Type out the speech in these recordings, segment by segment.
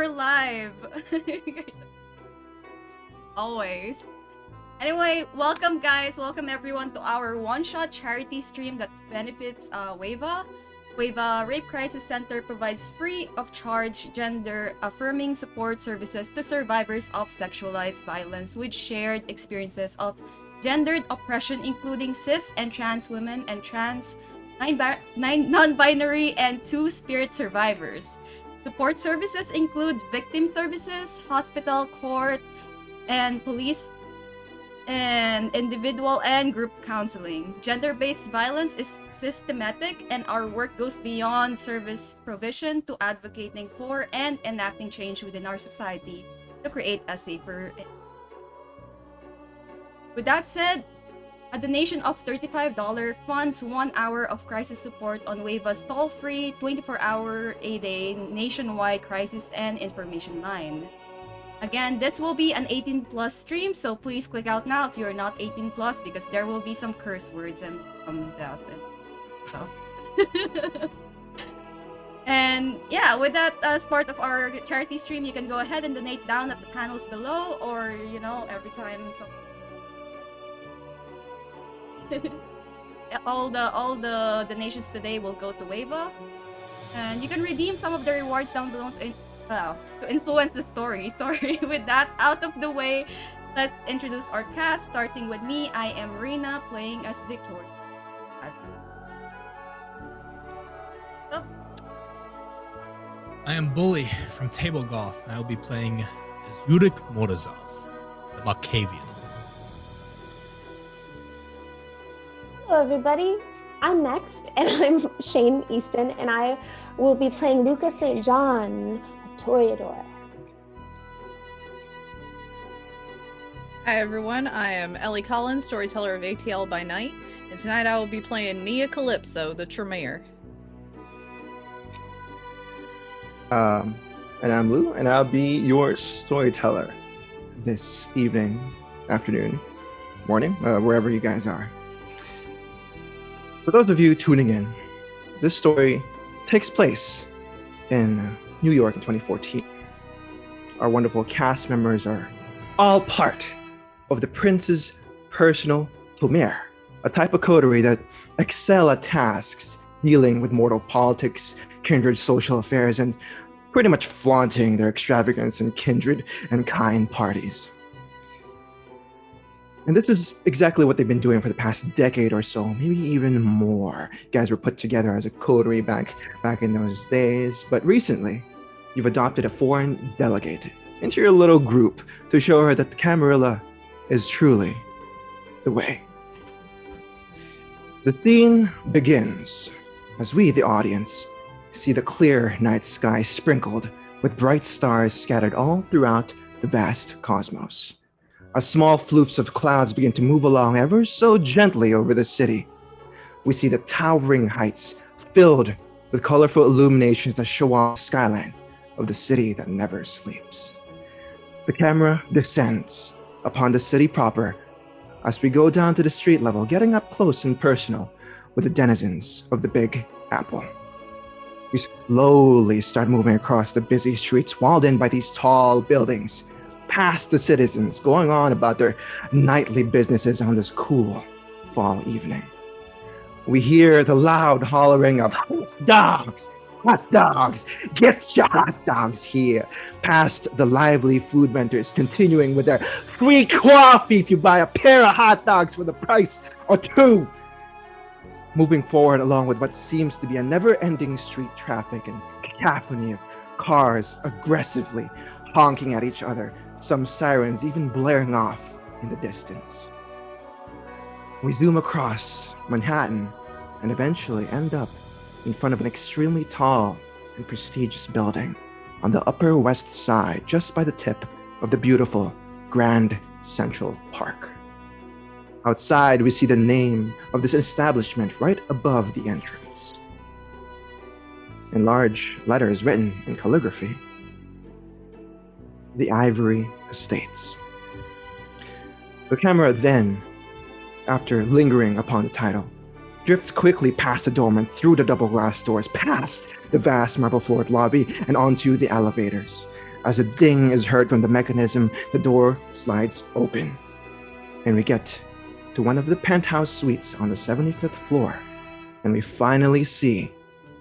we're live. You guys, always. Anyway, welcome guys, welcome everyone to our one-shot charity stream that benefits WAVA. WAVA Rape Crisis Center provides free of charge gender-affirming support services to survivors of sexualized violence with shared experiences of gendered oppression, including cis and trans women and trans, non-binary, and two-spirit survivors. Support services include victim services, hospital, court, and police, and individual and group counseling. Gender-based violence is systematic, and our work goes beyond service provision to advocating for and enacting change within our society to create a safer. With that said, a donation of $35 funds 1 hour of crisis support on WAVA's toll-free 24-hour a day nationwide crisis and information line. Again, this will be an 18+ stream, so please click out now if you're not 18+, because there will be some curse words and that and stuff. And yeah, with that as part of our charity stream, you can go ahead and donate down at the panels below, or every time some all the donations today will go to WAVA, and you can redeem some of the rewards down below to influence the story. Sorry, with that out of the way, let's introduce our cast, starting with me. I am Rina, playing as Victoria. Oh. I am Bully from Table Goth. I will be playing as Yurik Morozov, the Malkavian. Hello everybody, I'm next, and I'm Shane Easton, and I will be playing Luca St. John, a Toreador. Hi everyone, I am Ellie Collins, storyteller of ATL by night, and tonight I will be playing Nia Calypso, the Tremere. And I'm Lou, and I'll be your storyteller this evening, afternoon, morning, wherever you guys are. For those of you tuning in, this story takes place in New York in 2014. Our wonderful cast members are all part of the Prince's personal Plumaire, a type of coterie that excel at tasks dealing with mortal politics, kindred social affairs, and pretty much flaunting their extravagance in kindred and kind parties. And this is exactly what they've been doing for the past decade or so, maybe even more. You guys were put together as a coterie back in those days, but recently, you've adopted a foreign delegate into your little group to show her that the Camarilla is truly the way. The scene begins as we, the audience, see the clear night sky sprinkled with bright stars scattered all throughout the vast cosmos. As small floofs of clouds begin to move along ever so gently over the city, we see the towering heights filled with colorful illuminations that show off the skyline of the city that never sleeps. The camera descends upon the city proper as we go down to the street level, getting up close and personal with the denizens of the Big Apple. We slowly start moving across the busy streets walled in by these tall buildings, past the citizens going on about their nightly businesses on this cool fall evening. We hear the loud hollering of hot dogs, get your hot dogs here, past the lively food vendors continuing with their free coffee if you buy a pair of hot dogs for the price of two. Moving forward along with what seems to be a never-ending street traffic and cacophony of cars aggressively honking at each other, some sirens even blaring off in the distance. We zoom across Manhattan and eventually end up in front of an extremely tall and prestigious building on the Upper West Side, just by the tip of the beautiful Grand Central Park. Outside, we see the name of this establishment right above the entrance. In large letters written in calligraphy, the Ivory Estates. The camera then, after lingering upon the title, drifts quickly past the doorman, through the double glass doors, past the vast marble floored lobby, and onto the elevators. As a ding is heard from the mechanism, the door slides open, and we get to one of the penthouse suites on the 75th floor, and we finally see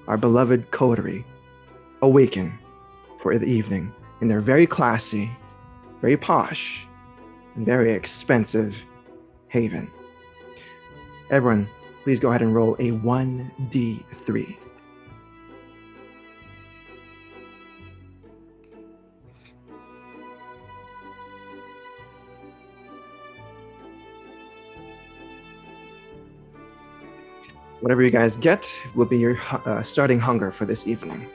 our beloved coterie awaken for the evening in their very classy, very posh, and very expensive haven. Everyone, please go ahead and roll a 1d3. Whatever you guys get will be your starting hunger for this evening.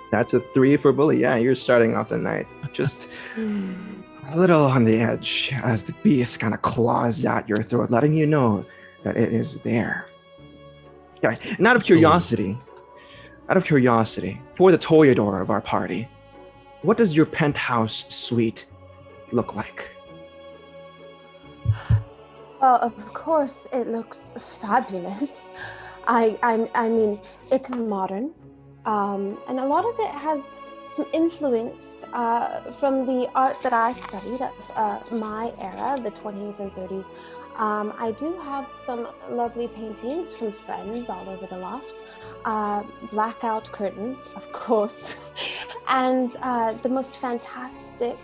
That's a 3 for Bully. Yeah, you're starting off the night just a little on the edge as the beast kind of claws at your throat, letting you know that it is there. Okay, and out of curiosity, for the Toreador of our party, what does your penthouse suite look like? Well, of course, it looks fabulous. I mean, it's modern, and a lot of it has some influence from the art that I studied of my era, the 20s and 30s. I do have some lovely paintings from friends all over the loft, blackout curtains, of course, and the most fantastic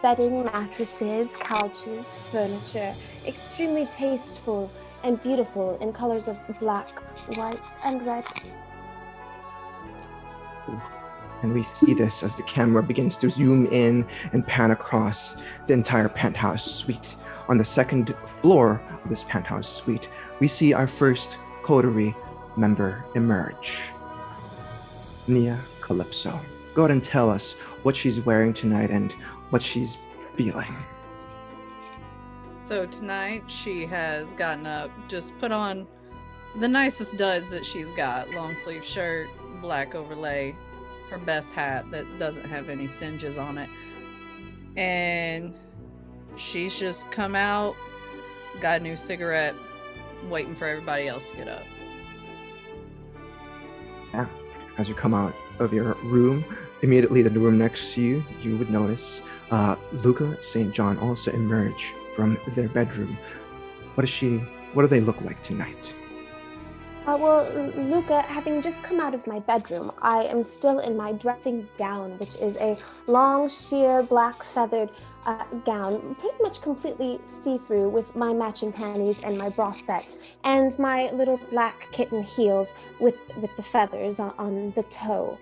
bedding, mattresses, couches, furniture, extremely tasteful and beautiful in colors of black, white, and red. And we see this as the camera begins to zoom in and pan across the entire penthouse suite. On the second floor of this penthouse suite, we see our first coterie member emerge. Nia Calypso. Go ahead and tell us what she's wearing tonight and what she's feeling. So tonight she has gotten up, just put on the nicest duds that she's got. Long sleeve shirt, black overlay, her best hat that doesn't have any singes on it. And she's just come out, got a new cigarette, waiting for everybody else to get up. Yeah. As you come out of your room, immediately in the room next to you, you would notice Luca St. John also emerge from their bedroom. What do they look like tonight? Well, Luca, having just come out of my bedroom, I am still in my dressing gown, which is a long, sheer, black feathered gown, pretty much completely see-through, with my matching panties and my bra set, and my little black kitten heels with the feathers on the toe.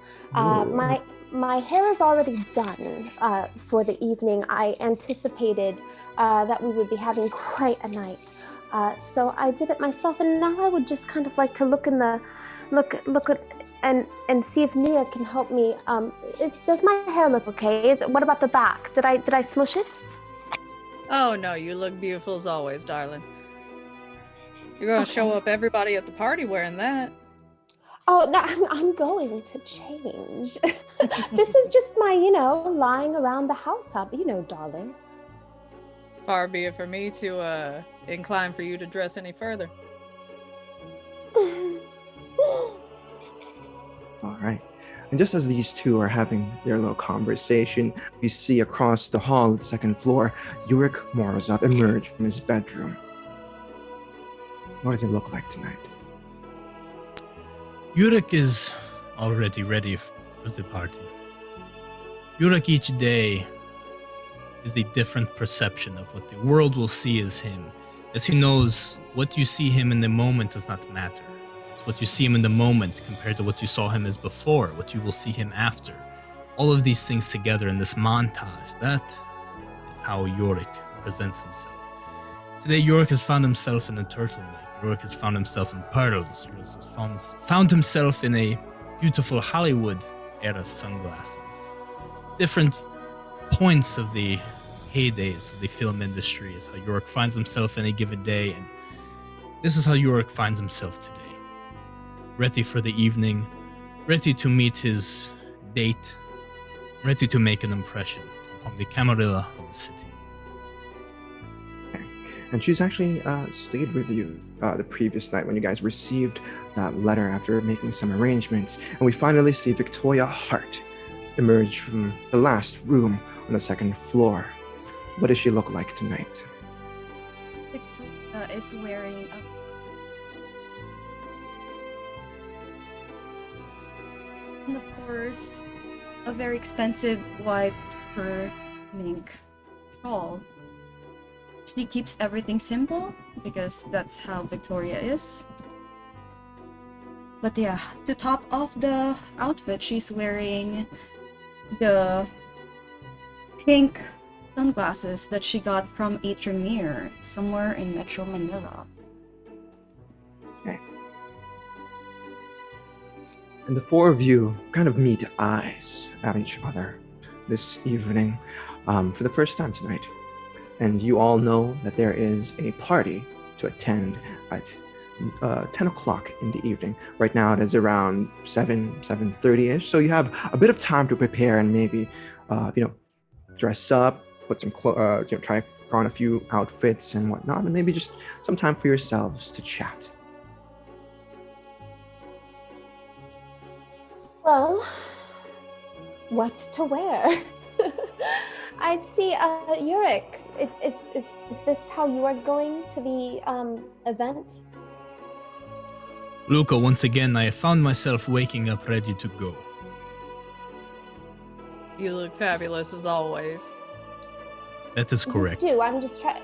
My hair is already done for the evening. I anticipated that we would be having quite a night. So I did it myself, and now I would just kind of like to look at and see if Nia can help me. Does my hair look okay? What about the back? Did I smush it? Oh no, you look beautiful as always, darling. You're gonna show up everybody at the party wearing that. Oh, no, I'm going to change. This is just my, lying around the house up, darling. Far be it for me to incline for you to dress any further. All right. And just as these two are having their little conversation, we see across the hall of the second floor, Yurik Morozov emerge from his bedroom. What does he look like tonight? Yurik is already ready for the party. Yurik each day is a different perception of what the world will see as him, as he knows what you see him in the moment does not matter. It's what you see him in the moment compared to what you saw him as before, what you will see him after. All of these things together in this montage, that is how Yurik presents himself. Today, Yurik has found himself in a turtleneck. Yurik has found himself in pearls. Yurik has found himself in a beautiful Hollywood-era sunglasses. Different points of the heydays of the film industry is how Yurik finds himself in a given day, and this is how Yurik finds himself today. Ready for the evening, ready to meet his date, ready to make an impression upon the Camarilla of the city. And she's actually stayed with you the previous night when you guys received that letter after making some arrangements. And we finally see Victoria Hart emerge from the last room on the second floor. What does she look like tonight? Victoria is wearing and of course, a very expensive white fur mink shawl. She keeps everything simple because that's how Victoria is. But yeah, to top off the outfit, she's wearing the pink sunglasses that she got from a Tremere somewhere in Metro Manila. Okay. And the four of you kind of meet eyes at each other this evening for the first time tonight. And you all know that there is a party to attend at 10 o'clock in the evening. Right now it is around 7:30ish. So you have a bit of time to prepare and maybe, dress up, put some try on a few outfits and whatnot, and maybe just some time for yourselves to chat. Well, what to wear? I see, Yurik. Is this how you are going to the event? Luca, once again, I found myself waking up ready to go. You look fabulous as always. That is correct. You do. I'm just trying.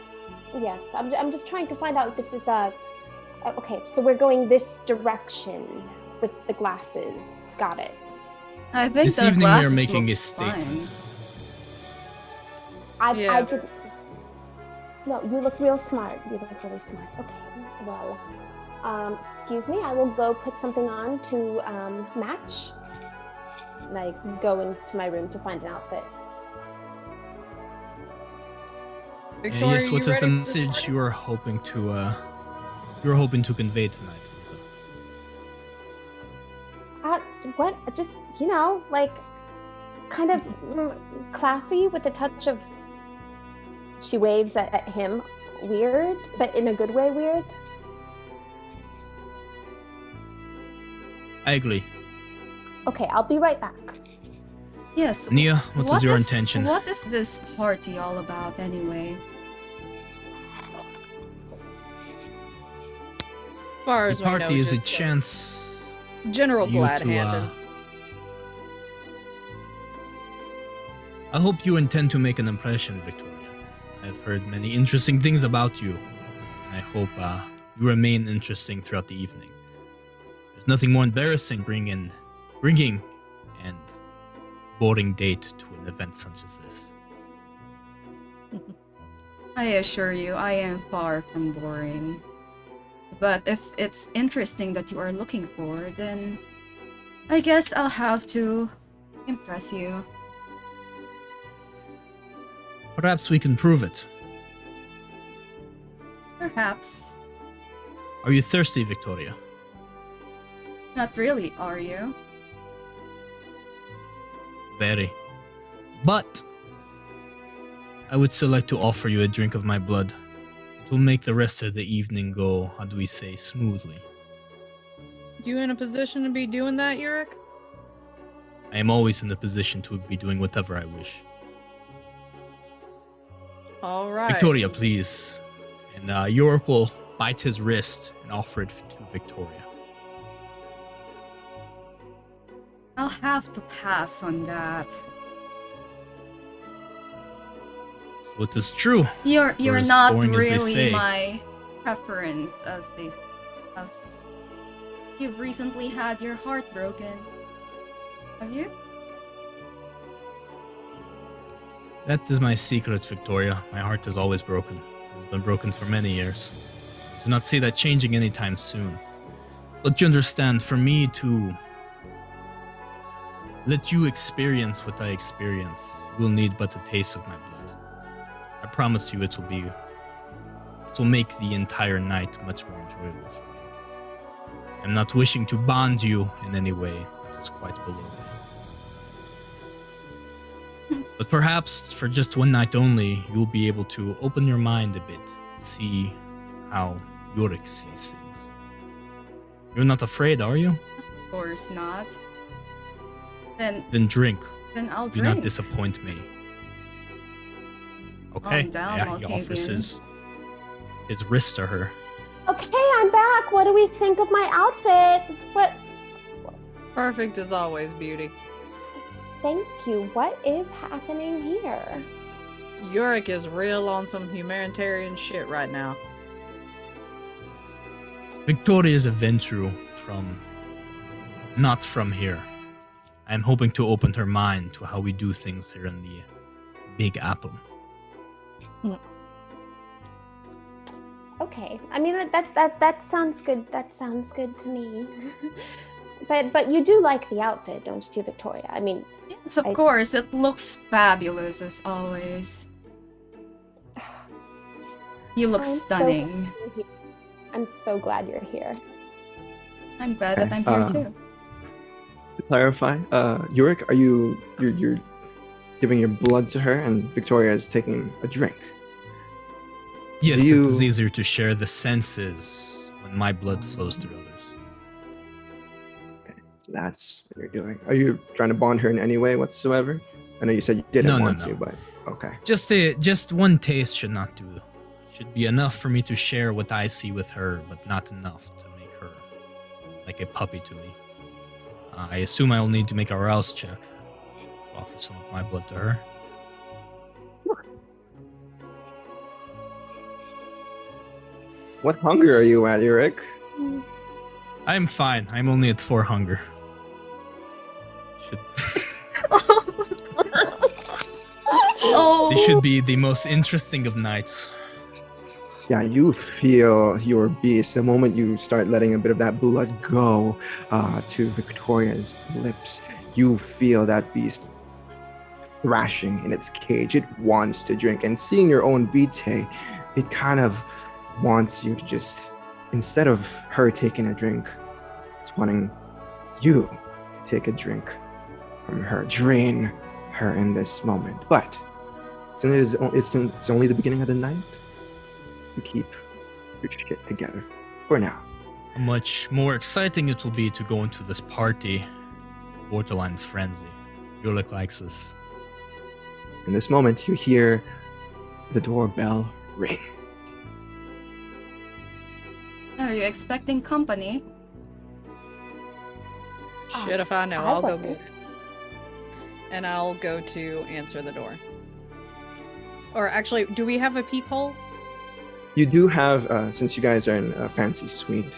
Yes, I'm just trying to find out if this is okay, so we're going this direction with the glasses. Got it. I think This the evening we are glasses making a looks statement. fine. I did. No, you look real smart. You look really smart. Okay. Well, excuse me. I will go put something on to match. And I go into my room to find an outfit. Victoria, Yes, what you is the ready for message party? you are hoping to convey tonight, Luca? What? Just, like, kind of classy with a touch of. She waves at him. Weird, but in a good way weird. I agree. Okay, I'll be right back. Yes. Nia, what is your intention? What is this party all about anyway? As far as The we know, party is a just, chance general you glad to, handing. I hope you intend to make an impression, Victoria. I've heard many interesting things about you. I hope you remain interesting throughout the evening. There's nothing more embarrassing bringing and boring date to an event such as this. I assure you, I am far from boring. But if it's interesting that you are looking for, then I guess I'll have to impress you. Perhaps we can prove it. Perhaps. Are you thirsty, Victoria? Not really, are you? Very. But I would still like to offer you a drink of my blood. It will make the rest of the evening go, how do we say, smoothly. You in a position to be doing that, Yurik? I am always in the position to be doing whatever I wish. All right. Victoria, please. And Yorick will bite his wrist and offer it to Victoria. I'll have to pass on that. So it is true. You're as not boring as they really say. my preference as you've recently had your heart broken. Have you? That is my secret, Victoria. My heart is always broken. It has been broken for many years. I do not see that changing anytime soon. But you understand, for me to let you experience what I experience, you will need but a taste of my blood. I promise you it will make the entire night much more enjoyable for you. I'm not wishing to bond you in any way. That is quite below me. But perhaps for just one night only, you'll be able to open your mind a bit see how Yorick sees things. You're not afraid, are you? Of course not. Then Then drink. I'll Do drink. not disappoint me. Okay. Calm down, Yeah, he Malkavian. offers his wrist to her. Okay, I'm back. What do we think of my outfit? What? Perfect as always, beauty. Thank you. What is happening here? Yorick is real on some humanitarian shit right now. Victoria is a Ventru not from here. I'm hoping to open her mind to how we do things here in the Big Apple. Okay. I mean, that sounds good. That sounds good to me. But you do like the outfit, don't you, Victoria? I mean, Yes, of course. It looks fabulous as always. You look I'm so stunning. I'm so glad you're here. I'm glad that I'm here too. To clarify, Yorick, you're giving your blood to her, and Victoria is taking a drink. Yes, Do it is you- easier to share the senses when my blood flows through others. That's what you're doing. Are you trying to bond her in any way whatsoever? I know you said you didn't No, want no. to, but okay. Just one taste should not do. Should be enough for me to share what I see with her, but not enough to make her like a puppy to me. I assume I will need to make a rouse check to offer some of my blood to her. What hunger are you at, Yorick? I'm fine. I'm only at 4 hunger. Should Oh, This should be the most interesting of nights. Yeah, you feel your beast the moment you start letting a bit of that blood go to Victoria's lips. You feel that beast thrashing in its cage. It wants to drink, and seeing your own vitae, it kind of wants you to just, instead of her taking a drink, it's wanting you to take a drink from her, drain her in this moment. But since it's only the beginning of the night, you keep your shit together for now. How much more exciting it will be to go into this party. Borderline frenzy. Yulik likes this. In this moment, you hear the doorbell ring. are you expecting company? Shit if I know. I I'll go wasn't. get it. And I'll go to answer the door. Or actually, do we have a peephole? You do have, since you guys are in a fancy suite,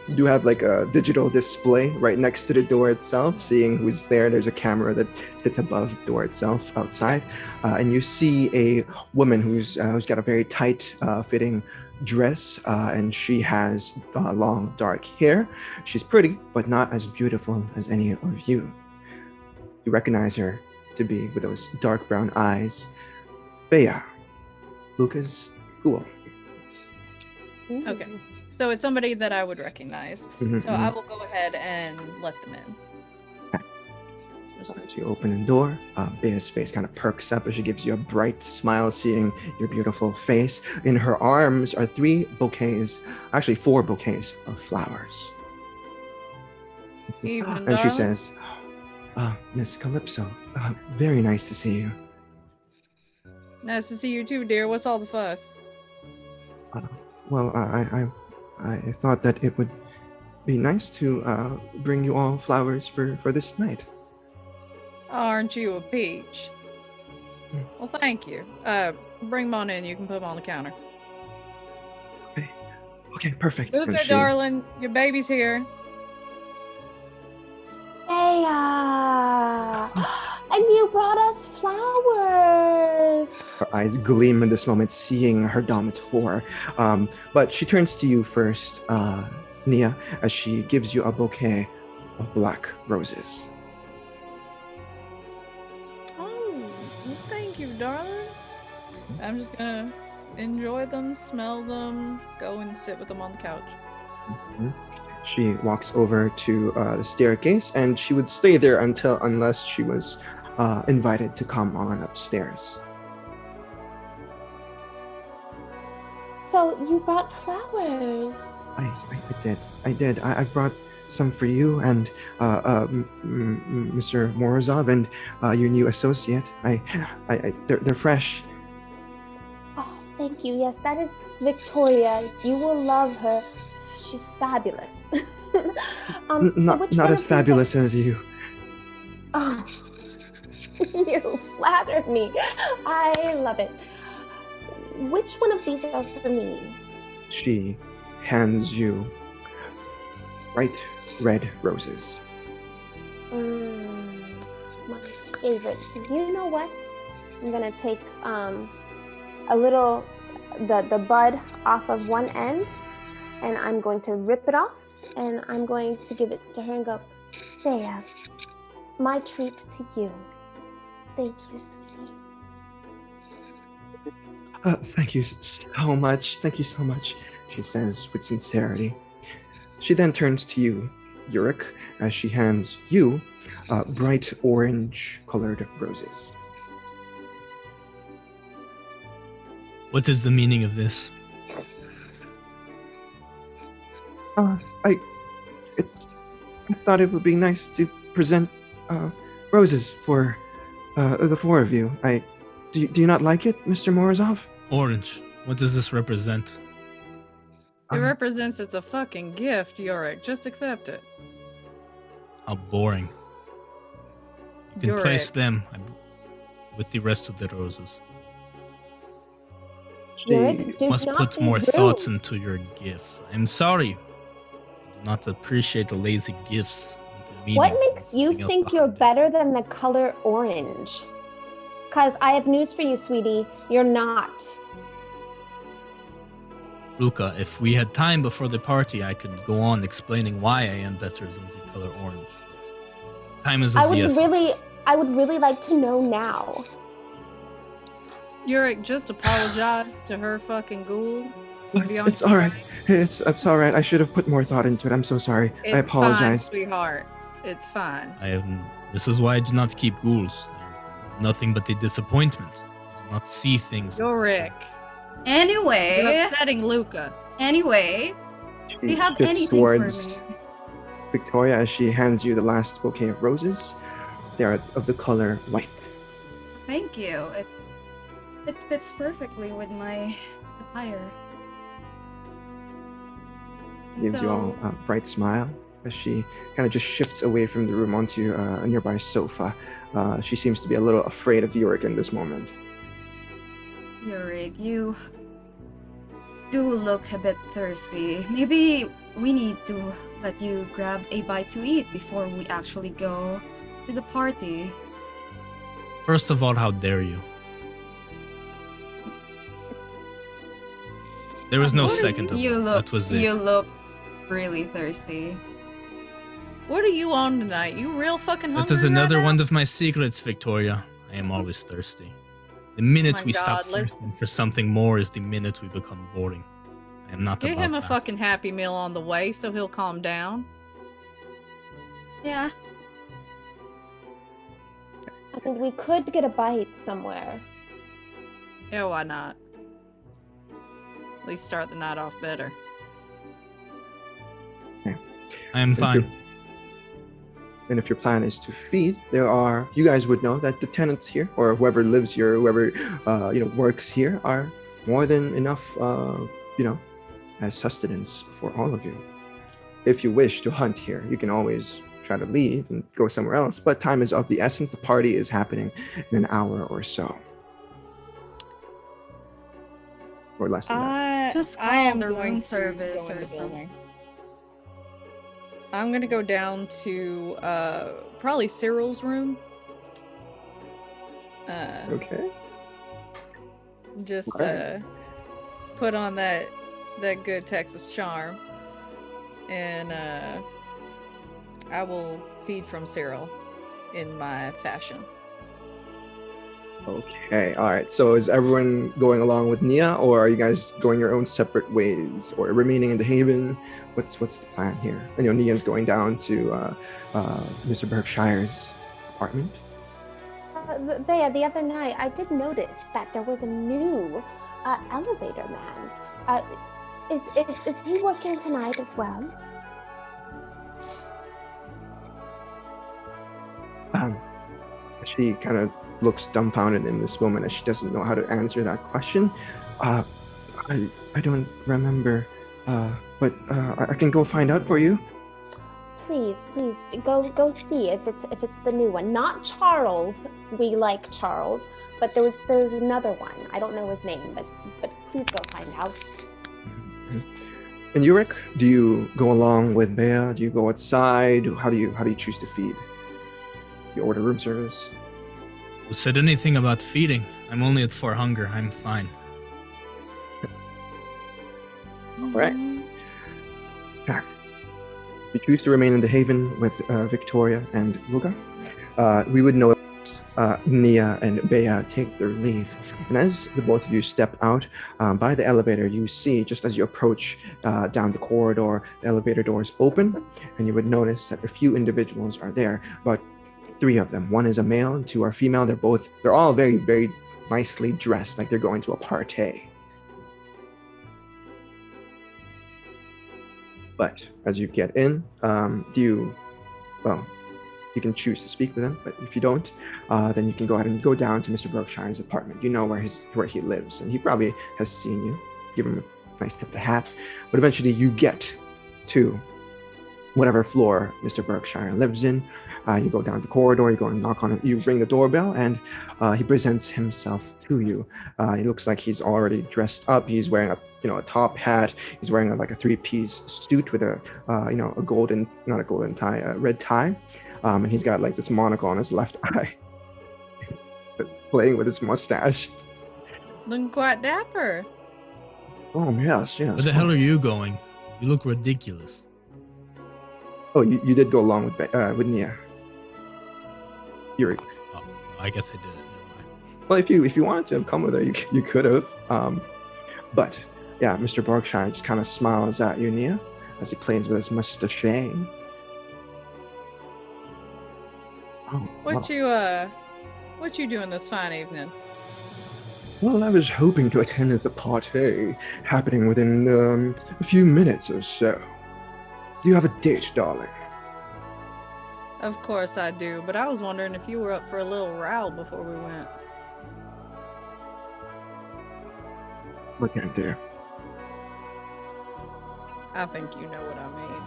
you do have like a digital display right next to the door itself, seeing who's there. There's a camera that sits above the door itself outside. And you see a woman who's got a very tight fitting dress, and she has long dark hair. She's pretty, but not as beautiful as any of you. You recognize her to be with those dark brown eyes. Bea, Lucas, cool. Okay. So it's somebody that I would recognize. Mhm, So I will go ahead and let them in. As you open the door, Bea's face kind of perks up as she gives you a bright smile, seeing your beautiful face. In her arms are 3 bouquets, actually 4 bouquets of flowers. Evening, And she darling. says, Miss Calypso, very nice to see you. Nice to see you too, dear. What's all the fuss? Well, I thought that it would be nice to bring you all flowers for this night. Aren't you a peach? Hmm. Well, thank you. Bring them on in. You can put them on the counter. Okay, perfect. And Luca, she- darling, your baby's here. Hey, and you brought us flowers. Her eyes gleam in this moment, seeing her dominator. But she turns to you first, Nia, as she gives you a bouquet of black roses. Oh, well, thank you, darling. I'm just gonna enjoy them, smell them, go and sit with them on the couch. Mhm. She walks over to the staircase, and she would stay there unless she was invited to come on upstairs. So you brought flowers. I did. I brought some for you and Mr. Morozov and your new associate. They're fresh. Oh, thank you. Yes, that is Victoria. You will love her. She's fabulous. So Not which one as of these fabulous as you. Oh, you flatter me. I love it. Which one of these are for me? She hands you bright red roses. My favorite. You know what? I'm gonna take a little the bud off of one end, and I'm going to rip it off, and I'm going to give it to her and go, there, my treat to you. Thank you, sweetie. Thank you so much. Thank you so much, she says with sincerity. She then turns to you, Yurik, as she hands you bright orange colored roses. What is the meaning of this? I thought it would be nice to present roses for the four of you. Do you not like it, Mr. Morozov? Orange. What does this represent? It represents it's a fucking gift, Yorick. Just accept it. How boring. You can Yorick. place them with the rest of the roses. Yurik, do Must not put be more rude. thoughts into your gifts. I'm sorry. I do not appreciate the lazy gifts. What makes you think you're better than the color orange? Because I have news for you, sweetie. You're not. Luca, if we had time before the party, I could go on explaining why I am better than the color orange. But time is of the essence. I would really like to know now. Yorick, just apologize to her fucking ghoul. It's all right. It's all right. I should have put more thought into it. I'm so sorry. It's I apologize. fine, sweetheart. It's fine. This is why I do not keep ghouls. They're nothing but a disappointment. I do not see things. Yorick. Anyway. You're upsetting Luca. Anyway. Do you have shifts anything for towards me? Victoria as she hands you the last bouquet of roses. They are of the color white. Thank you. It fits perfectly with my attire. Gives you all a bright smile as she kind of just shifts away from the room onto a nearby sofa. She seems to be a little afraid of Yurik in this moment. Yurik, you do look a bit thirsty. Maybe we need to let you grab a bite to eat before we actually go to the party. First of all, how dare you? There was no second of it. That was it. You look really thirsty. What are you on tonight? You real fucking hungry? That is another right now? one of my secrets, Victoria. I am always thirsty. The minute My we stop God, let's- thirsting for something more is the minute we become boring. I am not Get about him a that. fucking Happy Meal on the way so he'll calm down. Yeah. I mean, we could get a bite somewhere. Yeah, why not? At least start the night off better. I am fine. And if your plan is to feed, you guys would know that the tenants here, or whoever lives here, whoever works here, are more than enough, as sustenance for all of you. If you wish to hunt here, you can always try to leave and go somewhere else. But time is of the essence. The party is happening in an hour or so, or less than that. Just I call am the going room to service go in or the something. building. I'm gonna go down to probably Cyril's room. Okay. Just Alright. put on that good Texas charm, and I will feed from Cyril in my fashion. Okay. All right. So is everyone going along with Nia, or are you guys going your own separate ways, or remaining in the Haven? What's the plan here? I know Nia's going down to Mr. Berkshire's apartment. Bea, the other night I did notice that there was a new elevator man. Uh, is he working tonight as well? She kind of looks dumbfounded in this moment as she doesn't know how to answer that question. I don't remember, but I can go find out for you. Please, go see if it's the new one. Not Charles. We like Charles, but there's another one. I don't know his name, but please go find out. And Yurik, do you go along with Bea? Do you go outside? How do you choose to feed? You order room service? Who said anything about feeding? I'm only at 4 hunger. I'm fine. All right. If you choose to remain in the Haven with Victoria and Luga, we would notice Nia and Bea take their leave. And as the both of you step out by the elevator, you see, just as you approach down the corridor, the elevator doors open, and you would notice that a few individuals are there, but 3 of them. 1 is a male and 2 are female. They're all very, very nicely dressed, like they're going to a party. But as you get in, you can choose to speak with him, but if you don't, then you can go ahead and go down to Mr. Berkshire's apartment. You know where he lives, and he probably has seen you. Give him a nice tip of the hat. But eventually you get to whatever floor Mr. Berkshire lives in. You go down the corridor, you go and knock on it, you ring the doorbell, and he presents himself to you. He looks like he's already dressed up. He's wearing a top hat. He's wearing like a 3-piece suit with a red tie. And he's got like this monocle on his left eye, playing with his mustache. Looking quite dapper. Oh, yes. Where the hell are you going? You look ridiculous. Oh, you did go along with Nia. Yuri. Oh, I guess I didn't. Never mind. Well, if you wanted to have come with her, you could have. But yeah, Mr. Berkshire just kind of smiles at you, Nia, as he plays with his mustache. Oh, What you doing this fine evening? Well, I was hoping to attend the party happening within a few minutes or so. Do you have a date, darling? Of course I do, but I was wondering if you were up for a little row before we went. What can I do? I think you know what I mean.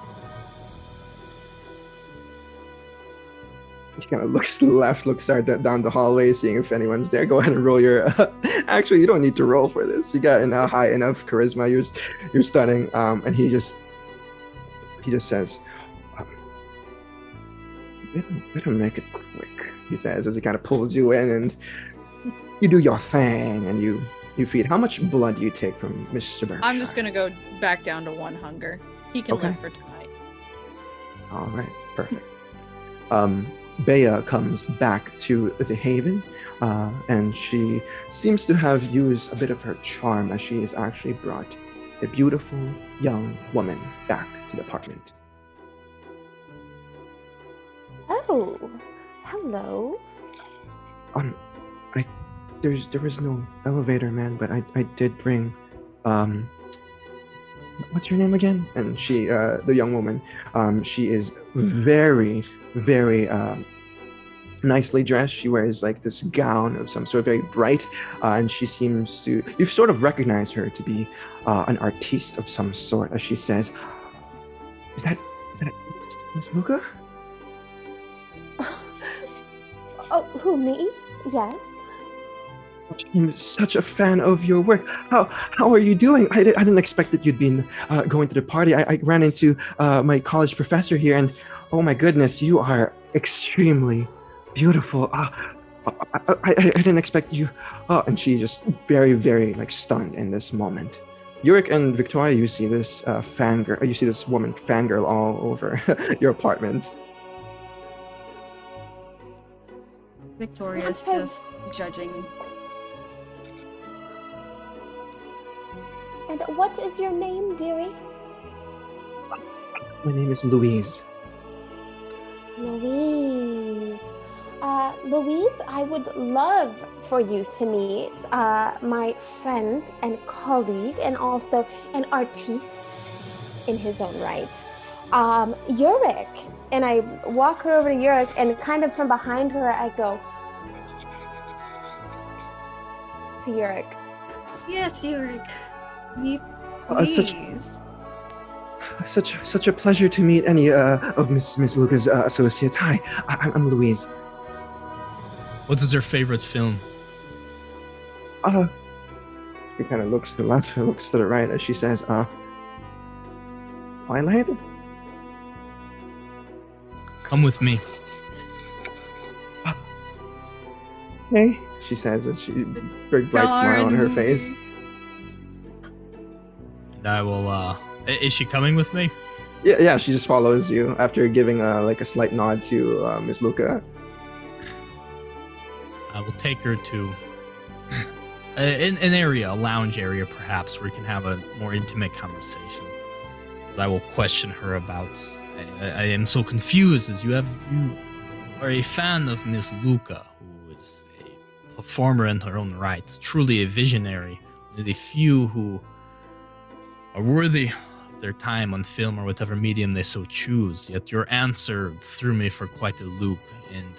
He kind of looks to the left, looks down the hallway, seeing if anyone's there. Go ahead and roll your. Actually, you don't need to roll for this. You got a high enough charisma. You're stunning. And he just says, "Better make it quick." He says as he kind of pulls you in, and you do your thing, and you feed. How much blood do you take from Mr. Berkshire? I'm just gonna go back down to 1 hunger. He can Okay. live for tonight. All right, perfect. Bea comes back to the Haven, and she seems to have used a bit of her charm as she has actually brought a beautiful young woman back to the apartment. Oh, hello. There was no elevator, man, but I did bring, what's your name again? And she, the young woman, she is very, very, nicely dressed. She wears like this gown of some sort, very bright, and she seems to, you sort of recognize her to be an artiste of some sort, as she says, is that Miss Luca? Oh, who, me? Yes. I'm such a fan of your work. How are you doing? I didn't expect that you'd been going to the party. I ran into my college professor here, and oh my goodness, you are extremely beautiful. I didn't expect you. Oh, and she just very, very like stunned in this moment. Yurik and Victoria, you see this fangirl. You see this woman fangirl all over your apartment. Victoria's just judging. And what is your name, dearie? My name is Louise. Louise. Louise, I would love for you to meet my friend and colleague, and also an artiste in his own right, Yurik. And I walk her over to Yurik, and kind of from behind her, I go to Yurik. Yes, Yurik. Meet, Such- please. Such a pleasure to meet any of Miss Luca's associates. Hi, I'm Louise. What is your favorite film? She kind of looks to the left, looks to the right as she says, Twilight? Come with me. Hey, she says as she very bright smile on her Darn. face. And I will, is she coming with me? Yeah, she just follows you after giving like a slight nod to Miss Luca. I will take her to an area, a lounge area perhaps, where we can have a more intimate conversation. I will question her about. I am so confused as you are a fan of Miss Luca, who is a performer in her own right, truly a visionary, one of the few who are worthy of their time on film or whatever medium they so choose. Yet your answer threw me for quite a loop, and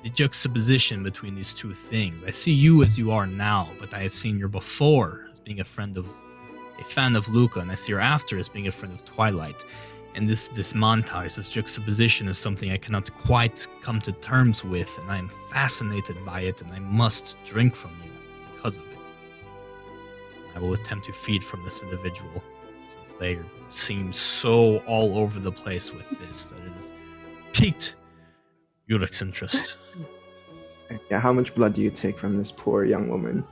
the juxtaposition between these two things. I see you as you are now, but I have seen you before as being a fan of Luca, and I see her after as being a friend of Twilight. And this montage, this juxtaposition is something I cannot quite come to terms with, and I am fascinated by it, and I must drink from you because of it. I will attempt to feed from this individual, since they seem so all over the place with this that it has piqued Yurik's interest. Yeah, how much blood do you take from this poor young woman?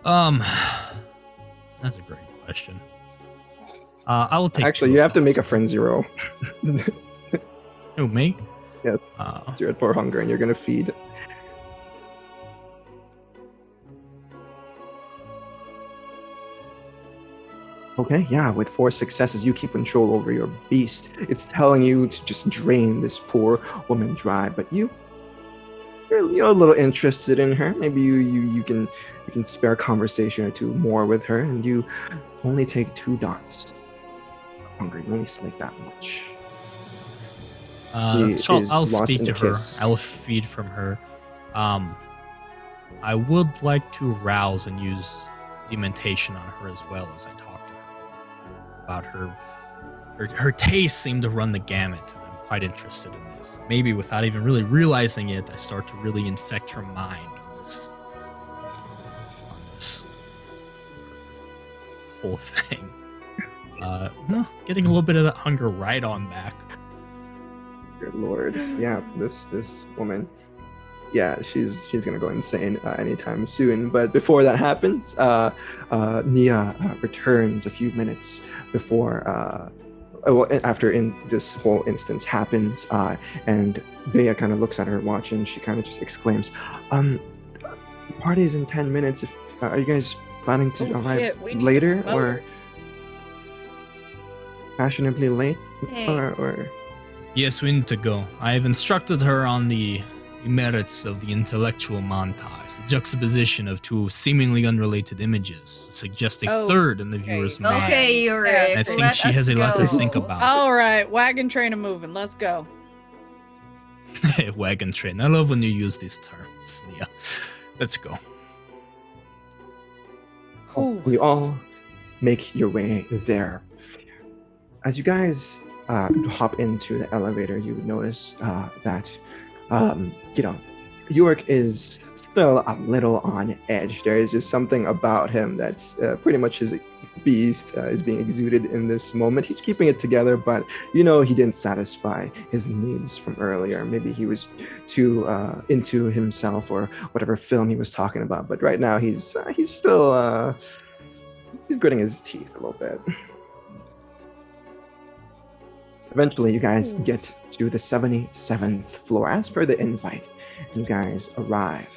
That's a great question. I will take. Actually, you have to make a frenzy roll. Who, me? Yes. You're at 4 hunger and you're gonna feed. Okay, yeah, with 4 successes, you keep control over your beast. It's telling you to just drain this poor woman dry, but you're a little interested in her. Maybe you can spare a conversation or two more with her, and you only take 2 dots. Hungry, you only sleep that much. I'll speak to her. I will feed from her. I would like to rouse and use dementation on her as well as I talk to her about her tastes seem to run the gamut, and I'm quite interested in this. Maybe without even really realizing it, I start to really infect her mind on this whole thing. Getting a little bit of that hunger right on back. Good lord. Yeah, this woman. Yeah, she's gonna go insane anytime soon. But before that happens, Nia returns a few minutes before, after this whole instance happens, and Bea kind of looks at her watch and she kind of just exclaims, "The party is in 10 minutes. Are you guys planning to arrive later or fashionably late, Hey. or?" Yes, we need to go. I have instructed her on the merits of the intellectual montage, the juxtaposition of 2 seemingly unrelated images, suggest a third in the viewer's mind. Okay, Yurik. I think she has a lot to think about. All right, wagon train moving. Let's go. Wagon train. I love when you use these terms, Nia. Let's go. You all make your way there. As you guys hop into the elevator, you would notice that Yorick is still a little on edge. There is just something about him that's pretty much his beast is being exuded in this moment. He's keeping it together, but he didn't satisfy his needs from earlier. Maybe he was too into himself or whatever film he was talking about. But right now he's still he's gritting his teeth a little bit. Eventually, you guys get to the 77th floor. As per the invite, you guys arrive.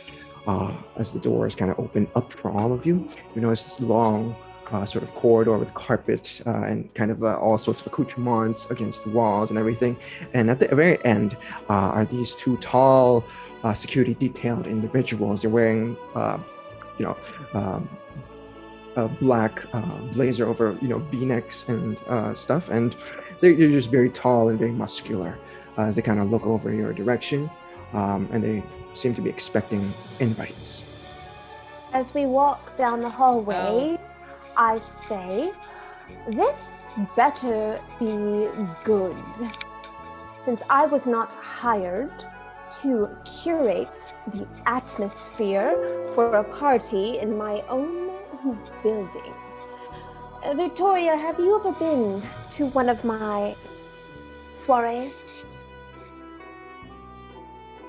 As the doors kind of open up for all of you, you notice this long sort of corridor with carpet and kind of all sorts of accoutrements against the walls and everything. And at the very end are these two tall, security detailed individuals. They're wearing, you know, a black blazer over, V-necks and stuff. And they're just very tall and very muscular as they kind of look over your direction. And they seem to be expecting invites. As we walk down the hallway, I say, this better be good, since I was not hired to curate the atmosphere for a party in my own building. Victoria, have you ever been to one of my soirees?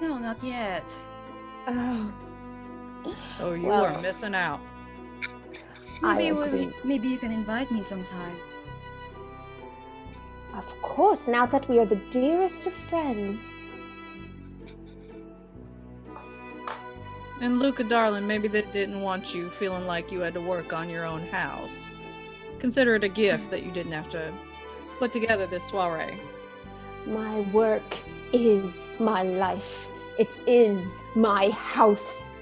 No, not yet. Oh, you Well, are missing out. I Maybe agree. maybe you can invite me sometime. Of course, now that we are the dearest of friends. And Luca, darling, maybe they didn't want you feeling like you had to work on your own house. Consider it a gift that you didn't have to put together this soiree. My work is my life. It is my house.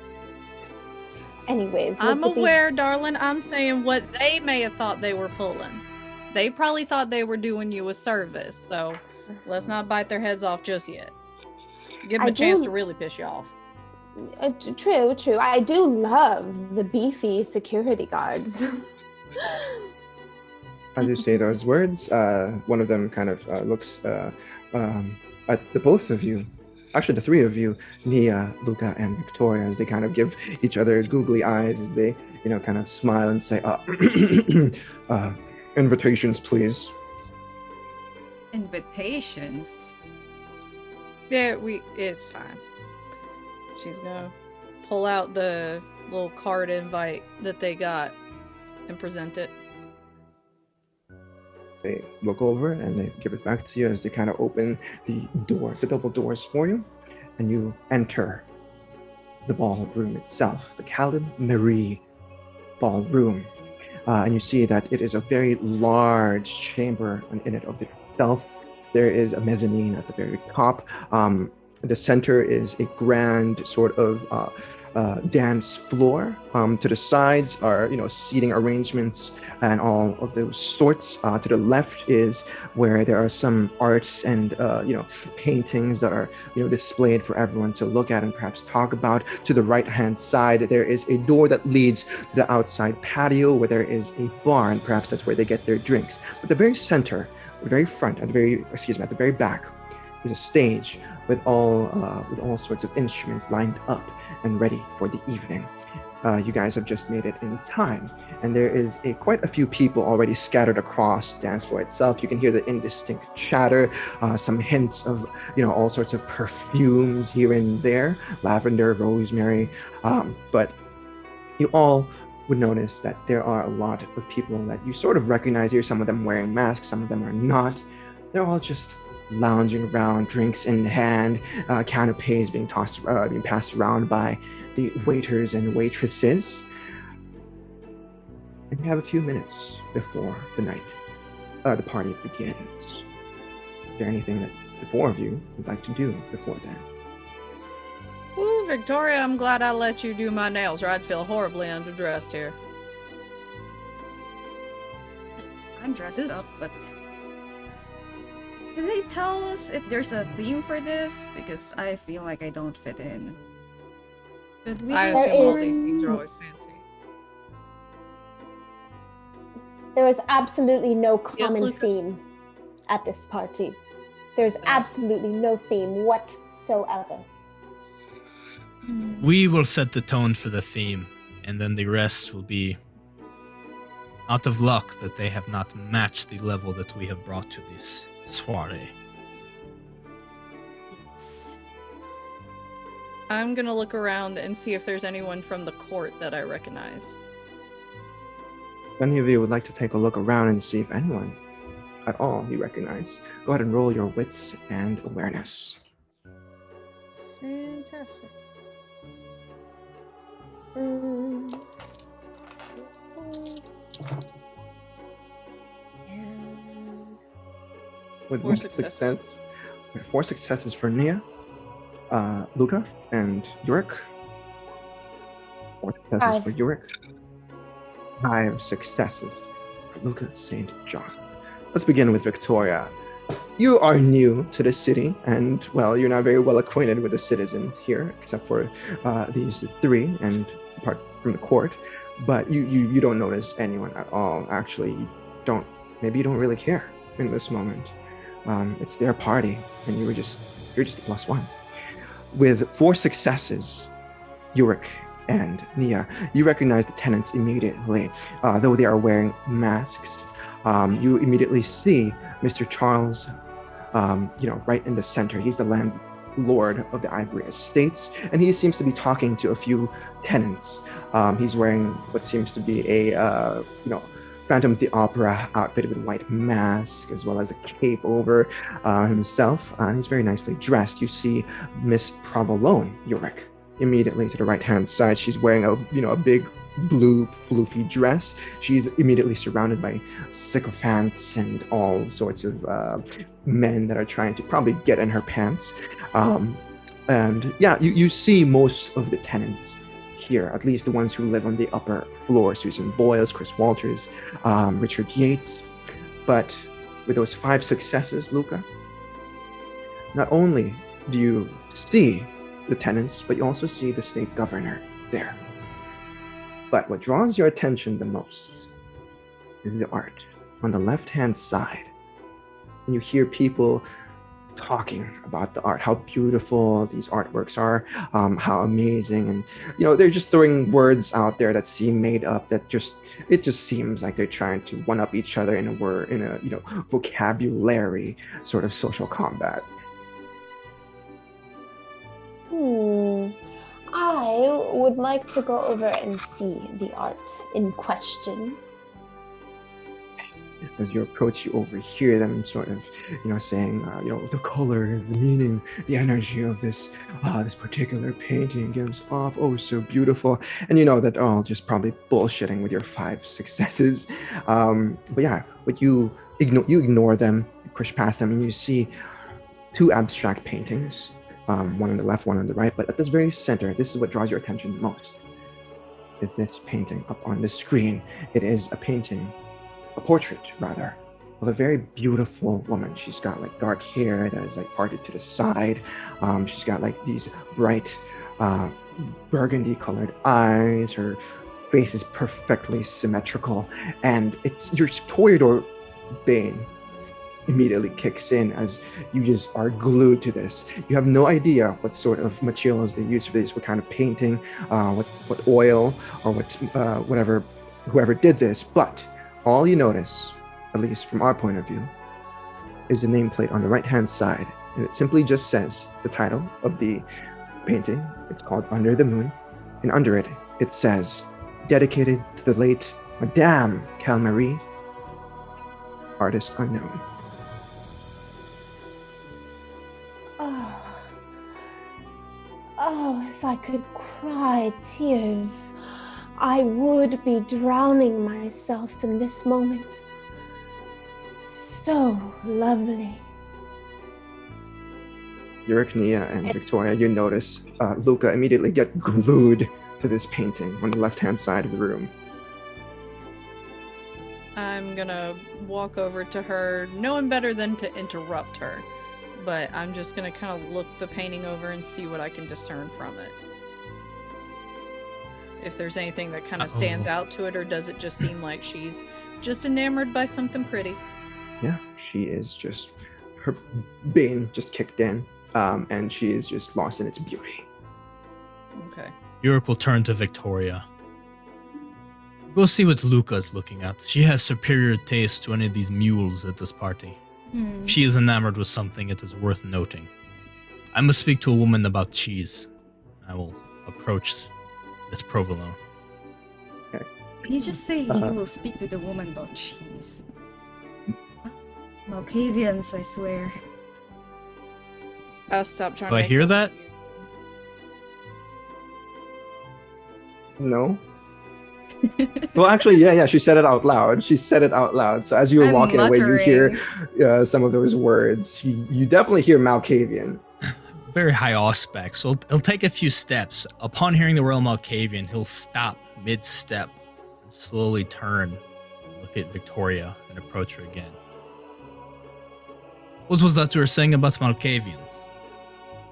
Anyways, I'm look at these- aware, darling. I'm saying what they may have thought they were pulling. They probably thought they were doing you a service, so let's not bite their heads off just yet. Give them I a chance do- to really piss you off. True. I do love the beefy security guards. As you say those words, one of them kind of looks at the both of you, actually the three of you, Nia, Luca, and Victoria, as they kind of give each other googly eyes as they, kind of smile and say, invitations, please. Invitations? Yeah, it's fine. She's gonna pull out the little card invite that they got and present it. They look over and they give it back to you as they kind of open the double doors for you, and you enter the ballroom itself, the Camarilla ballroom. And you see that it is a very large chamber, and in it of itself, there is a mezzanine at the very top. The center is a grand sort of dance floor. To the sides are, seating arrangements and all of those sorts. To the left is where there are some arts and, paintings that are, displayed for everyone to look at and perhaps talk about. To the right-hand side, there is a door that leads to the outside patio where there is a bar, and perhaps that's where they get their drinks. But the very center, the very front, at the very back, is a stage with all sorts of instruments lined up and ready for the evening. You guys have just made it in time, and there is quite a few people already scattered across the dance floor itself. You can hear the indistinct chatter, some hints of all sorts of perfumes here and there, lavender, rosemary, but you all would notice that there are a lot of people that you sort of recognize here. Some of them wearing masks, some of them are not. They're all just lounging around, drinks in hand, canapes being passed around by the waiters and waitresses. And you have a few minutes before the party begins. Is there anything that the four of you would like to do before then? Ooh, Victoria, I'm glad I let you do my nails, or I'd feel horribly underdressed here. I'm dressed up, but did they tell us if there's a theme for this? Because I feel like I don't fit in. Did we I There assume all is- these things are always fancy. There is absolutely no common Luca? theme at this party. There's absolutely no theme whatsoever. We will set the tone for the theme, and then the rest will be out of luck that they have not matched the level that we have brought to this soiree. I'm gonna look around and see if there's anyone from the court that I recognize. If any of you would like to take a look around and see if anyone at all you recognize, go ahead and roll your wits and awareness. Fantastic. Mm. with Four one successes. success. 4 successes for Nia, Luca, and Yurik. 4 successes for 5. Yurik. 5 successes for Luca St. John. Let's begin with Victoria. You are new to the city, and well, you're not very well acquainted with the citizens here, except for these 3, and apart from the court. But you don't notice anyone at all. Actually, maybe you don't really care in this moment. It's their party, and you're just +1. With 4 successes, Yurik and Nia, you recognize the tenants immediately. Though they are wearing masks, you immediately see Mr. Charles, right in the center. He's the landlord of the Ivory Estates, and he seems to be talking to a few tenants. He's wearing what seems to be a, Phantom of the Opera outfitted with a white mask, as well as a cape over himself. He's very nicely dressed. You see Miss Provolone, Yurik, immediately to the right-hand side. She's wearing a big blue floofy dress. She's immediately surrounded by sycophants and all sorts of men that are trying to probably get in her pants. And yeah, you see most of the tenants here, at least the ones who live on the upper floor: Susan Boyles, Chris Walters, Richard Yates. But with those 5 successes, Luca, not only do you see the tenants, but you also see the state governor there. But what draws your attention the most is the art on the left-hand side. And you hear people talking about the art, how beautiful these artworks are, how amazing, and they're just throwing words out there that seem made up. That it just seems like they're trying to one up each other in a vocabulary sort of social combat. I would like to go over and see the art in question. As you approach, you overhear them sort of, saying, the color, the meaning, the energy of this particular painting gives off, oh, so beautiful. And you know that all just probably bullshitting with your 5 successes. But yeah, but you ignore them, you push past them, and you see 2 abstract paintings, one on the left, one on the right. But at this very center, this is what draws your attention the most, is this painting up on the screen. It is a portrait rather, of a very beautiful woman. She's got like dark hair that is like parted to the side. She's got like these bright burgundy colored eyes. Her face is perfectly symmetrical, and it's your Toreador Bane immediately kicks in as you just are glued to this. You have no idea what sort of materials they use for this, what kind of painting, what oil, or whoever did this, but all you notice, at least from our point of view, is the nameplate on the right-hand side. And it simply just says the title of the painting. It's called Under the Moon. And under it, it says, dedicated to the late Madame Camarilla, artist unknown. Oh, if I could cry tears, I would be drowning myself in this moment. So lovely. Yurik, Nia, and Victoria, you notice Luca immediately get glued to this painting on the left-hand side of the room. I'm gonna walk over to her, knowing better than to interrupt her, but I'm just gonna kind of look the painting over and see what I can discern from it. If there's anything that kind of stands out to it, or does it just seem like she's just enamored by something pretty? Yeah, she is just, her Bane just kicked in, and she is just lost in its beauty. Okay. Yurik will turn to Victoria. Go see what Luca's looking at. She has superior taste to any of these mules at this party. If she is enamored with something, it is worth noting. I must speak to a woman about cheese. I will approach this provolone. Okay. You just say he will speak to the woman about cheese. Malkavians, I swear. I'll stop trying Do to I make hear sense that? of you. No? Well, actually, yeah, she said it out loud. She said it out loud. So as you were I'm walking away, you hear muttering. some of those words. You definitely hear Malkavian. Very high aspect, so he'll take a few steps. Upon hearing the Royal Malkavian, he'll stop mid-step and slowly turn, look at Victoria, and approach her again. What was that you were saying about Malkavians?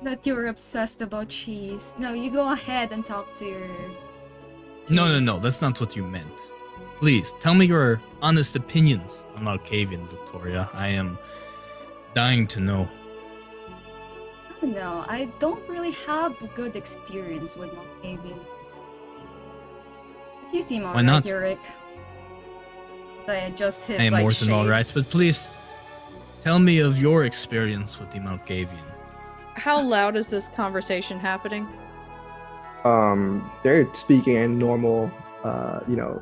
That you're obsessed about cheese. No, you go ahead and talk to your... No, that's not what you meant. Please, tell me your honest opinions on Malkavian, Victoria. I am dying to know. No, I don't really have a good experience with Malkavians. But you seem Why alright, not? Yurik. So I adjust his I am like, more than alright, shades. but please tell me of your experience with the Malkavian. How loud is this conversation happening? They're speaking in normal, Yeah, loudness.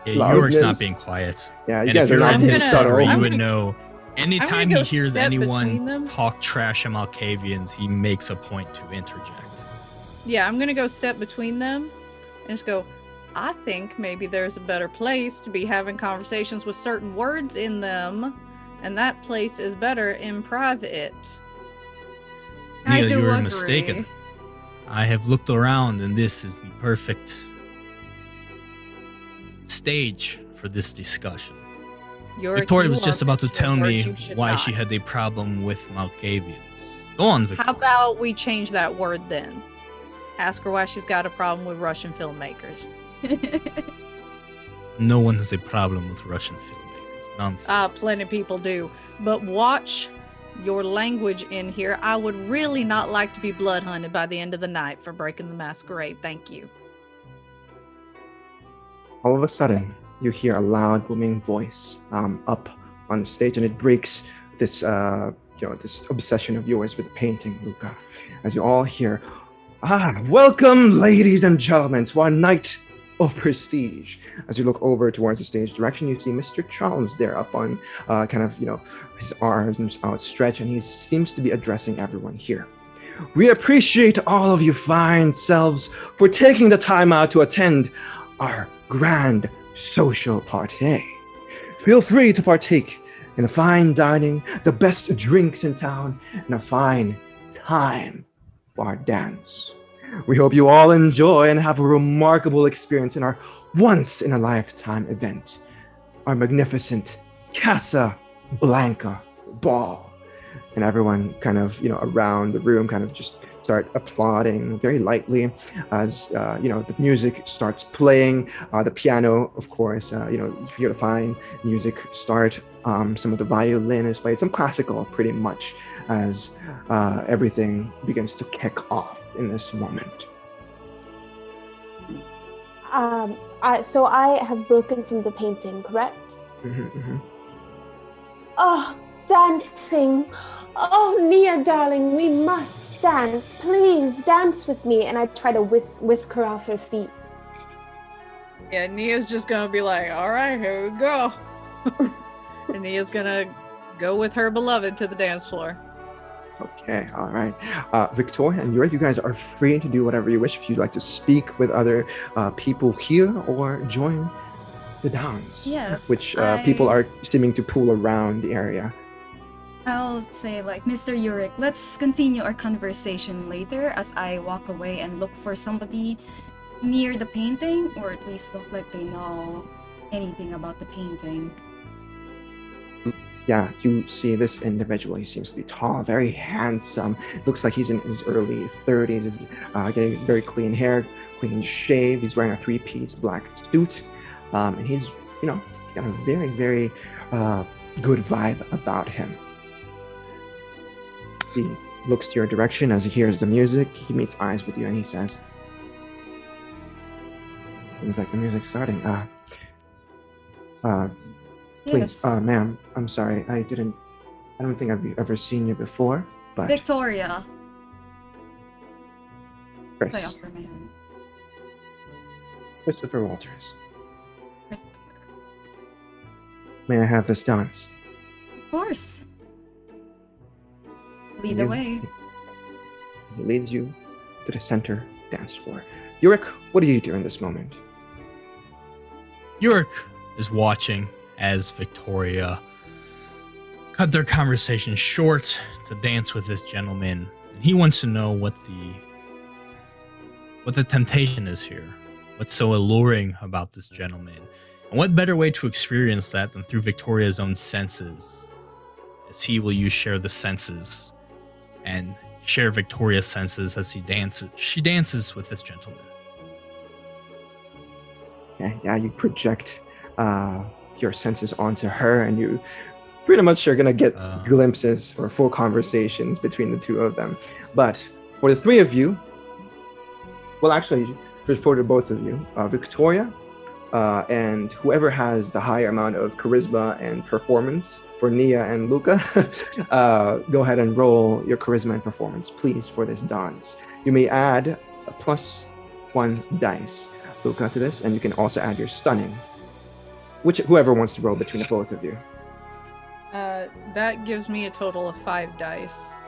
Yurik's not being quiet. Yeah, you And guys if are you're not in being his subtle. coterie, you I'm would gonna- know. Anytime go he hears step between anyone them. talk trash on Malkavians, he makes a point to interject. Yeah, I'm gonna go step between them and just go, I think maybe there's a better place to be having conversations with certain words in them, and that place is better in private. I Nia, do you are agree. mistaken. I have looked around, and this is the perfect stage for this discussion. Victoria was just about to tell me why she had a problem with Malkavians. Go on, Victoria. How about we change that word then? Ask her why she's got a problem with Russian filmmakers. No one has a problem with Russian filmmakers. Nonsense. Plenty of people do. But watch your language in here. I would really not like to be blood hunted by the end of the night for breaking the masquerade. Thank you. All of a sudden, you hear a loud, booming voice up on the stage, and it breaks this, this obsession of yours with the painting, Luca. As you all hear, welcome, ladies and gentlemen, to our night of prestige. As you look over towards the stage direction, you see Mr. Charles there up on, his arms outstretched, and he seems to be addressing everyone here. We appreciate all of you fine selves for taking the time out to attend our grand social party. Feel free to partake in a fine dining, the best drinks in town, and a fine time for our dance. We hope you all enjoy and have a remarkable experience in our once-in-a-lifetime event, our magnificent Casa Blanca Ball. And everyone kind of, around the room kind of just start applauding very lightly as, the music starts playing. The piano, of course, you hear the fine music start. Some of the violin is played, some classical pretty much, as everything begins to kick off in this moment. So I have broken from the painting, correct? Oh, dancing. Oh, Nia, darling, we must dance. Please dance with me. And I try to whisk her off her feet. Yeah, Nia's just gonna be like, all right, here we go. And Nia's gonna go with her beloved to the dance floor. Okay, all right. Victoria and Yuri, you guys are free to do whatever you wish. If you'd like to speak with other people here or join the dance. Yes, Which people are seeming to pool around the area. I'll say, like, Mr. Yurik, let's continue our conversation later as I walk away and look for somebody near the painting, or at least look like they know anything about the painting. Yeah, you see this individual. He seems to be tall, very handsome. Looks like he's in his early 30s. He's getting very clean hair, clean shave. He's wearing a three-piece black suit. And he's, got a very, very good vibe about him. He looks to your direction as he hears the music. He meets eyes with you and he says, seems like the music's starting. Please, Yes. ma'am, I'm sorry. I don't think I've ever seen you before, but Victoria. I Chris, offer my hand. Christopher Walters. Christopher. May I have this dance? Of course. Lead the You- way. He leads you to the center dance floor. Yurik, what do you do in this moment? Yorick is watching as Victoria cut their conversation short to dance with this gentleman, and he wants to know what the temptation is here. What's so alluring about this gentleman? And what better way to experience that than through Victoria's own senses? As he will use share the senses and share Victoria's senses as she dances with this gentleman. Yeah, you project your senses onto her, and you pretty much are gonna get glimpses or full conversations between the two of them. But for the three of you, well, actually, for the both of you, Victoria and whoever has the higher amount of charisma and performance, for Nia and Luca, go ahead and roll your charisma and performance, please, for this dance. You may add a +1 dice, Luca, to this, and you can also add your stunning, whoever wants to roll between the both of you. That gives me a total of 5 dice.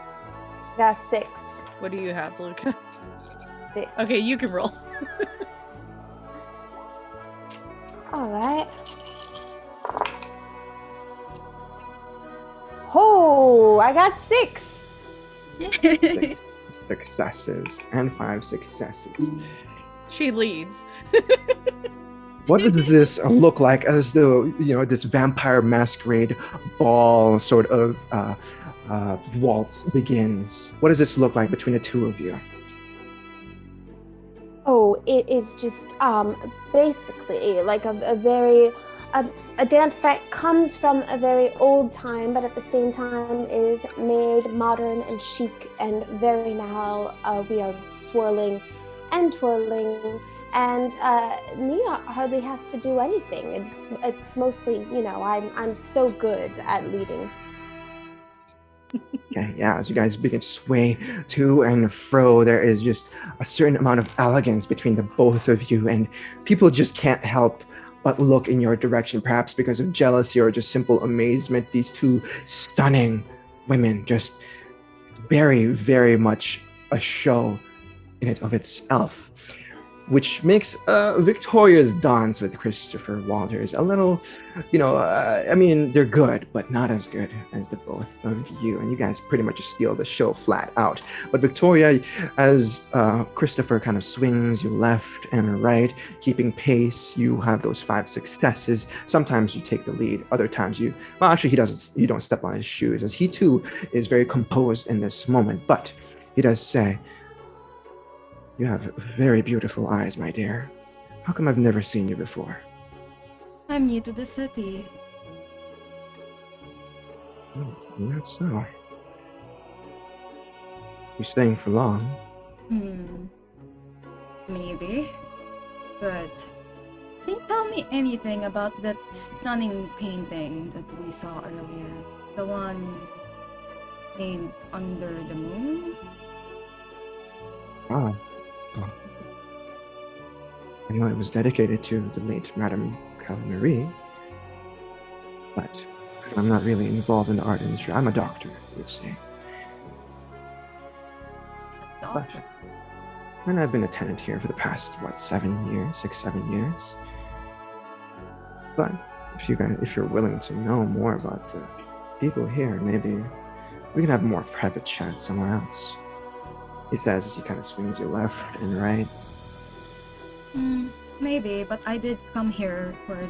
That's 6. What do you have, Luca? 6. Okay, you can roll. All right. Oh, I got 6. 6 successes and 5 successes. She leads. What does this look like as though, this vampire masquerade ball sort of waltz begins? What does this look like between the two of you? Oh, it is just basically like a very a dance that comes from a very old time, but at the same time is made modern and chic and very now. We are swirling and twirling, and Nia hardly has to do anything. It's mostly, I'm so good at leading. Okay, yeah, as you guys begin to sway to and fro, there is just a certain amount of elegance between the both of you, and people just can't help but look in your direction, perhaps because of jealousy or just simple amazement. These two stunning women, just very, very much a show in it of itself, which makes Victoria's dance with Christopher Walters a little, they're good, but not as good as the both of you. And you guys pretty much just steal the show flat out. But Victoria, as Christopher kind of swings you left and right, keeping pace, you have those 5 successes. Sometimes you take the lead. Other times you don't step on his shoes, as he too is very composed in this moment. But he does say, "You have very beautiful eyes, my dear. How come I've never seen you before?" I'm new to the city. Oh, that's so. You staying for long? Maybe. Good. Can you tell me anything about that stunning painting that we saw earlier? The one named Under the Moon? Ah. Oh. I know it was dedicated to the late Madame Camarilla, but I'm not really involved in the art industry. I'm a doctor, you'd say. That's awesome. And I've been a tenant here for the past, 7 years, 6, 7 years. But if you're willing to know more about the people here, maybe we can have a more private chat somewhere else. He says as he kind of swings you left and right. Maybe, but I did come here for a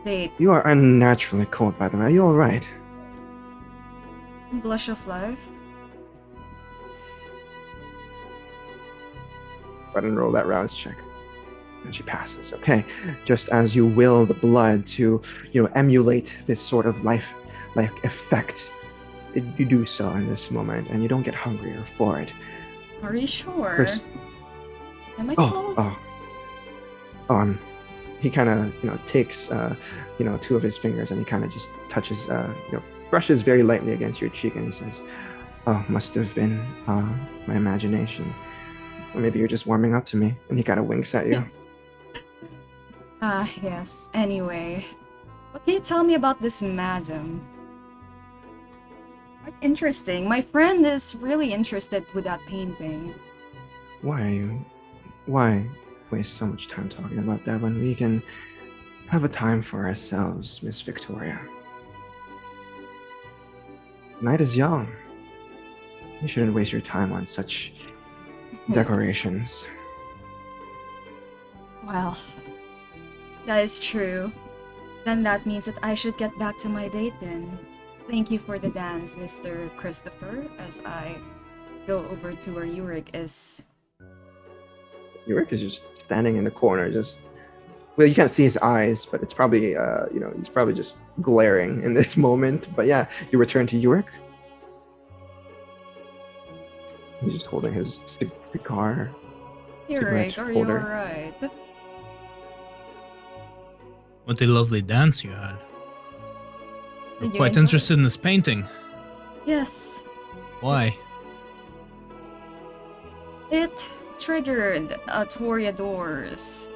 date. You are unnaturally cold, by the way. Are you all right? Blush of life? Go ahead and roll that rouse check. And she passes. Okay. Just as you will the blood to, emulate this sort of life-like effect, you do so in this moment, and you don't get hungrier for it. Are you sure? Am I cold? He kind of, takes, 2 of his fingers, and he kind of just touches, brushes very lightly against your cheek, and he says, "Oh, must have been my imagination. Or maybe you're just warming up to me." And he kind of winks at you. Yes. Anyway, what can you tell me about this madam? Quite interesting. My friend is really interested with that painting. Why waste so much time talking about that when we can have a time for ourselves, Miss Victoria. Night is young. You shouldn't waste your time on such decorations. Well, that is true. Then that means that I should get back to my date then. Thank you for the dance, Mr. Christopher, as I go over to where Yurik is. Yurik is just standing in the corner, well, you can't see his eyes, but it's probably, he's probably just glaring in this moment. But yeah, you return to Yurik. He's just holding his cigar. Yurik, are you holder. alright? What a lovely dance you had. Did I'm you quite enjoy interested in this painting. Yes. Why? It triggered a Toreador's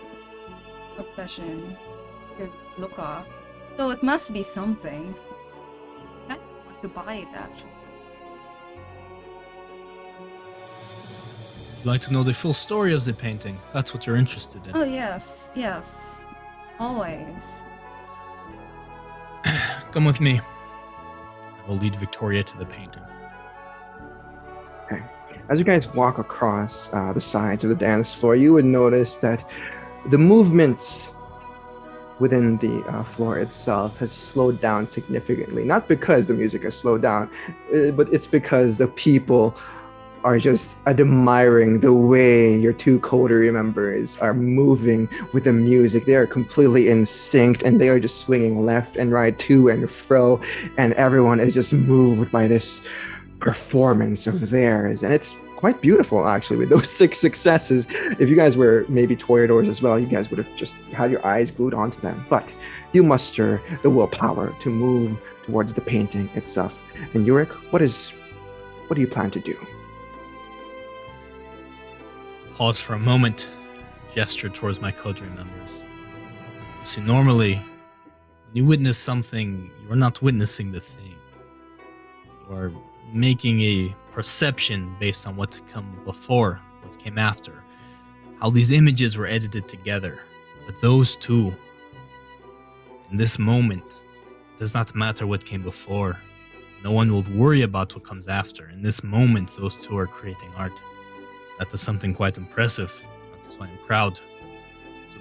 obsession with Luca. So it must be something. I don't want to buy it actually. Would you like to know the full story of the painting, if that's what you're interested in? Oh yes, yes. Always. Come with me. I will lead Victoria to the painting. Okay. As you guys walk across the sides of the dance floor, you would notice that the movement within the floor itself has slowed down significantly. Not because the music has slowed down, but it's because the people are just admiring the way your two coterie members are moving with the music. They are completely in sync, and they are just swinging left and right, to and fro, and everyone is just moved by this performance of theirs. And it's quite beautiful, actually, with those 6 successes. If you guys were maybe toreadors as well, you guys would have just had your eyes glued onto them. But you muster the willpower to move towards the painting itself. And Yurik, what do you plan to do? Pause for a moment, gesture towards my coterie members. You see, normally, when you witness something, you're not witnessing the thing. You are making a perception based on what came before, what came after, how these images were edited together. But those two, in this moment, it does not matter what came before. No one will worry about what comes after. In this moment, those two are creating art. That is something quite impressive. That is why I'm proud to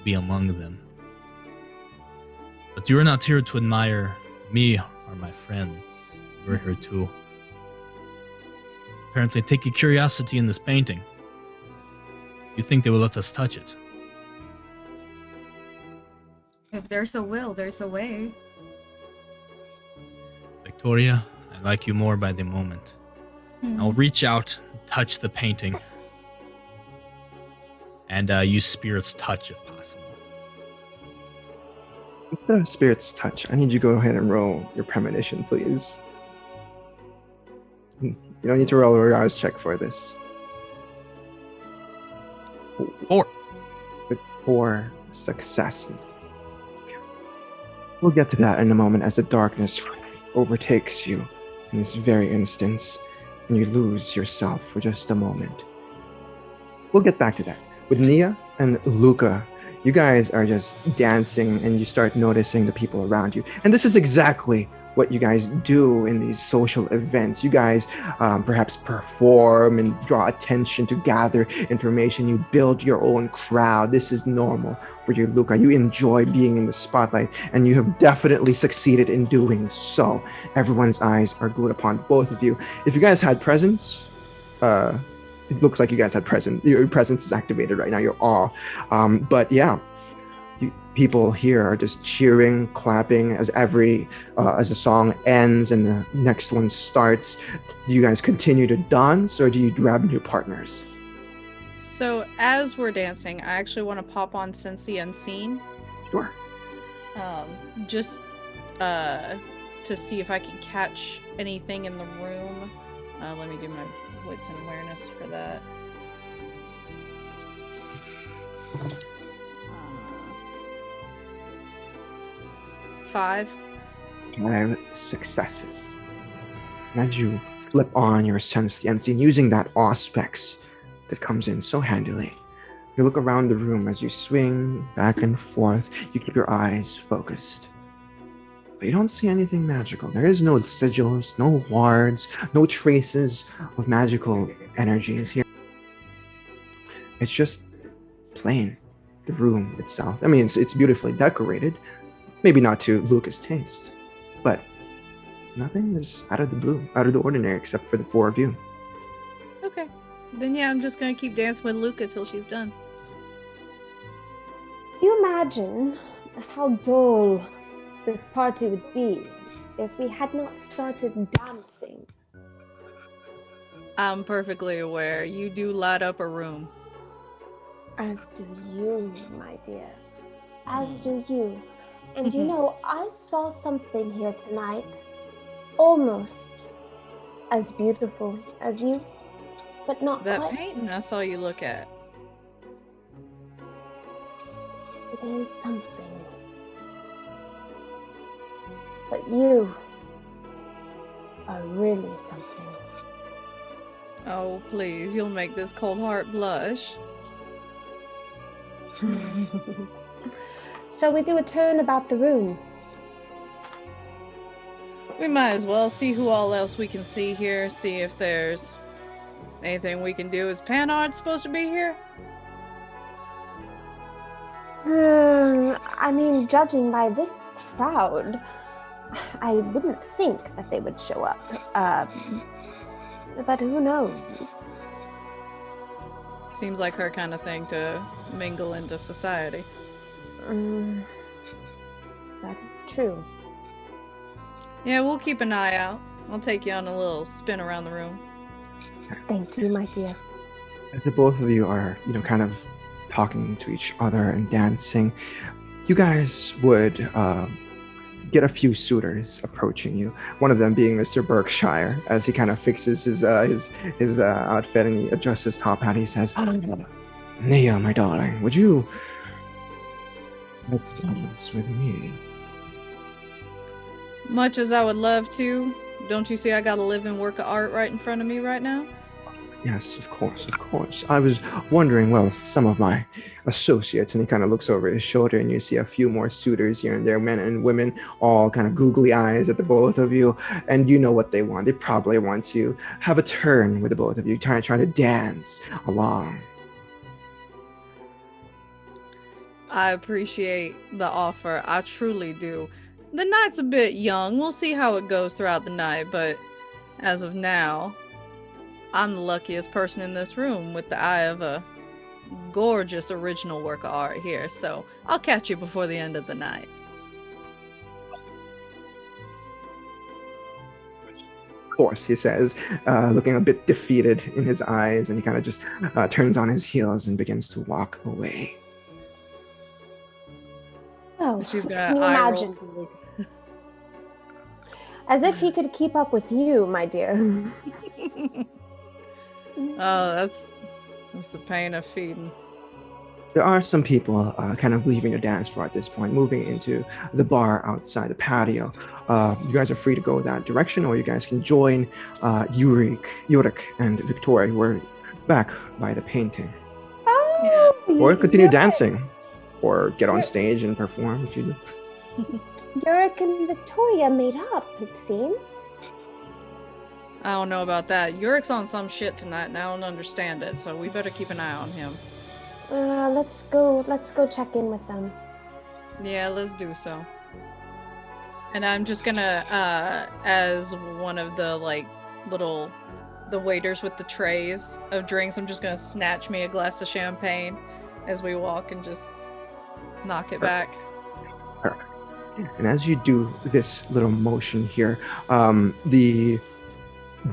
be among them. But you're not here to admire me or my friends. You're here to apparently take a curiosity in this painting. You think they will let us touch it? If there's a will, there's a way. Victoria, I like you more by the moment. I'll reach out, touch the painting, and use Spirit's Touch if possible. Instead of Spirit's Touch, I need you to go ahead and roll your premonition, please. You don't need to roll a Rares check for this. 4. With 4 successes. We'll get to that in a moment as the darkness overtakes you in this very instance, and you lose yourself for just a moment. We'll get back to that. With Nia and Luca, you guys are just dancing, and you start noticing the people around you. And this is exactly what you guys do in these social events. You guys perhaps perform and draw attention to gather information. You build your own crowd. This is normal for you, Luca. You enjoy being in the spotlight, and you have definitely succeeded in doing so. Everyone's eyes are glued upon both of you. If you guys had presence, it looks like you guys had presence. Your presence is activated right now. You're all. But yeah, people here are just cheering, clapping as the song ends and the next one starts. Do you guys continue to dance, or do you grab new partners? So as we're dancing, I actually want to pop on Sense the Unseen. Sure. Just to see if I can catch anything in the room. Let me do my wits and awareness for that. 5. 5 successes. And as you flip on your Sense the Unseen, using that auspex that comes in so handily, You look around the room as you swing back and forth. You keep your eyes focused. But you don't see anything magical. There is no sigils, no wards, no traces of magical energies here. It's just plain, the room itself. I mean, it's beautifully decorated. Maybe not to Luca's taste, but nothing is out of the ordinary except for the four of you. Okay. Then yeah, I'm just gonna keep dancing with Luca till she's done. You imagine how dull this party would be if we had not started dancing. I'm perfectly aware. You do light up a room. As do you, my dear. As do you. And you know, I saw something here tonight, almost as beautiful as you, but not That quite. painting I saw you look at. It is something. But you are really something. Oh, please, you'll make this cold heart blush. Shall we do a turn about the room? We might as well see who all else we can see here, see if there's anything we can do. Is Panhard supposed to be here? I mean, judging by this crowd, I wouldn't think that they would show up. But who knows? Seems like her kind of thing to mingle into society. That is true. Yeah, we'll keep an eye out. I'll take you on a little spin around the room. Thank you, my dear. As the both of you are, kind of talking to each other and dancing, you guys would get a few suitors approaching you. One of them being Mr. Berkshire, as he kind of fixes his outfit and he adjusts his top hat. He says, "Nia, my darling, would you dance with me?" Much as I would love to, don't you see I got a living work of art right in front of me right now? Yes, of course, of course. I was wondering, well, some of my associates, and he kind of looks over his shoulder, and you see a few more suitors here and there, men and women, all kind of googly eyes at the both of you, and you know what they want. They probably want to have a turn with the both of you, try to dance along. I appreciate the offer. I truly do. The night's a bit young. We'll see how it goes throughout the night, but as of now, I'm the luckiest person in this room with the eye of a gorgeous original work of art here, so I'll catch you before the end of the night. Of course, he says, looking a bit defeated in his eyes, and he kind of just turns on his heels and begins to walk away. Oh, She's can gonna you eye roll imagine? to Luke. As if he could keep up with you, my dear. Oh, that's the pain of feeding. There are some people kind of leaving the dance floor at this point, moving into the bar outside the patio. You guys are free to go that direction, or you guys can join Yurik and Victoria, who are back by the painting. Oh, Or continue Yurik. dancing, or get on stage and perform if you Yurik and Victoria made up, it seems. I don't know about that. Yurik's on some shit tonight, and I don't understand it, so we better keep an eye on him. Let's go check in with them. Yeah, let's do so. And I'm just gonna, as one of the, the waiters with the trays of drinks, I'm just gonna snatch me a glass of champagne as we walk and just knock it back. Perfect. And as you do this little motion here, the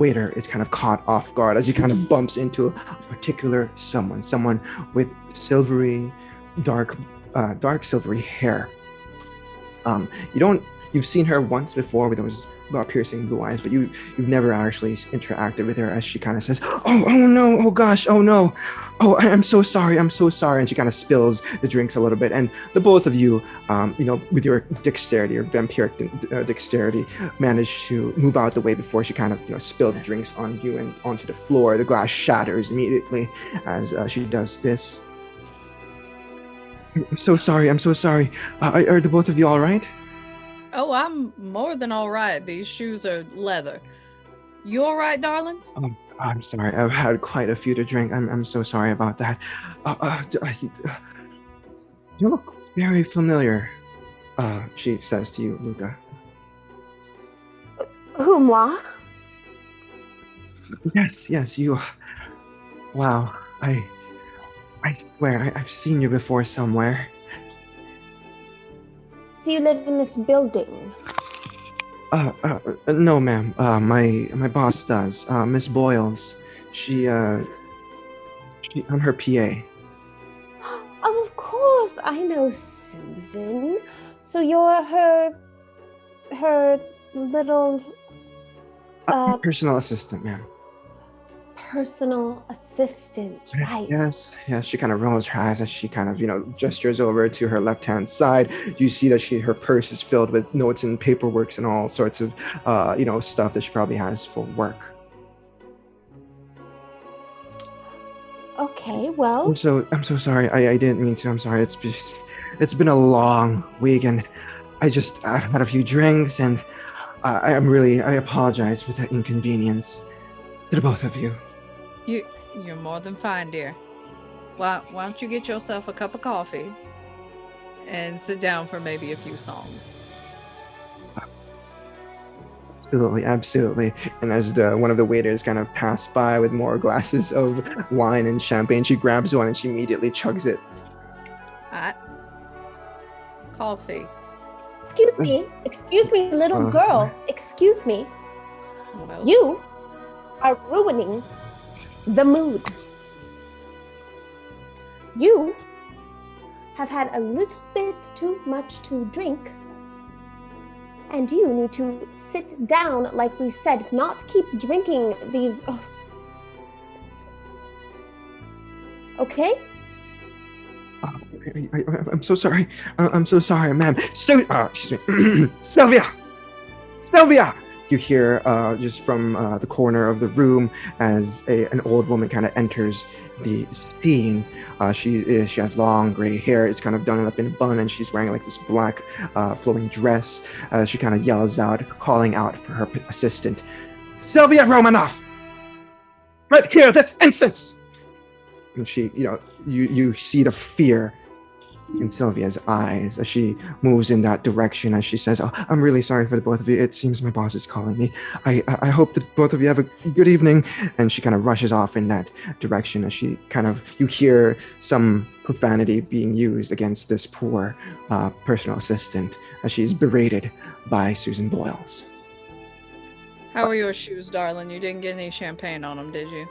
waiter is kind of caught off guard as he kind of bumps into a particular someone with silvery, dark silvery hair. You've seen her once before with those piercing blue eyes, but you've never actually interacted with her, as she kind of says, oh no, oh gosh, oh no, oh, I'm so sorry, and she kind of spills the drinks a little bit, and the both of you, with your dexterity, your vampiric dexterity, manage to move out the way before she kind of spilled the drinks on you and onto the floor. The glass shatters immediately as she does this. I'm so sorry. I'm so sorry. Are the both of you all right? Oh, I'm more than all right. These shoes are leather. You all right, darling? I'm sorry. I've had quite a few to drink. I'm so sorry about that. You look very familiar. She says to you, Luca. Who, moi? Yes, you. Wow. I swear I've seen you before somewhere. Do you live in this building? No, ma'am. My boss does. Miss Boyles. I'm her PA. Oh, of course, I know Susan. So you're her little Personal assistant, ma'am. personal assistant, right? Yes. She kind of rolls her eyes as she kind of, gestures over to her left-hand side. You see that her purse is filled with notes and paperworks and all sorts of, stuff that she probably has for work. Okay, well, I'm so sorry. I didn't mean to. I'm sorry. It's been a long week, and I've had a few drinks, and I apologize for the inconvenience to the both of you. You're more than fine, dear. Why don't you get yourself a cup of coffee and sit down for maybe a few songs? Absolutely. And as one of the waiters kind of passed by with more glasses of wine and champagne, she grabs one and she immediately chugs it. Coffee. Excuse me, little girl. Excuse me. Well, You are ruining the mood. You have had a little bit too much to drink, and you need to sit down, like we said, not keep drinking these. Okay? I'm so sorry. I'm so sorry, ma'am. Excuse me. Sylvia! You hear just from the corner of the room as an old woman kind of enters the scene. She has long gray hair. It's kind of done up in a bun, and she's wearing like this black flowing dress. She kind of yells out, calling out for her assistant, Sylvia Romanoff! Right here, this instance! And she, you see the fear in Sylvia's eyes as she moves in that direction, as she says, I'm really sorry for the both of you. It seems my boss is calling me. I hope that both of you have a good evening. And she kind of rushes off in that direction as you hear some profanity being used against this poor personal assistant as she's berated by Susan Boyles. how are your shoes, darling? You didn't get any champagne on them, did you?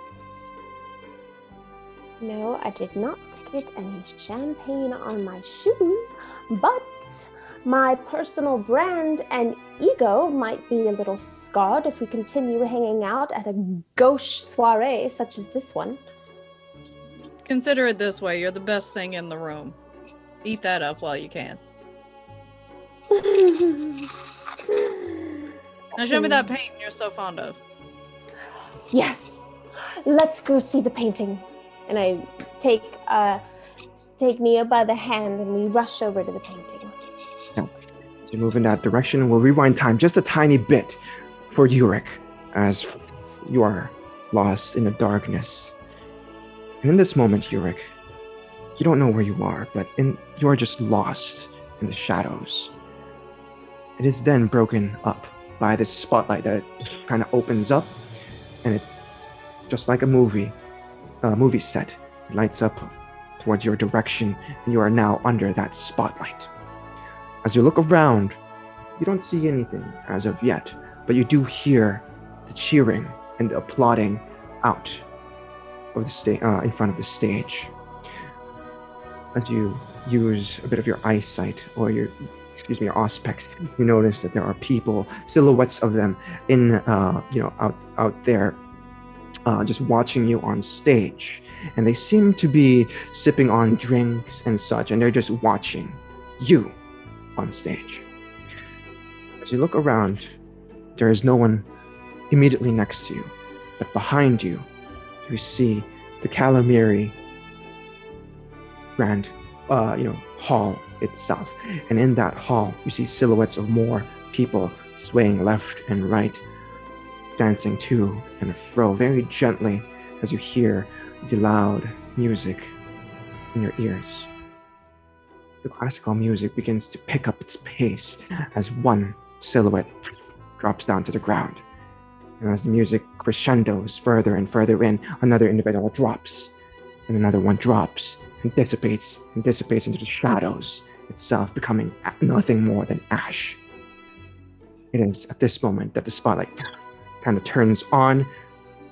No, I did not get any champagne on my shoes, but my personal brand and ego might be a little scarred if we continue hanging out at a gauche soiree such as this one. Consider it this way, you're the best thing in the room. Eat that up while you can. Now show me that painting you're so fond of. Yes, let's go see the painting. And I take Nia by the hand and we rush over to the painting. Now, as you move in that direction, we'll rewind time just a tiny bit for Yurik as you are lost in the darkness. And in this moment, Yurik, you don't know where you are, but you are just lost in the shadows. It is then broken up by this spotlight that kind of opens up, and it, just like a movie set, it lights up towards your direction, and you are now under that spotlight. As you look around, you don't see anything as of yet, but you do hear the cheering and the applauding out of the in front of the stage. As you use a bit of your eyesight or your auspex, you notice that there are people, silhouettes of them in out there, just watching you on stage, and they seem to be sipping on drinks and such, and they're just watching you on stage. As you look around, there is no one immediately next to you, but behind you, you see the Camarilla Grand hall itself. And in that hall, you see silhouettes of more people swaying left and right, dancing to and fro very gently as you hear the loud music in your ears. The classical music begins to pick up its pace as one silhouette drops down to the ground. And as the music crescendos further and further in, another individual drops, and another one drops and dissipates into the shadows itself, becoming nothing more than ash. It is at this moment that the spotlight kind of turns on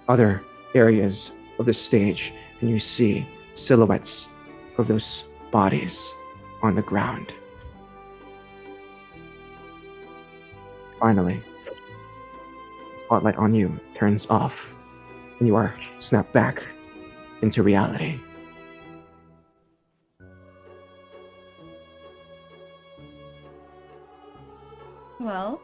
other areas of the stage, and you see silhouettes of those bodies on the ground. Finally, the spotlight on you turns off, and you are snapped back into reality. Well,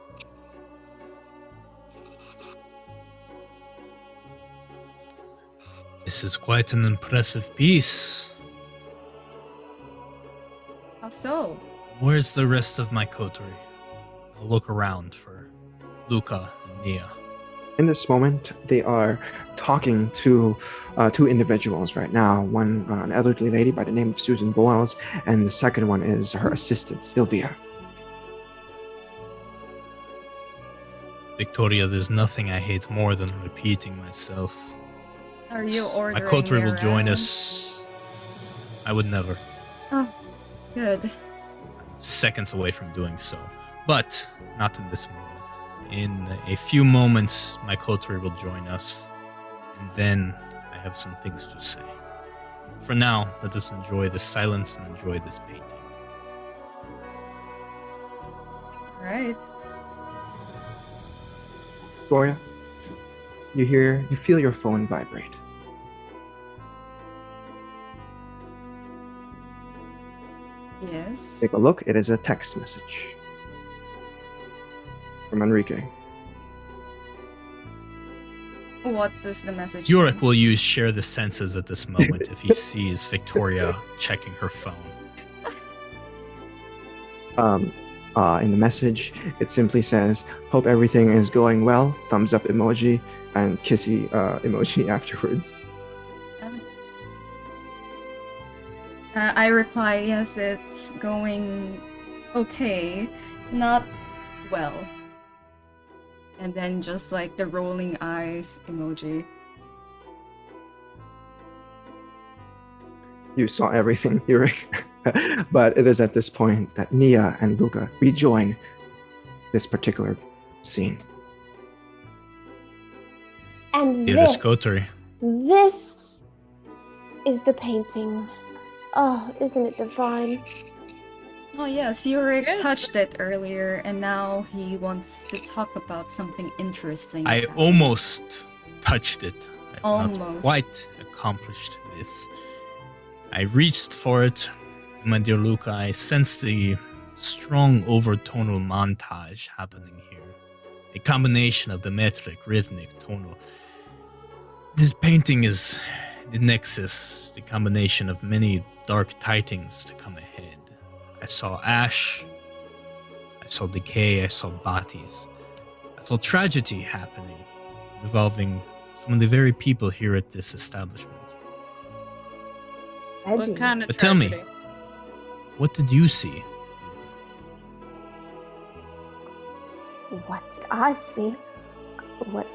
This is quite an impressive piece. how so? Where's the rest of my coterie? I'll look around for Luca and Nia. In this moment, they are talking to two individuals right now. One, an elderly lady by the name of Susan Boyles, and the second one is her assistant, Sylvia. Victoria, there's nothing I hate more than repeating myself. Are you ordering My coterie me will join around? us. I would never. Oh, good. Seconds away from doing so. But not in this moment. In a few moments, my coterie will join us. And then I have some things to say. For now, let us enjoy the silence and enjoy this painting. Right. Gloria, you feel your phone vibrate. Yes. Take a look. It is a text message from Enrique. What does the message say? Yorick will use share the senses at this moment if he sees Victoria checking her phone. In the message, it simply says, "Hope everything is going well." Thumbs up emoji and kissy emoji afterwards. I reply, yes, it's going okay, not well. And then just like the rolling eyes emoji. You saw everything, Yurick. But it is at this point that Nia and Luca rejoin this particular scene. And Dearest coterie. this is the painting. Oh, isn't it divine? Oh yes, Yurik Yes. touched it earlier, and now he wants to talk about something interesting. I about it. almost touched it. I've not Almost. quite accomplished this. I reached for it. My dear Luca, I sense the strong overtonal montage happening here. A combination of the metric, rhythmic, tonal. This painting is the nexus, the combination of many dark tidings to come ahead. I saw ash, I saw decay, I saw bodies. I saw tragedy happening, involving some of the very people here at this establishment. Edgy. What kind of But tell me, tragedy? what did you see? What did I see? What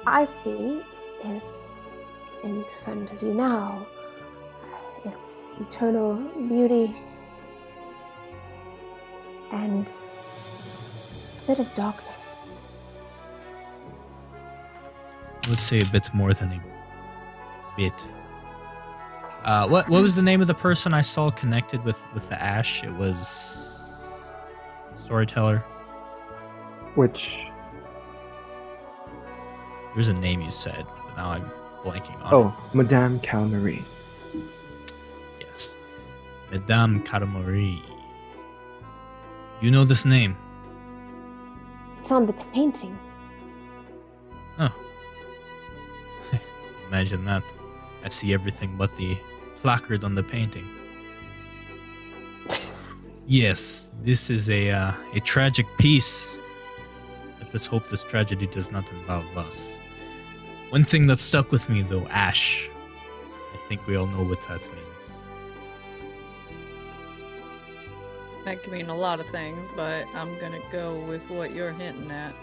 I see is in front of you now. It's eternal beauty and a bit of darkness. I would say a bit more than a bit. What was the name of the person I saw connected with the ash? It was storyteller. Which, There's a name you said, but now I'm blanking on oh, Madame Camarilla. it. Yes, Madame Camarilla. You know this name? It's on the painting. Oh. Imagine that. I see everything but the placard on the painting. Yes, this is a tragic piece. Let us hope this tragedy does not involve us. One thing that stuck with me, though, Ash. I think we all know what that means. That could mean a lot of things, but I'm gonna go with what you're hinting at.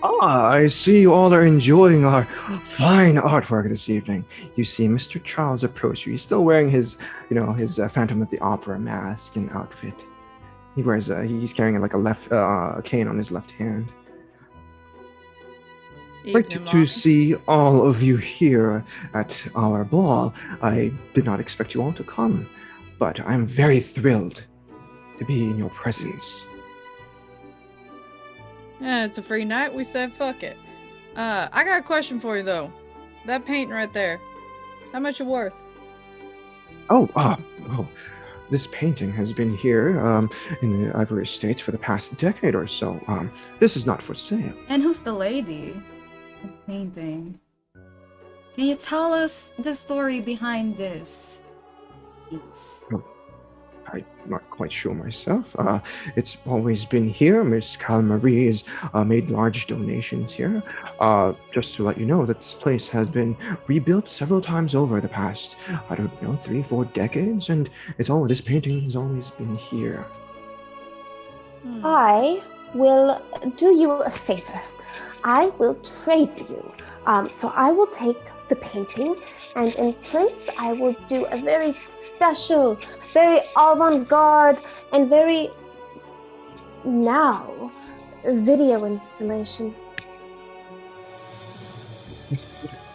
Ah, I see you all are enjoying our fine artwork this evening. You see Mr. Charles approach you. He's still wearing his, his Phantom of the Opera mask and outfit. He wears he's carrying like a cane on his left hand. Great Evening, to Mom. see all of you here at our ball. I did not expect you all to come, but I'm very thrilled to be in your presence. Yeah, it's a free night. We said fuck it. I got a question for you though. That painting right there, how much it worth? Oh, this painting has been here in the Ivory Estates for the past decade or so. This is not for sale. And who's the lady in the painting? Can you tell us the story behind this piece? I'm not quite sure myself. It's always been here. Miss Camarilla has made large donations here. Just to let you know that this place has been rebuilt several times over the past, 3-4 decades, and this painting has always been here. I will do you a favor. I will trade you. So I will take the painting, and in place I will do a very special, very avant-garde, and very now video installation.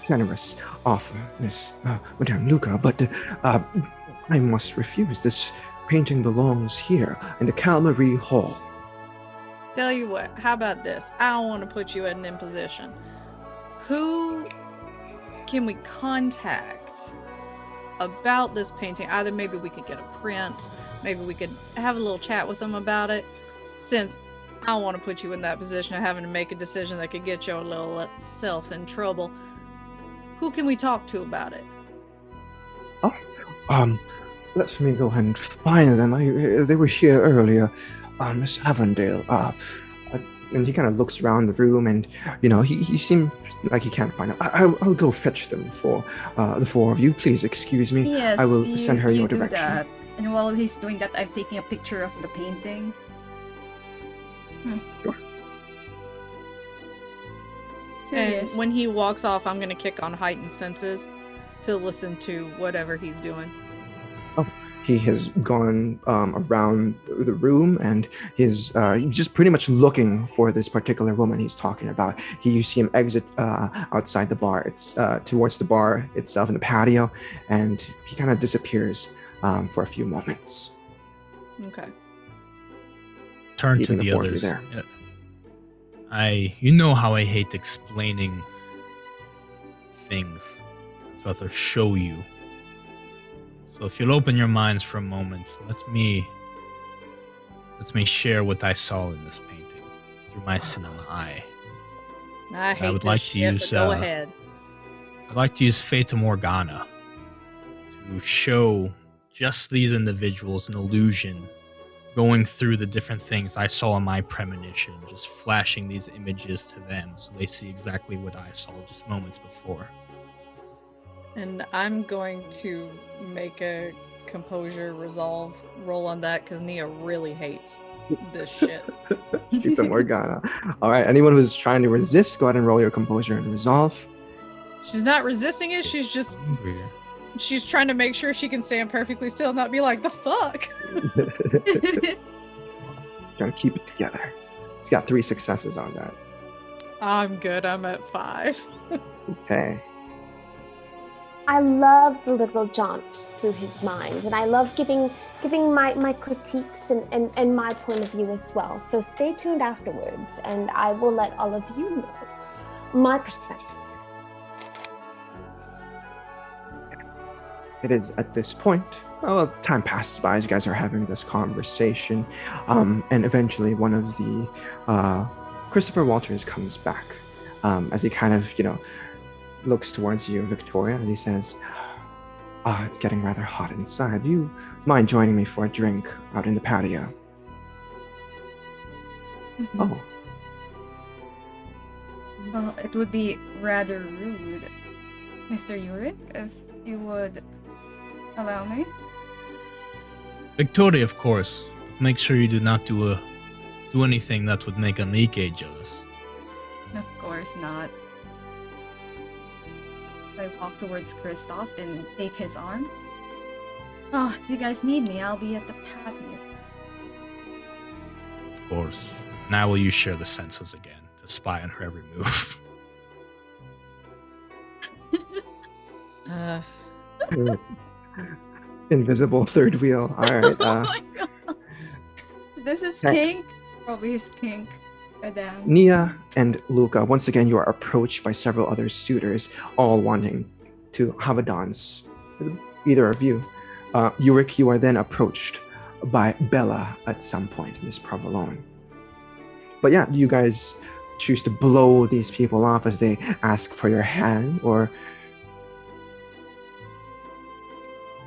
Generous offer, Miss Madame Luca, but I must refuse. This painting belongs here in the Camarilla Hall. Tell you what, how about this? I don't want to put you in an imposition. Who can we contact about this painting? Either maybe we could get a print, maybe we could have a little chat with them about it, since I don't want to put you in that position of having to make a decision that could get your little self in trouble. Who can we talk to about it? Let me go and find them. They were here earlier. Miss Avondale. And he kind of looks around the room, and he seems like he can't find them. I'll go fetch them for the four of you. Please excuse me. Yes, I will send her your do direction. that. And while he's doing that, I'm taking a picture of the painting. Sure. And when he walks off, I'm gonna kick on heightened senses to listen to whatever he's doing. He has gone around the room, and he's just pretty much looking for this particular woman he's talking about. You see him exit outside the bar. It's towards the bar itself in the patio, and he kind of disappears for a few moments. Okay. Turn to Leaving the the four of you others. there. You know how I hate explaining things. I'd rather show you. So if you'll open your minds for a moment, let me share what I saw in this painting through my cinema eye. I hate would this like to shit, use, but go ahead. I'd like to use Fata Morgana to show just these individuals an illusion, going through the different things I saw in my premonition, just flashing these images to them so they see exactly what I saw just moments before. And I'm going to make a composure resolve roll on that because Nia really hates this shit. Fata Morgana. All right, anyone who's trying to resist, go ahead and roll your composure and resolve. She's not resisting it, she's trying to make sure she can stand perfectly still and not be like, the fuck? Trying to keep it together. He's got 3 successes on that. I'm good, I'm at 5. Okay. I love the little jaunts through his mind, and I love giving my critiques and my point of view as well. So stay tuned afterwards, and I will let all of you know my perspective. It is at this point, time passes by as you guys are having this conversation, and eventually one of the Christopher Walters comes back as he kind of looks towards you, Victoria, and he says, it's getting rather hot inside. You mind joining me for a drink out in the patio? Oh, Well, it would be rather rude, Mr. Yurik, if you would allow me. Victoria, of course. But make sure you do not do anything that would make Enrique jealous. Of course not. I walk towards Kristoff and take his arm. Oh, if you guys need me, I'll be at the patio. Of course. Now will you share the senses again to spy on her every move? invisible third wheel. All right. Oh my god. This is kink. Probably his kink. Goddamn. Nia and Luca, once again, you are approached by several other suitors, all wanting to have a dance with either of you. Yurik, you are then approached by Bella at some point, Miss Provolone. But yeah, do you guys choose to blow these people off as they ask for your hand, or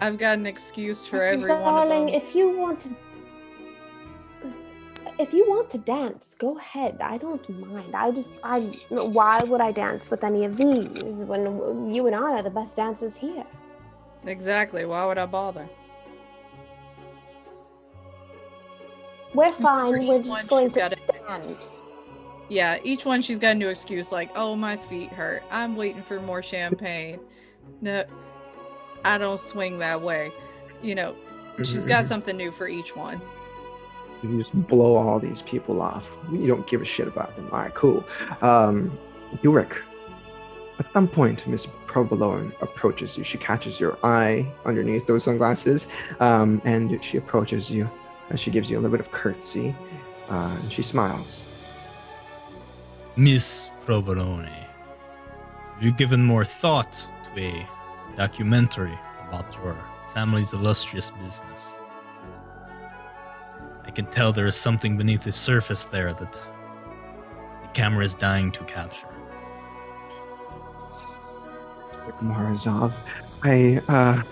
I've got an excuse for every one of Darling, them. if you want to dance, go ahead. I don't mind. Why would I dance with any of these when you and I are the best dancers here? Exactly. Why would I bother? We're fine. each We're one just going she's to gotta- stand. Yeah, each one she's got a new excuse like, oh, my feet hurt. I'm waiting for more champagne. No, I don't swing that way. You know, she's got something new for each one. you just blow all these people off? You don't give a shit about them. All right, cool. Yurik, at some point, Miss Provolone approaches you. She catches your eye underneath those sunglasses, and she approaches you. She gives you a little bit of curtsy, and she smiles. Miss Provolone, have you given more thought to a documentary about your family's illustrious business? I can tell there is something beneath the surface there that the camera is dying to capture. Morozov, I'm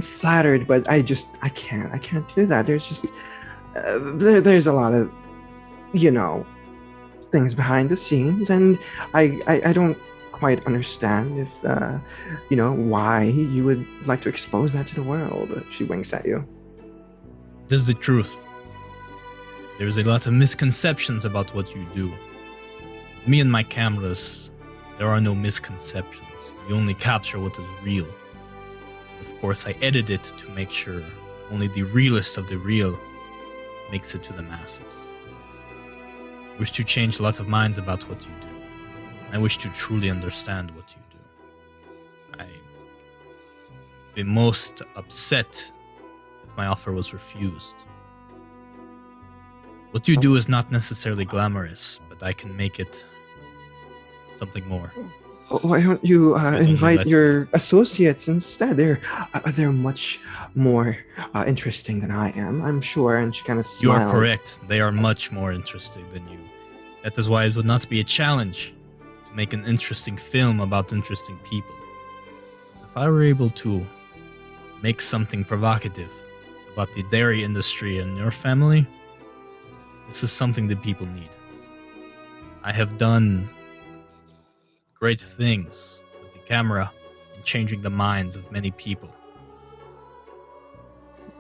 flattered, but I can't do that. There's just there's a lot of things behind the scenes, and I don't quite understand if why you would like to expose that to the world. She winks at you. This is the truth. There's a lot of misconceptions about what you do. Me and my cameras, there are no misconceptions. We only capture what is real. Of course, I edit it to make sure only the realest of the real makes it to the masses. I wish to change a lot of minds about what you do. I wish to truly understand what you do. I'd be most upset if my offer was refused. What you do is not necessarily glamorous, but I can make it something more. Why don't you don't invite let your associates instead? They're much more interesting than I am, I'm sure. And she kind of You smiles. are correct. They are much more interesting than you. That is why it would not be a challenge to make an interesting film about interesting people. So if I were able to make something provocative about the dairy industry and your family, this is something that people need. I have done great things with the camera in changing the minds of many people.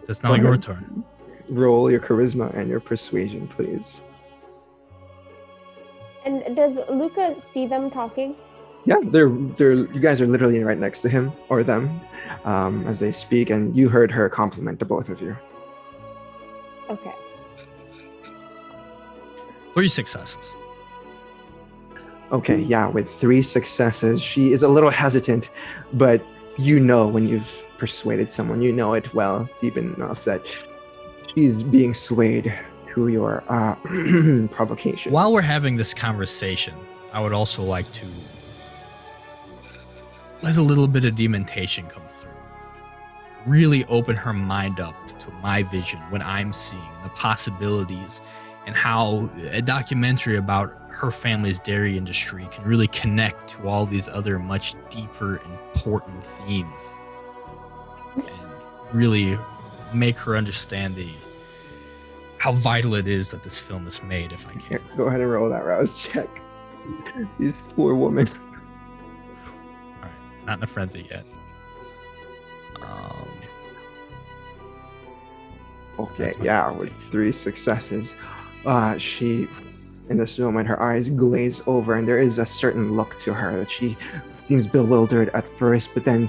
It's now Go your ahead. turn. Roll your charisma and your persuasion, please. And does Luca see them talking? Yeah, they're you guys are literally right next to him or them as they speak, and you heard her compliment to both of you. Okay. 3 successes. Okay, yeah, with 3 successes, she is a little hesitant, but when you've persuaded someone, you know it well, deep enough that she's being swayed to your provocation. While we're having this conversation, I would also like to let a little bit of dementation come through. Really open her mind up to my vision, what I'm seeing, the possibilities, and how a documentary about her family's dairy industry can really connect to all these other much deeper, important themes. and really make her understand how vital it is that this film is made, if I can. Here, go ahead and roll that rouse check. These poor women. Alright, not in a frenzy yet. Okay, That's my yeah, with reputation. 3 successes. She, in this moment, her eyes glaze over, and there is a certain look to her that she seems bewildered at first, but then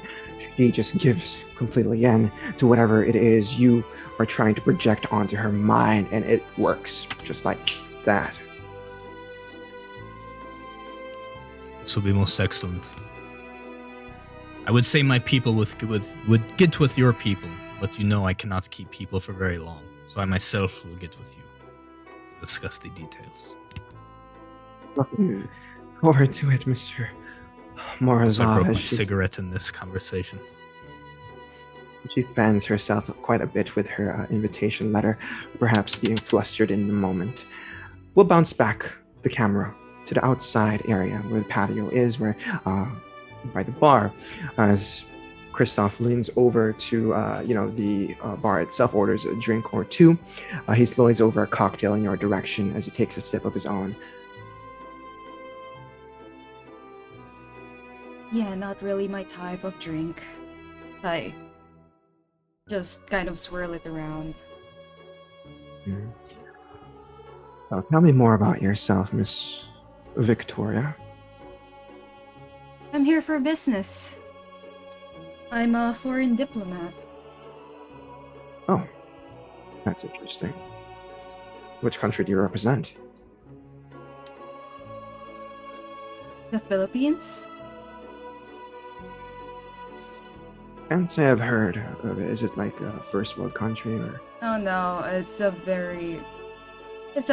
she just gives completely in to whatever it is you are trying to project onto her mind, and it works just like that. This will be most excellent. I would say my people would get with your people, but you know I cannot keep people for very long, so I myself will get with you to discuss the details. Looking forward to it, Mr. So I Morozov. broke my as she- cigarette in this conversation. She fans herself quite a bit with her invitation letter, perhaps being flustered in the moment. We'll bounce back the camera to the outside area where the patio is, where by the bar, as Christoph leans over to the bar itself, orders a drink or two. He slows over a cocktail in your direction as he takes a sip of his own. Yeah, not really my type of drink. I just kind of swirl it around. Mhm. Tell me more about yourself, Miss Victoria. I'm here for business. I'm a foreign diplomat. Oh, that's interesting. Which country do you represent? The Philippines? Can't say I've heard of it. Is it like a first world country or? Oh no, it's a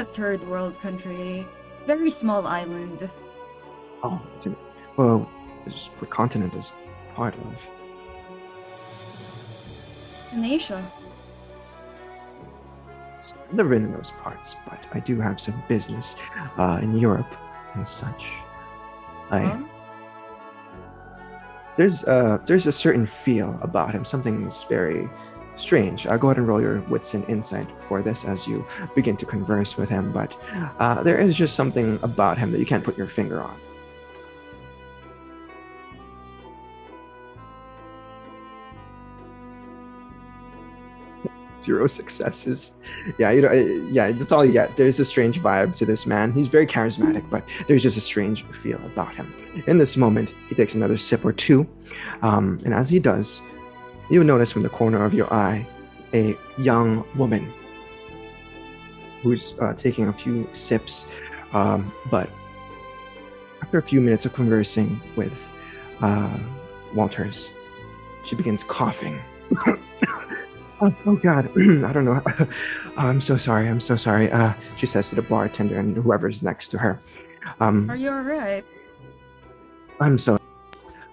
third world country. Very small island. Oh, well, what continent is part of? In Asia. So I've never been in those parts, but I do have some business in Europe and such. Huh? There's a certain feel about him. Something's very strange. Go ahead and roll your wits and insight for this as you begin to converse with him. But there is just something about him that you can't put your finger on. 0 successes. Yeah, that's all you get. There's a strange vibe to this man. He's very charismatic, but there's just a strange feel about him. In this moment, he takes another sip or two, and as he does, you notice from the corner of your eye a young woman who's taking a few sips, but after a few minutes of conversing with Walters, she begins coughing. Oh God, I don't know. I'm so sorry. She says to the bartender and whoever's next to her. Are you alright? I'm so.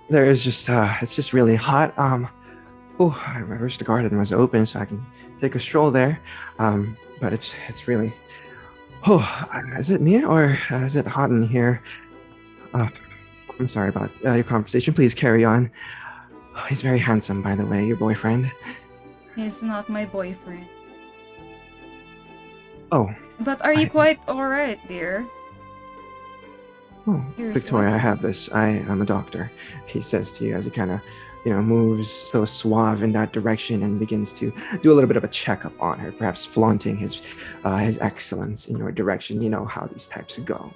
There is just it's just really hot. I wish the garden was open so I can take a stroll there. But it's really. Oh, is it me or is it hot in here? I'm sorry about your conversation. Please carry on. He's very handsome, by the way, your boyfriend. He's not my boyfriend. Oh. But are you quite alright, dear? Oh, You're Victoria, I sweating. have this. I am a doctor. He says to you as he kind of, moves so suave in that direction and begins to do a little bit of a checkup on her, perhaps flaunting his excellence in your direction. You know how these types go.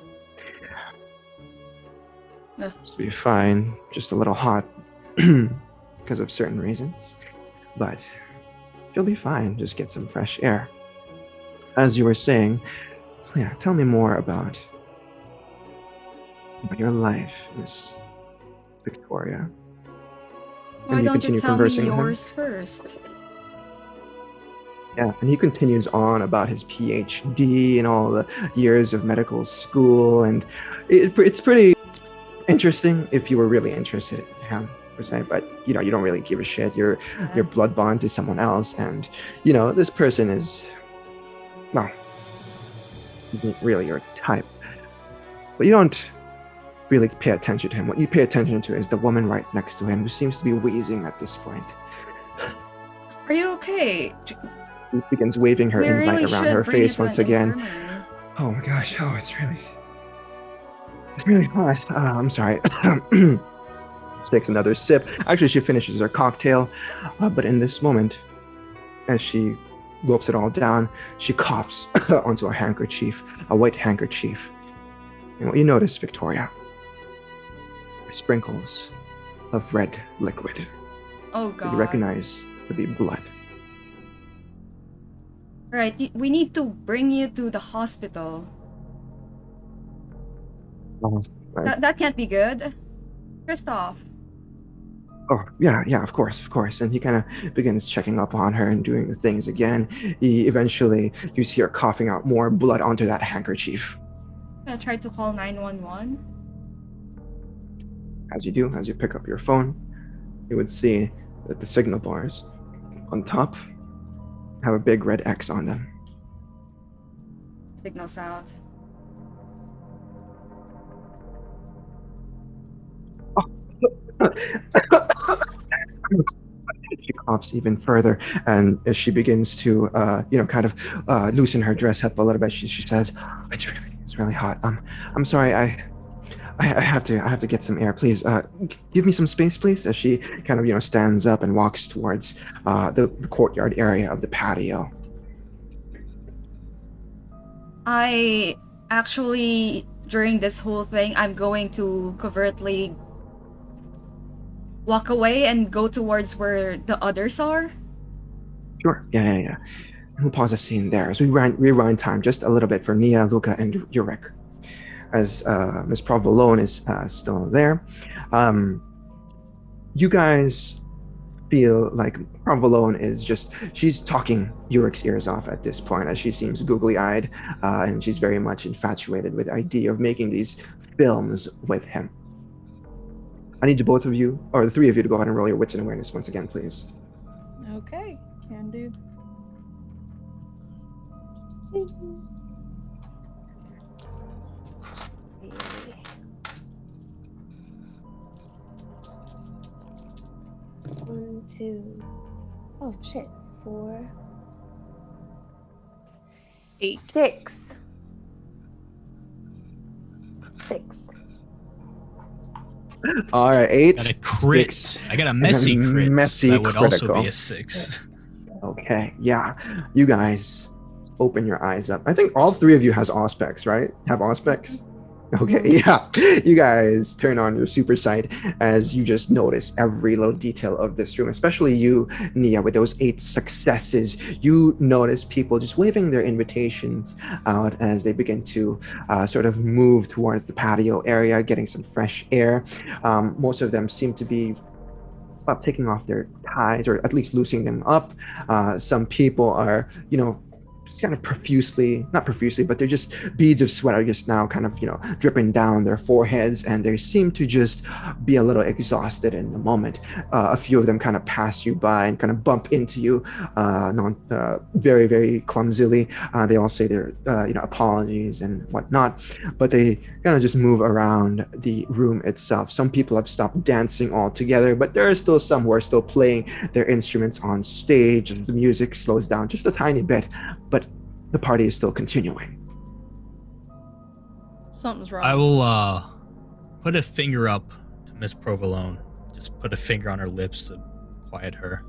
Ugh. Just be fine. Just a little hot because of certain reasons, but you'll be fine. Just get some fresh air. As you were saying, yeah, tell me more about your life, Miss Victoria. Why you don't you continue tell me conversing with him? yours first? Yeah, and he continues on about his PhD and all the years of medical school, and it's pretty interesting if you were really interested in him per se, but you don't really give a shit. Your blood bond to someone else, and this person is, well, isn't really your type, but you don't really pay attention to him. What you pay attention to is the woman right next to him, who seems to be wheezing at this point. Are you okay? She begins waving her We invite really around should her bring you face to once an again. infirmary. Oh my gosh, oh, it's really hot. I'm sorry. She takes another sip. Actually, she finishes her cocktail, but in this moment, as she gulps it all down, she coughs onto a handkerchief, a white handkerchief. And what you notice, Victoria, are sprinkles of red liquid Oh that you god. recognize to be blood. Right, we need to bring you to the hospital. Right. That can't be good. Christoph. Oh, yeah, of course. And he kind of begins checking up on her and doing the things again. You see her coughing out more blood onto that handkerchief. I tried to call 911. As you pick up your phone, you would see that the signal bars on top have a big red X on them. Signals out. She coughs even further, and as she begins to, kind of loosen her dress up a little bit, she says, "It's really hot. I'm sorry. I have to get some air, please. Give me some space, please." As she kind of, stands up and walks towards the courtyard area of the patio. I actually, during this whole thing, I'm going to covertly walk away and go towards where the others are. Sure. Yeah. We'll pause the scene there as we rewind time just a little bit for Nia, Luca, and Yurik. As Miss Provolone is still there, you guys feel like Provolone she's talking Yurik's ears off at this point, as she seems googly-eyed, and she's very much infatuated with the idea of making these films with him. I need you both of you, or the three of you, to go ahead and roll your wits and awareness once again, please. Okay, can do. One, two. Oh shit. 4. 8. 6. 6. All right, 8. Got a crit. 6, I got a messy crit. messy that would also critical. be a 6. Okay, yeah. You guys open your eyes up. I think all three of you have auspex, right? Have auspex? Okay, yeah. You guys turn on your super sight as you just notice every little detail of this room, especially you, Nia, with those 8 successes. You notice people just waving their invitations out as they begin to sort of move towards the patio area, getting some fresh air. Most of them seem to be taking off their ties, or at least loosening them up. Some people are, just kind of not profusely, but they're just beads of sweat are just now kind of, dripping down their foreheads, and they seem to just be a little exhausted in the moment. A few of them kind of pass you by and kind of bump into you, very, very clumsily. They all say their, apologies and whatnot, but they kind of just move around the room itself. Some people have stopped dancing altogether, but there are still some who are still playing their instruments on stage, and the music slows down just a tiny bit, but the party is still continuing. Something's wrong. I will put a finger up to Miss Provolone. Just put a finger on her lips to quiet her.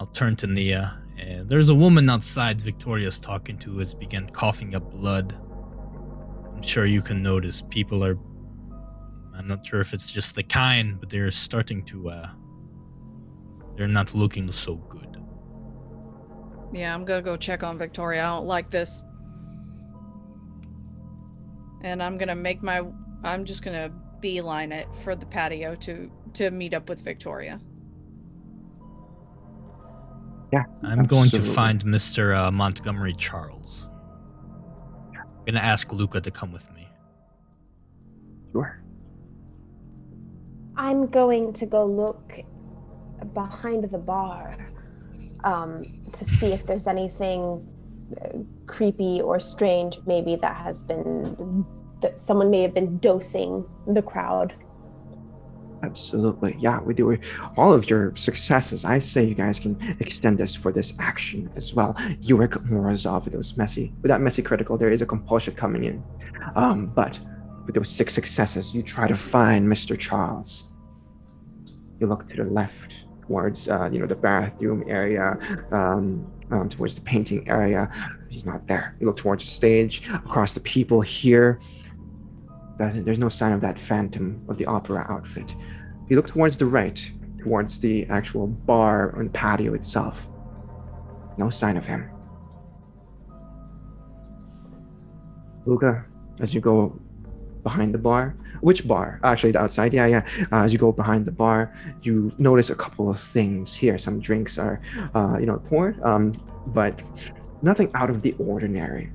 I'll turn to Nia, and there's a woman outside Victoria's talking to who has begun coughing up blood. I'm sure you can notice people are... I'm not sure if it's just the kind, but they're starting to... they're not looking so good. Yeah, I'm gonna go check on Victoria. I don't like this. And I'm just gonna beeline it for the patio to meet up with Victoria. Yeah, I'm going to absolutely. find Mr. Montgomery Charles. I'm gonna ask Luca to come with me. Sure. I'm going to go look behind the bar to see if there's anything creepy or strange, maybe that someone may have been dosing the crowd. Absolutely. Yeah, we do. All of your successes. I say you guys can extend this for this action as well. Yurik Morozov with that messy critical, there is a compulsion coming in. But with those 6 successes, you try to find Mr. Charles. You look to the left towards the bathroom area, towards the painting area. He's not there. You look towards the stage, across the people here. There's no sign of that Phantom of the Opera outfit. You look towards the right, towards the actual bar and patio itself. No sign of him. Luca, as you go behind the bar, which bar? Actually, the outside. Yeah. As you go behind the bar, you notice a couple of things here. Some drinks are, poured, but nothing out of the ordinary.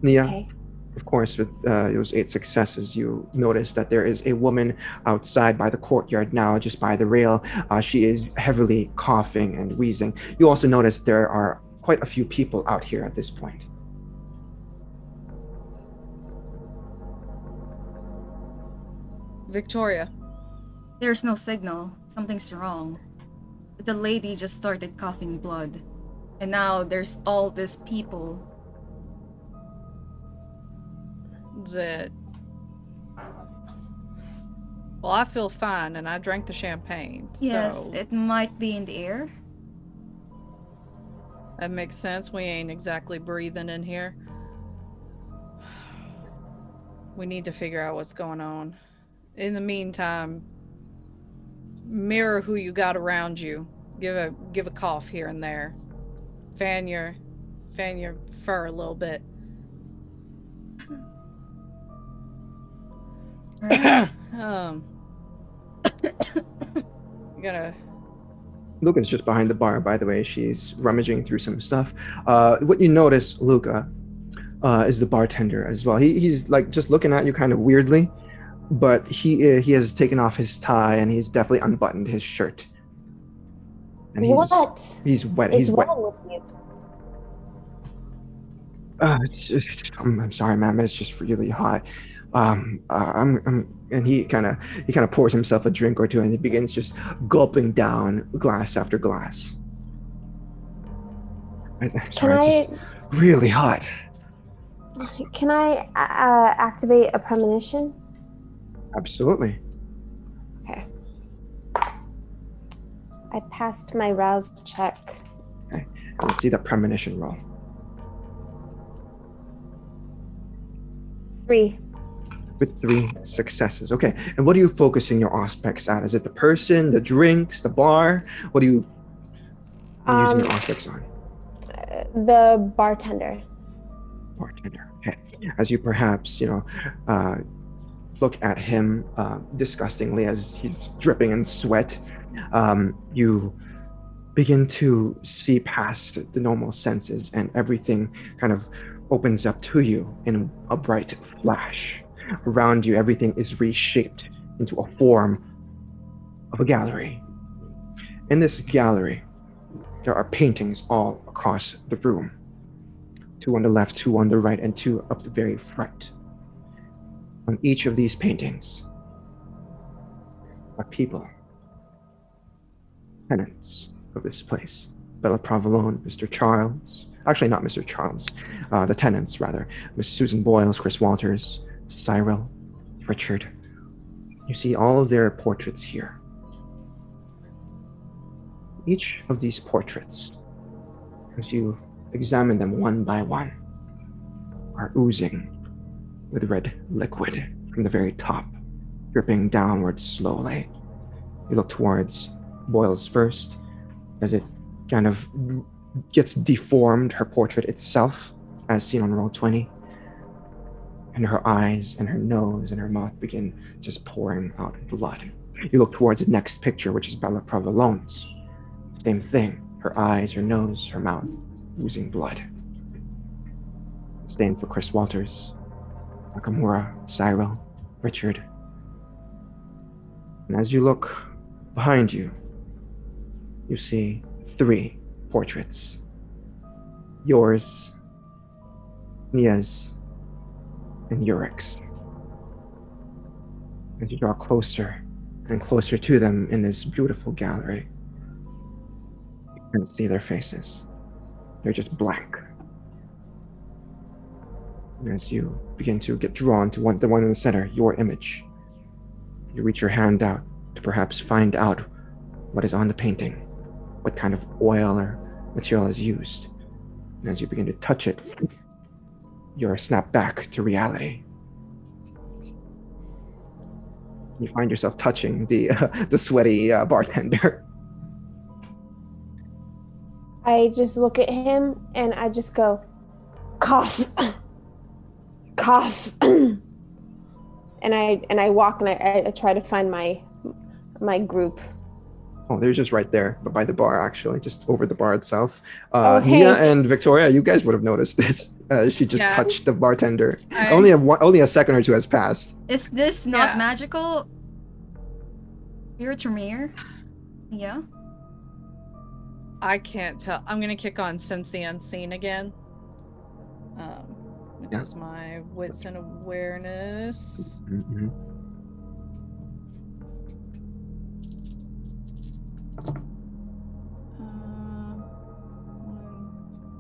Nia. Okay. Of course, with those 8 successes, you notice that there is a woman outside by the courtyard now, just by the rail. She is heavily coughing and wheezing. You also notice there are quite a few people out here at this point. Victoria. There's no signal. Something's wrong. The lady just started coughing blood. And now there's all these people. Is it? Well, I feel fine, and I drank the champagne. Yes, so it might be in the air. that makes sense. We ain't exactly breathing in here. We need to figure out what's going on. In the meantime, mirror who you got around you. Give a cough here and there. Fan your fur a little bit. Right. You gotta. Luca's just behind the bar, by the way. She's rummaging through some stuff. What you notice, Luca, is the bartender as well. He's like just looking at you kind of weirdly, but he has taken off his tie and he's definitely unbuttoned his shirt. And What he's wet. is He's wet. wrong with you? I'm sorry, ma'am. It's just really hot. And he kind of pours himself a drink or two, and he begins just gulping down glass after glass. I'm sorry, it's just really hot. Can I activate a premonition? Absolutely. Okay. I passed my rouse check. Okay. Let's see the premonition roll. 3. With 3 successes. Okay. And what are you focusing your aspects at? Is it the person, the drinks, the bar? What are you using your aspects on? The bartender. Bartender. Okay. As you perhaps, look at him disgustingly as he's dripping in sweat, you begin to see past the normal senses, and everything kind of opens up to you in a bright flash. Around you, everything is reshaped into a form of a gallery. In this gallery, there are paintings all across the room. 2 on the left, 2 on the right, and 2 up the very front. On each of these paintings are people, tenants of this place. Bella Provolone, Mr. Charles, actually not Mr. Charles, the tenants rather, Miss Susan Boyles, Chris Walters, Cyril, Richard. You see all of their portraits here. Each of these portraits, as you examine them one by one, are oozing with red liquid from the very top, dripping downwards slowly. You look towards Boyles first, as it kind of gets deformed, her portrait itself, as seen on roll 20. And her eyes and her nose and her mouth begin just pouring out blood. You look towards the next picture, which is Bella Provolone's. Same thing. Her eyes, her nose, her mouth, oozing blood. Same for Chris Walters, Nakamura, Cyril, Richard. And as you look behind you, you see 3 portraits. Yours, Nia's, and Yurik's. As you draw closer and closer to them in this beautiful gallery, you can't see their faces. They're just blank. And as you begin to get drawn to the one in the center, your image, you reach your hand out to perhaps find out what is on the painting, what kind of oil or material is used. And as you begin to touch it, you're snapped back to reality. You find yourself touching the sweaty bartender. I just look at him and I just go, cough, cough, and I walk and I try to find my group. Oh, they're just right there, but by the bar, actually, just over the bar itself. Oh, Nia hey. and Victoria, you guys would have noticed this. She just Yeah. touched the bartender. I- Only a second or two has passed. Is this not Yeah. magical? You're a Tremere? Yeah? I can't tell. I'm gonna kick on Sense the Unseen again. Which Yeah. is my wits and awareness. Mhm.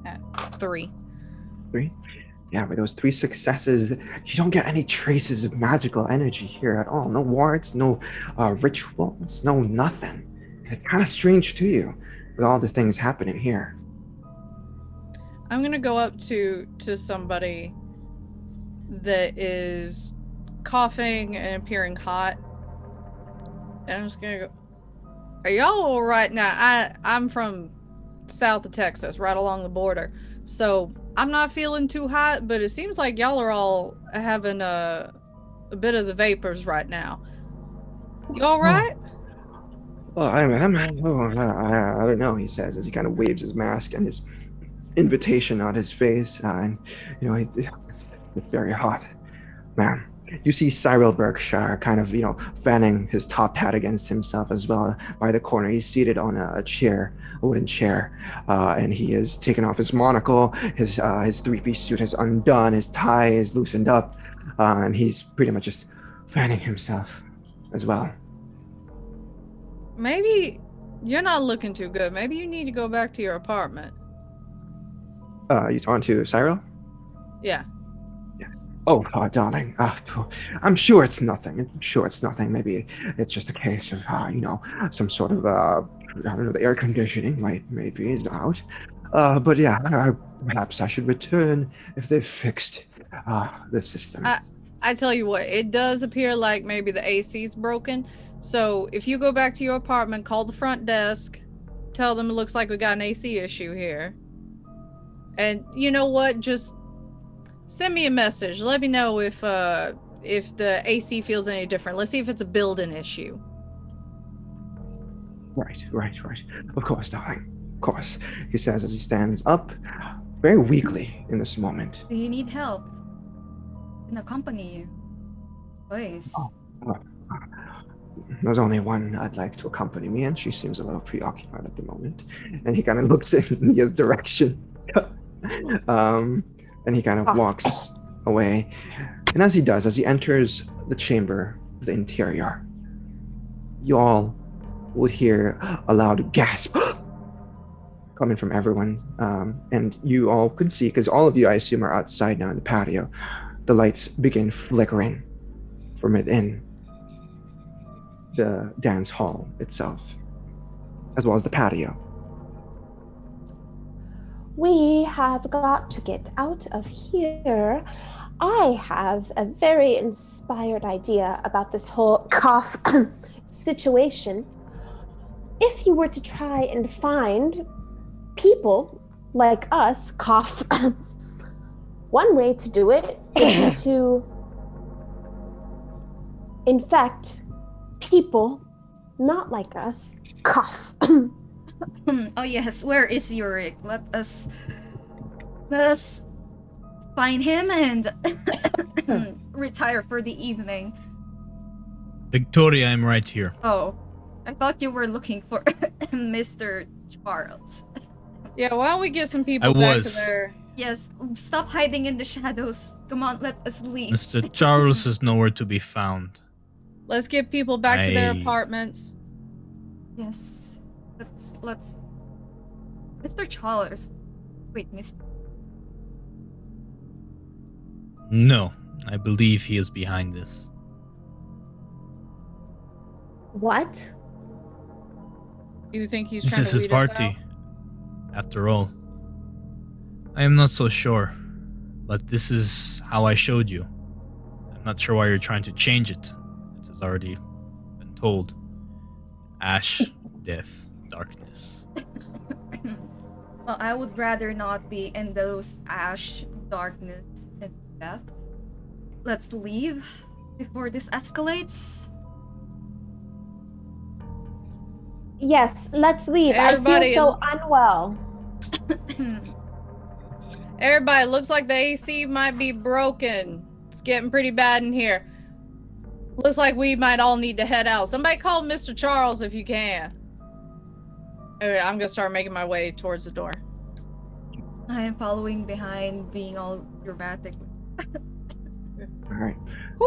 At 3. 3. Yeah, with those 3 successes, you don't get any traces of magical energy here at all. No wards, no rituals, no nothing. It's kind of strange to you with all the things happening here. I'm gonna go up to somebody that is coughing and appearing hot, and I'm just gonna go, "Are y'all all right now? I'm from south of Texas, right along the border, so I'm not feeling too hot, but it seems like y'all are all having a bit of the vapors right now. You all right?" Well, I don't know, he says as he kind of waves his mask and his invitation on his face. And, it's very hot. Man, you see Cyril Berkshire kind of, fanning his top hat against himself as well by the corner. He's seated on a chair, a wooden chair, and he has taken off his monocle. His 3-piece suit has undone. His tie is loosened up, and he's pretty much just fanning himself as well. Maybe you're not looking too good. Maybe you need to go back to your apartment. You talking to Cyril? Yeah. Oh, darling. I'm sure it's nothing. Maybe it's just a case of, some sort of, I don't know, the air conditioning maybe is out. But yeah, perhaps I should return if they've fixed the system. I tell you what, it does appear like maybe the AC's broken. So if you go back to your apartment, call the front desk, tell them it looks like we got an AC issue here. And you know what? Just send me a message. Let me know if the AC feels any different. Let's see if it's a building issue. Right. Of course, darling. Of course, he says as he stands up, very weakly in this moment. Do you need help? Can accompany you? Please. There's only one I'd like to accompany me, and she seems a little preoccupied at the moment. And he kind of looks in Nia's direction. And he kind of walks away. And as he does, as he enters the chamber, the interior, you all would hear a loud gasp coming from everyone. And you all could see, because all of you, I assume, are outside now in the patio, the lights begin flickering from within the dance hall itself, as well as the patio. We have got to get out of here. I have a very inspired idea about this whole cough situation. If you were to try and find people like us, cough, one way to do it is to infect people not like us, cough. Oh yes, where is Yurik? Let us find him and retire for the evening. Victoria, I'm right here. Oh, I thought you were looking for Mr. Charles. Yeah, why don't we get some people I back was. to their... Yes, stop hiding in the shadows. Come on, let us leave. Mr. Charles is nowhere to be found. Let's get people back to their I- apartments. Yes. Let's. Mr. Chalers. Wait, Mr. No, I believe he is behind this. What? You think he's This trying is to his weed us out? party. After all, I am not so sure, but this is how I showed you. I'm not sure why you're trying to change it. It has already been told. Ash, death, darkness. Well, I would rather not be in those ash, darkness, and death. Let's leave before this escalates. Yes, let's leave. Everybody- I feel so unwell. Everybody, looks like the AC might be broken. It's getting pretty bad in here. Looks like we might all need to head out. Somebody call Mr. Charles if you can. Alright, I'm gonna start making my way towards the door. I am following behind, being all dramatic. All right.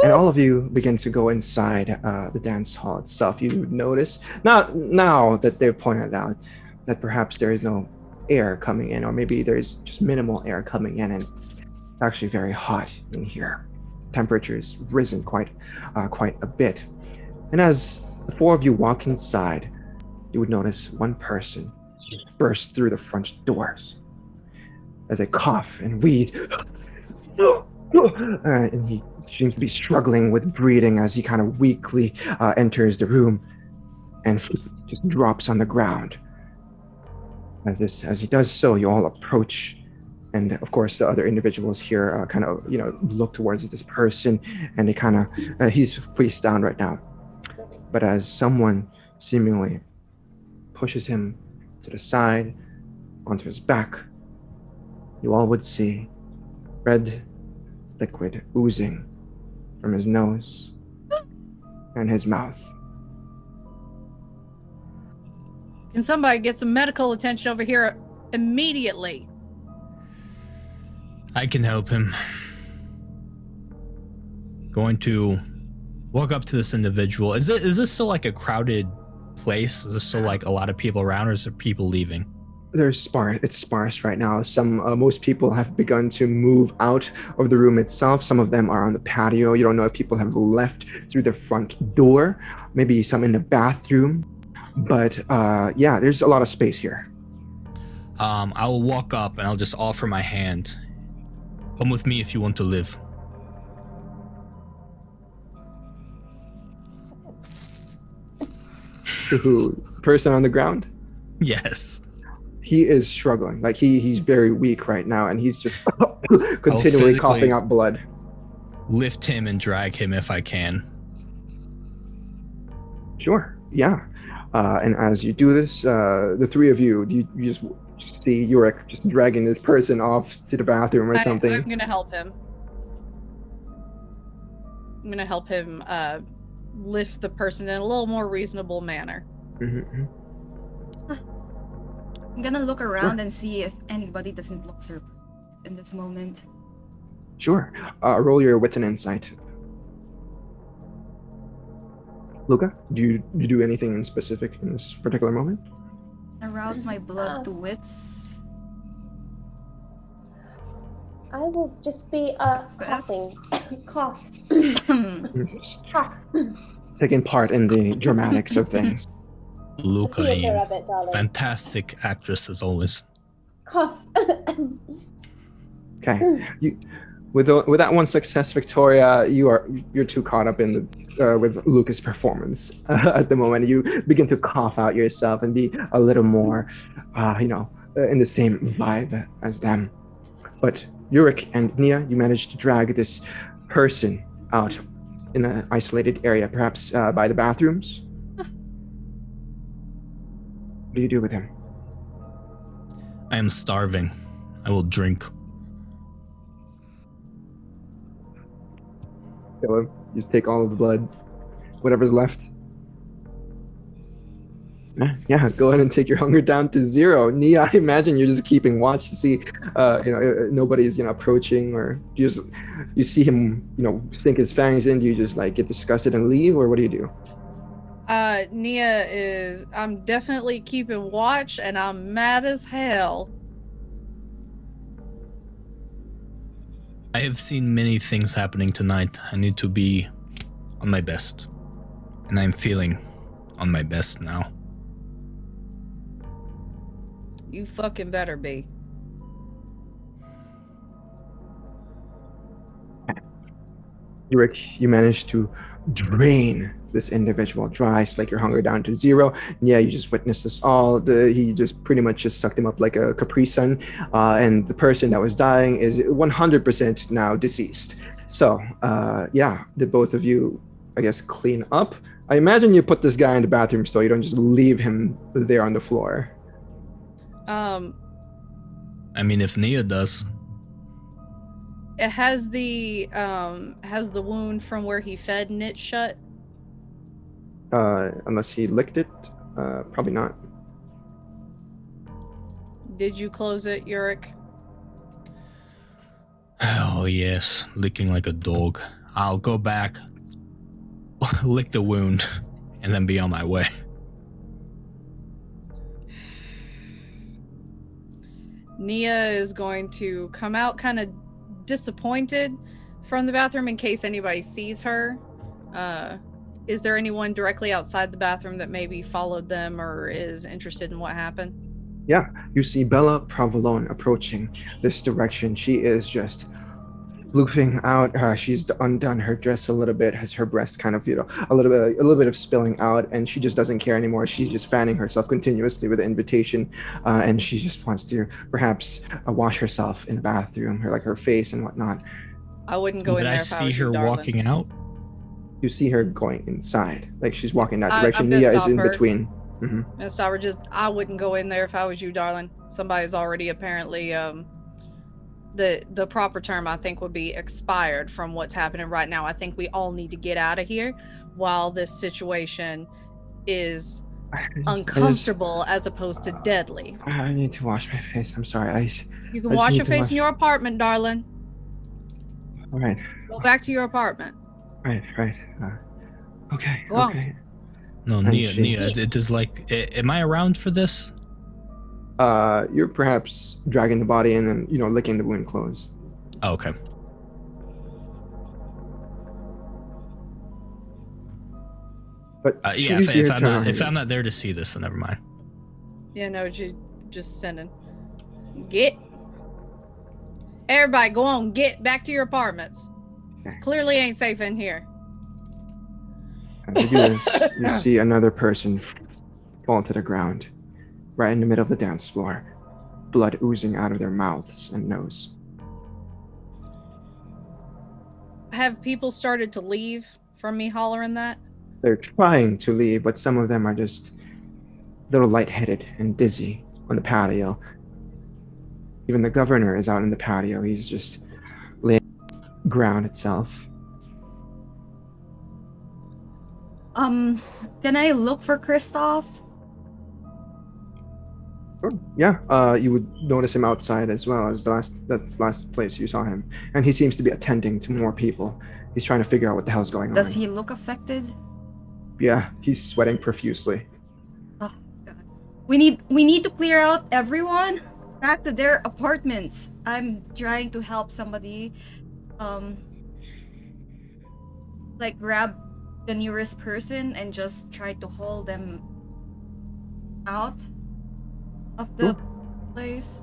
And all of you begin to go inside the dance hall itself. You notice, now that they've pointed out that perhaps there is no air coming in, or maybe there's just minimal air coming in, and it's actually very hot in here. Temperature's risen quite a bit. And as the four of you walk inside, you would notice one person burst through the front doors as they cough and wheeze. And he seems to be struggling with breathing as he kind of weakly enters the room and just drops on the ground. As he does so, you all approach, and of course the other individuals here kind of look towards this person, and they kind of he's face down right now. But as someone seemingly pushes him to the side onto his back, you all would see red liquid oozing from his nose and his mouth. Can somebody get some medical attention over here immediately? I can help him. Going to walk up to this individual. Is this still like a crowded place? Is this still like a lot of people around, or is there people leaving? There's sparse. It's sparse right now. Most people have begun to move out of the room itself. Some of them are on the patio. You don't know if people have left through the front door. Maybe some in the bathroom. But yeah, there's a lot of space here. I will walk up and I'll just offer my hand. Come with me if you want to live. To person on the ground? Yes. He is struggling. Like he's very weak right now, and he's just continually physically coughing out blood. Lift him and drag him if I can. Sure. Yeah. And as you do this, the three of you, you just see Yurek just dragging this person off to the bathroom or something. I'm gonna help him. I'm gonna help him lift the person in a little more reasonable manner. Mhm. I'm gonna look around and see if anybody doesn't look surprised in this moment. Sure. Roll your wits and insight. Luca, do you do anything in specific in this particular moment? Arouse my blood to wits. I will just be coughing. Cough. Cough. Taking part in the dramatics of things. Luca, Theater of it, darling. fantastic actress as always. Cough. Okay. With that one success, Victoria, you're too caught up in the with Luca's performance at the moment. You begin to cough out yourself and be a little more, in the same vibe as them. But Yurik and Nia, you managed to drag this person out in an isolated area, perhaps by the bathrooms. What do you do with him? I am starving. I will drink. Kill him. Just take all of the blood, whatever's left. Yeah, go ahead and take your hunger down to 0. Nia, I imagine you're just keeping watch to see, nobody's, approaching, or you see him, sink his fangs in. Do you just like get disgusted and leave, or what do you do? I'm definitely keeping watch, and I'm mad as hell. I have seen many things happening tonight. I need to be on my best. And I'm feeling on my best now. You fucking better be. You managed to drain this individual dry, like your hunger down to 0. Yeah, you just witnessed this all. He just pretty much just sucked him up like a Capri Sun, and the person that was dying is 100% now deceased. So, did both of you, I guess, clean up? I imagine you put this guy in the bathroom so you don't just leave him there on the floor. I mean, if Nia does. It has the wound from where he fed knit shut. Unless he licked it, probably not. Did you close it, Yurik? Oh yes, licking like a dog. I'll go back, lick the wound, and then be on my way. Nia is going to come out kind of disappointed from the bathroom in case anybody sees her. Is there anyone directly outside the bathroom that maybe followed them or is interested in what happened? Yeah, you see Bella Provolone approaching this direction. She is just floofing out. She's undone her dress a little bit, has her breast kind of, a little bit of spilling out, and she just doesn't care anymore. She's just fanning herself continuously with the invitation, and she just wants to perhaps wash herself in the bathroom, her face and whatnot. I wouldn't go in there. Did I see her walking out? You see her going inside, like she's walking that direction. I'm gonna Nia is stop in her. between. I'm gonna stop her. I wouldn't go in there if I was you, darling. Somebody's already apparently the proper term I think would be expired from what's happening right now. I think we all need to get out of here while this situation is uncomfortable as opposed to deadly. I need to wash my face. I'm sorry. You can wash your face in your apartment, darling. All right. Go back to your apartment. Right. Okay. Go on. Okay. No, And Nia, she- it is like, am I around for this? You're perhaps dragging the body and then, licking the wound closed. Oh, okay. But Yeah, if I'm not there to see this, then never mind. Yeah, no, just sending. Everybody, go on, get back to your apartments. Okay. Clearly ain't safe in here. As you do this, you see another person fall to the ground, right in the middle of the dance floor, blood oozing out of their mouths and nose. Have people started to leave from me hollering that? They're trying to leave, but some of them are just a little lightheaded and dizzy on the patio. Even the governor is out in the patio. He's just laying on the ground itself. Can I look for Kristoff? Sure. Yeah, you would notice him outside as well as that's the last place you saw him. And he seems to be attending to more people. He's trying to figure out what the hell's going on. Does he look affected? Yeah, he's sweating profusely. Oh god. We need to clear out everyone back to their apartments. I'm trying to help somebody like grab the nearest person and just try to haul them out of the place.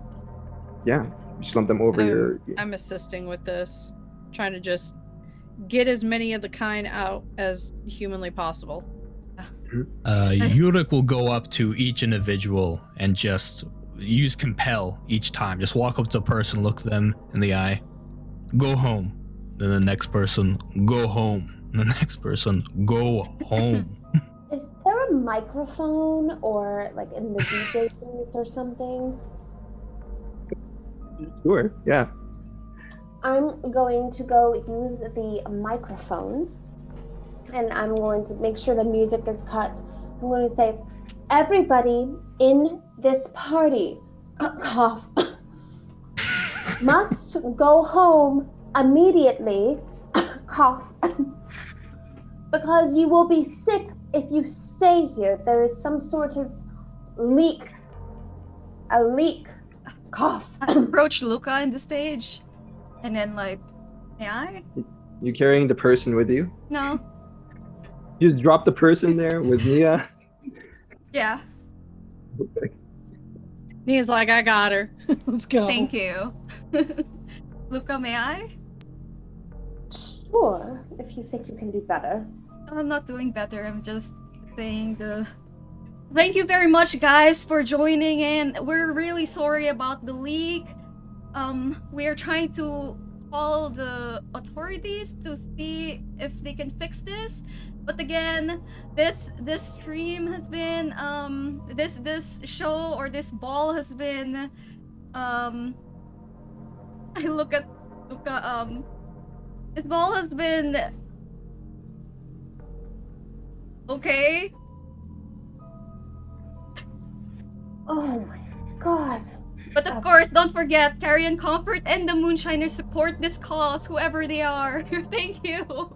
Yeah, you slump them over I'm assisting with this, trying to just get as many of the kind out as humanly possible. Yurik will go up to each individual and just use compel each time. Just walk up to a person, look them in the eye, go home. Then the next person, go home. The next person, go home. Is there a microphone or like in the DJ booth or something? Sure, yeah. I'm going to go use the microphone and I'm going to make sure the music is cut. I'm going to say, Everybody in this party, cough, must go home immediately, cough, because you will be sick if you stay here. There is some sort of leak. A leak. Cough. I approach Luca in the stage, and then like, may I? You carrying the person with you? No. You just drop the person there with Nia? Yeah. Okay. Nia's like, I got her. Let's go. Thank you. Luca, may I? Sure, if you think you can do better. I'm not doing better. I'm just saying the. Thank you very much, guys, for joining in. We're really sorry about the leak. We are trying to call the authorities to see if they can fix this. But again, this stream has been this show or this ball has been I look at Luca, this ball has been okay. Oh my god. But of course, don't forget, Carry and Comfort and the Moonshiners support this cause, whoever they are. Thank you.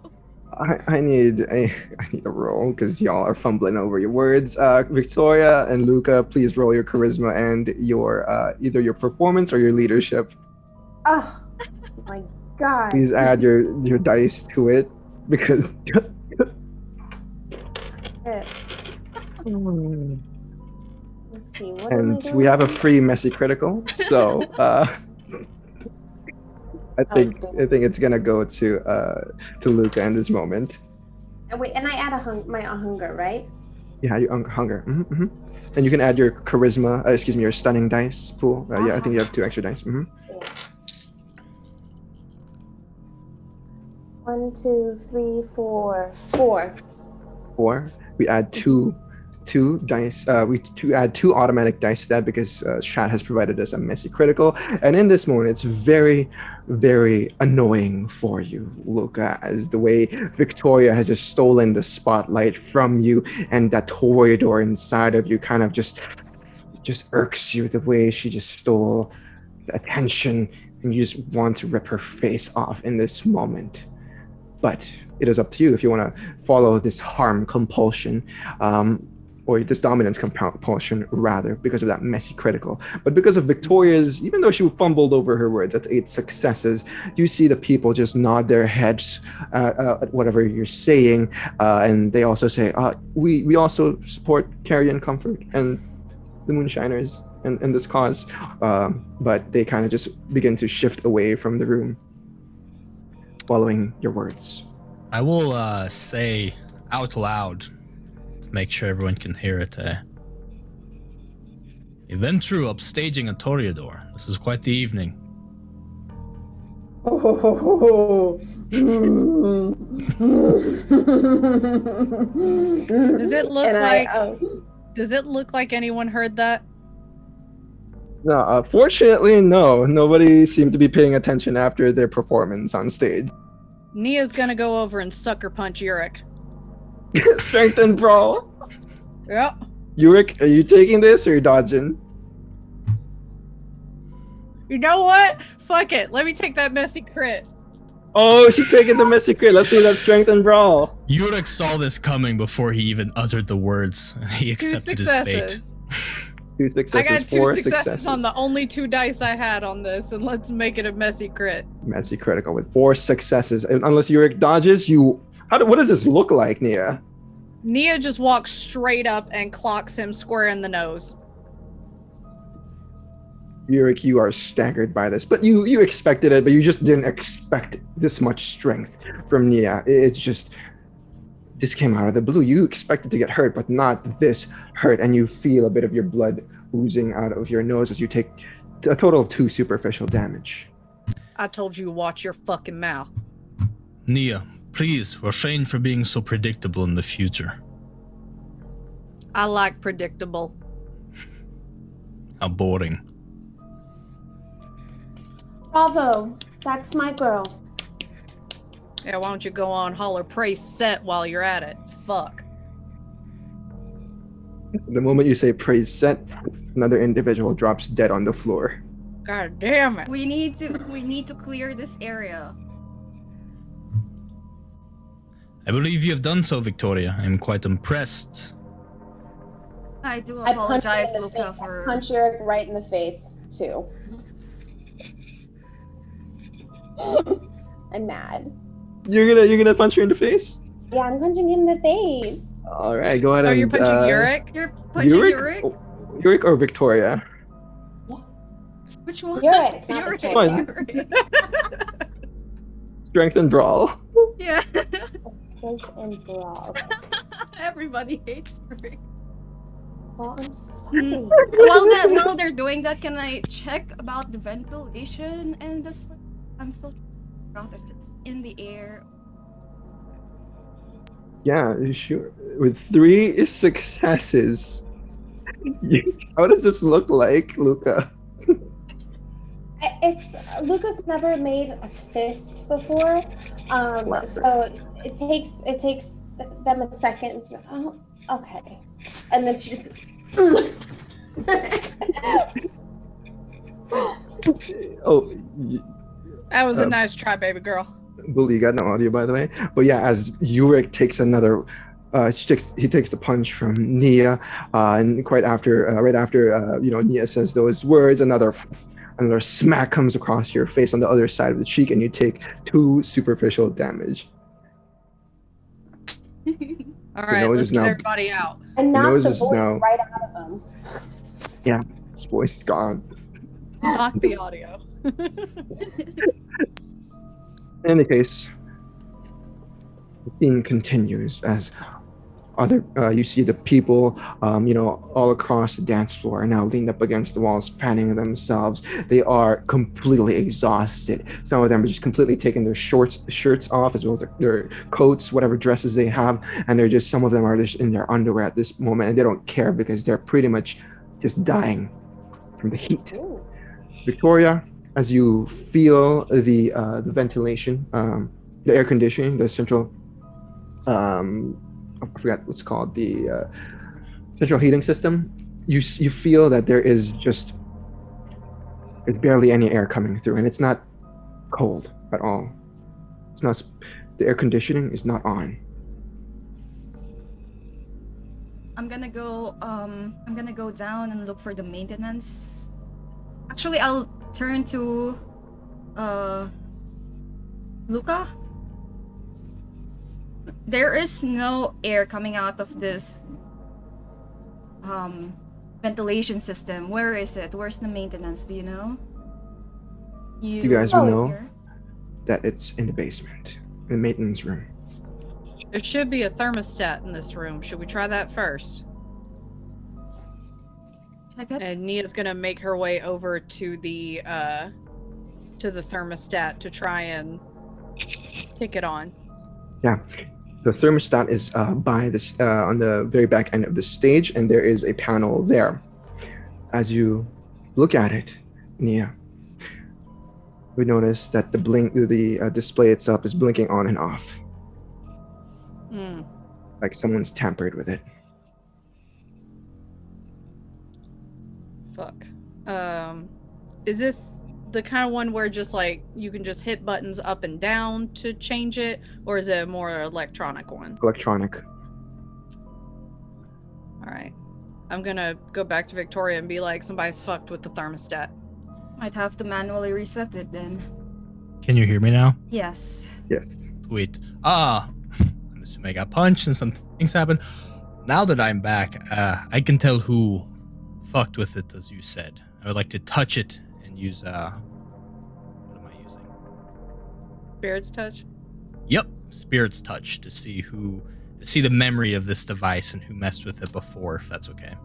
I need a roll because y'all are fumbling over your words. Victoria and Luca, please roll your charisma and your either your performance or your leadership. Oh my god. Please add your dice to it because. Let's see. What And we have a free messy critical, so I think it's gonna go to Luca in this moment. Wait, and I add my hunger, right? Yeah, your hunger. And you can add your charisma. Your stunning dice pool. Yeah, I think you have 2 extra dice. 1, 2, 3, 4. 4. We add two dice. We add 2 automatic dice to that because chat has provided us a messy critical. And in this moment, it's very, very annoying for you, Luca, as the way Victoria has just stolen the spotlight from you, and that toreador inside of you kind of just irks you the way she just stole the attention, and you just want to rip her face off in this moment. But it is up to you if you want to follow this harm compulsion, or this dominance compulsion, rather, because of that messy critical. But because of Victoria's, even though she fumbled over her words, that's 8 successes, you see the people just nod their heads at whatever you're saying, and they also say, we also support Carry and Comfort and the Moonshiners and this cause, but they kind of just begin to shift away from the room, following your words. I will say out loud, make sure everyone can hear it. Event true, upstaging a toreador. This is quite the evening. Does it look Does it look like anyone heard that? No, fortunately, no. Nobody seemed to be paying attention after their performance on stage. Nia's gonna go over and sucker punch Yurik. Strength and brawl. Yep. Yurik, are you taking this or are you dodging? You know what? Fuck it. Let me take that messy crit. Oh, she's taking the messy crit. Let's see that strength and brawl. Yurik saw this coming before he even uttered the words. He accepted his fate. 2 successes, I got 2 4 successes on the only 2 dice I had on this, and let's make it a messy crit. Messy critical with 4 successes. Unless Yurik dodges, what does this look like, Nia? Nia just walks straight up and clocks him square in the nose. Yurik, you are staggered by this, but you expected it, but you just didn't expect this much strength from Nia. This came out of the blue. You expected to get hurt, but not this hurt, and you feel a bit of your blood oozing out of your nose as you take a total of 2 superficial damage. I told you, watch your fucking mouth. Nia, please refrain from being so predictable in the future. I like predictable. How boring. Bravo. That's my girl. Yeah, why don't you go on holler praise set while you're at it? Fuck. The moment you say praise set, another individual drops dead on the floor. God damn it. We need to clear this area. I believe you have done so, Victoria. I am quite impressed. I do I punch apologize, her in the Luca, face. for Punch Yurik right in the face too. I'm mad. You're gonna punch her in the face? Yeah, I'm punching him in the face. All right, go ahead. Oh, and, you're punching Yurik? you're punching Yurik. Yurik or Victoria? Which one? Yurik, not Yurik. Victoria. Yurik. Strength and brawl. Yeah. Strength and brawl. Everybody hates Yurik. Well, I'm sorry. While they're doing that, can I check about the ventilation and this? I'm still trying to figure out if it's in the air. Yeah, sure. With 3 successes. How does this look like, Luca? It's Luca's never made a fist before, so it takes them a second. Oh, okay, and then she just. Oh, That was a nice try, baby girl. Bully, you got no audio, by the way. But yeah, as Yurik takes another, he takes the punch from Nia, and right after Nia says those words, another smack comes across your face on the other side of the cheek, and you take 2 superficial damage. All right, nose let's is get now- everybody out. And knock nose the is voice now- right out of him. Yeah, his voice is gone. Knock the audio. In any case, the scene continues as you see the people, all across the dance floor are now leaned up against the walls, fanning themselves. They are completely exhausted. Some of them are just completely taking their shirts off, as well as their coats, whatever dresses they have, and some of them are just in their underwear at this moment, and they don't care because they're pretty much just dying from the heat. Ooh. Victoria, as you feel the ventilation, the air conditioning, the central, I forgot what's called, the central heating system, you feel that there's barely any air coming through, and it's not cold at all. It's not. The air conditioning is not on. I'm gonna go down and look for the maintenance. Actually, I'll turn to Luca. There is no air coming out of this ventilation system. Where is it? Where's the maintenance? Do you know? You guys will know here? that it's in the basement, in the maintenance room. There should be a thermostat in this room. Should we try that first? Check it. And Nia's gonna make her way over to the thermostat to try and kick it on. Yeah. The thermostat is by this on the very back end of the stage, and there is a panel there. As you look at it, Nia, we notice that the display itself is blinking on and off, like someone's tampered with it. Fuck. Is this the kind of one where just like you can just hit buttons up and down to change it, or is it a more electronic one? Electronic. All right. I'm gonna go back to Victoria and be like, somebody's fucked with the thermostat. Might have to manually reset it then. Can you hear me now? Yes. Yes. Sweet. I'm assuming I got punched and some things happened. Now that I'm back, I can tell who fucked with it, as you said. I would like to touch it and use, what am I using? Spirit's touch? Yep, Spirit's Touch, to see the memory of this device and who messed with it before, if that's okay.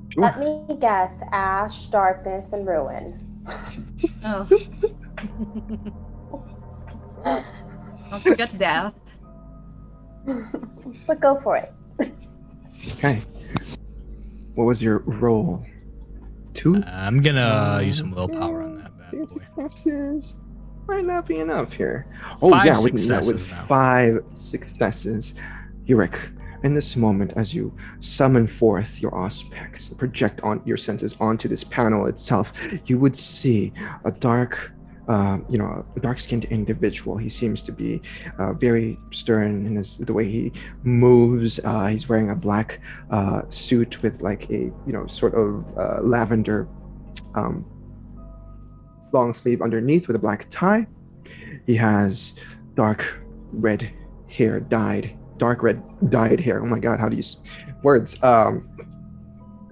Sure. Let me guess: ash, darkness, and ruin. Oh. Don't forget death. But go for it. Okay. What was your roll? 2? I'm gonna use some willpower on that bad boy. Successes might not be enough here. Oh 5 yeah, successes with now. 5 successes, Yurik, In this moment, as you summon forth your auspex, project on your senses onto this panel itself, you would see a a dark-skinned individual. He seems to be very stern in the way he moves. He's wearing a black suit with like a sort of lavender long sleeve underneath with a black tie. He has dark red dyed hair. Oh my god, how do you words? But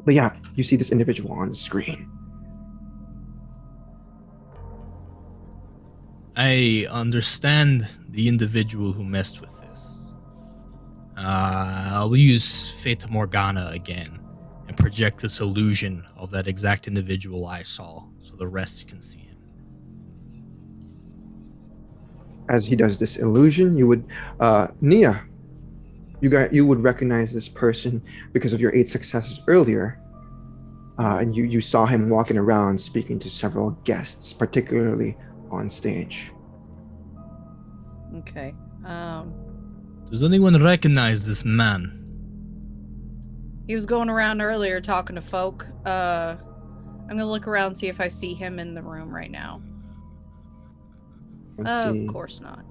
yeah, you see this individual on the screen. I understand the individual who messed with this. I'll use Fata Morgana again and project this illusion of that exact individual I saw so the rest can see him. As he does this illusion, you would, Nia, you would recognize this person because of your 8 successes earlier. And you saw him walking around speaking to several guests, particularly on stage. Okay. Does anyone recognize this man? He was going around earlier talking to folk. I'm gonna look around and see if I see him in the room right now. Of course not.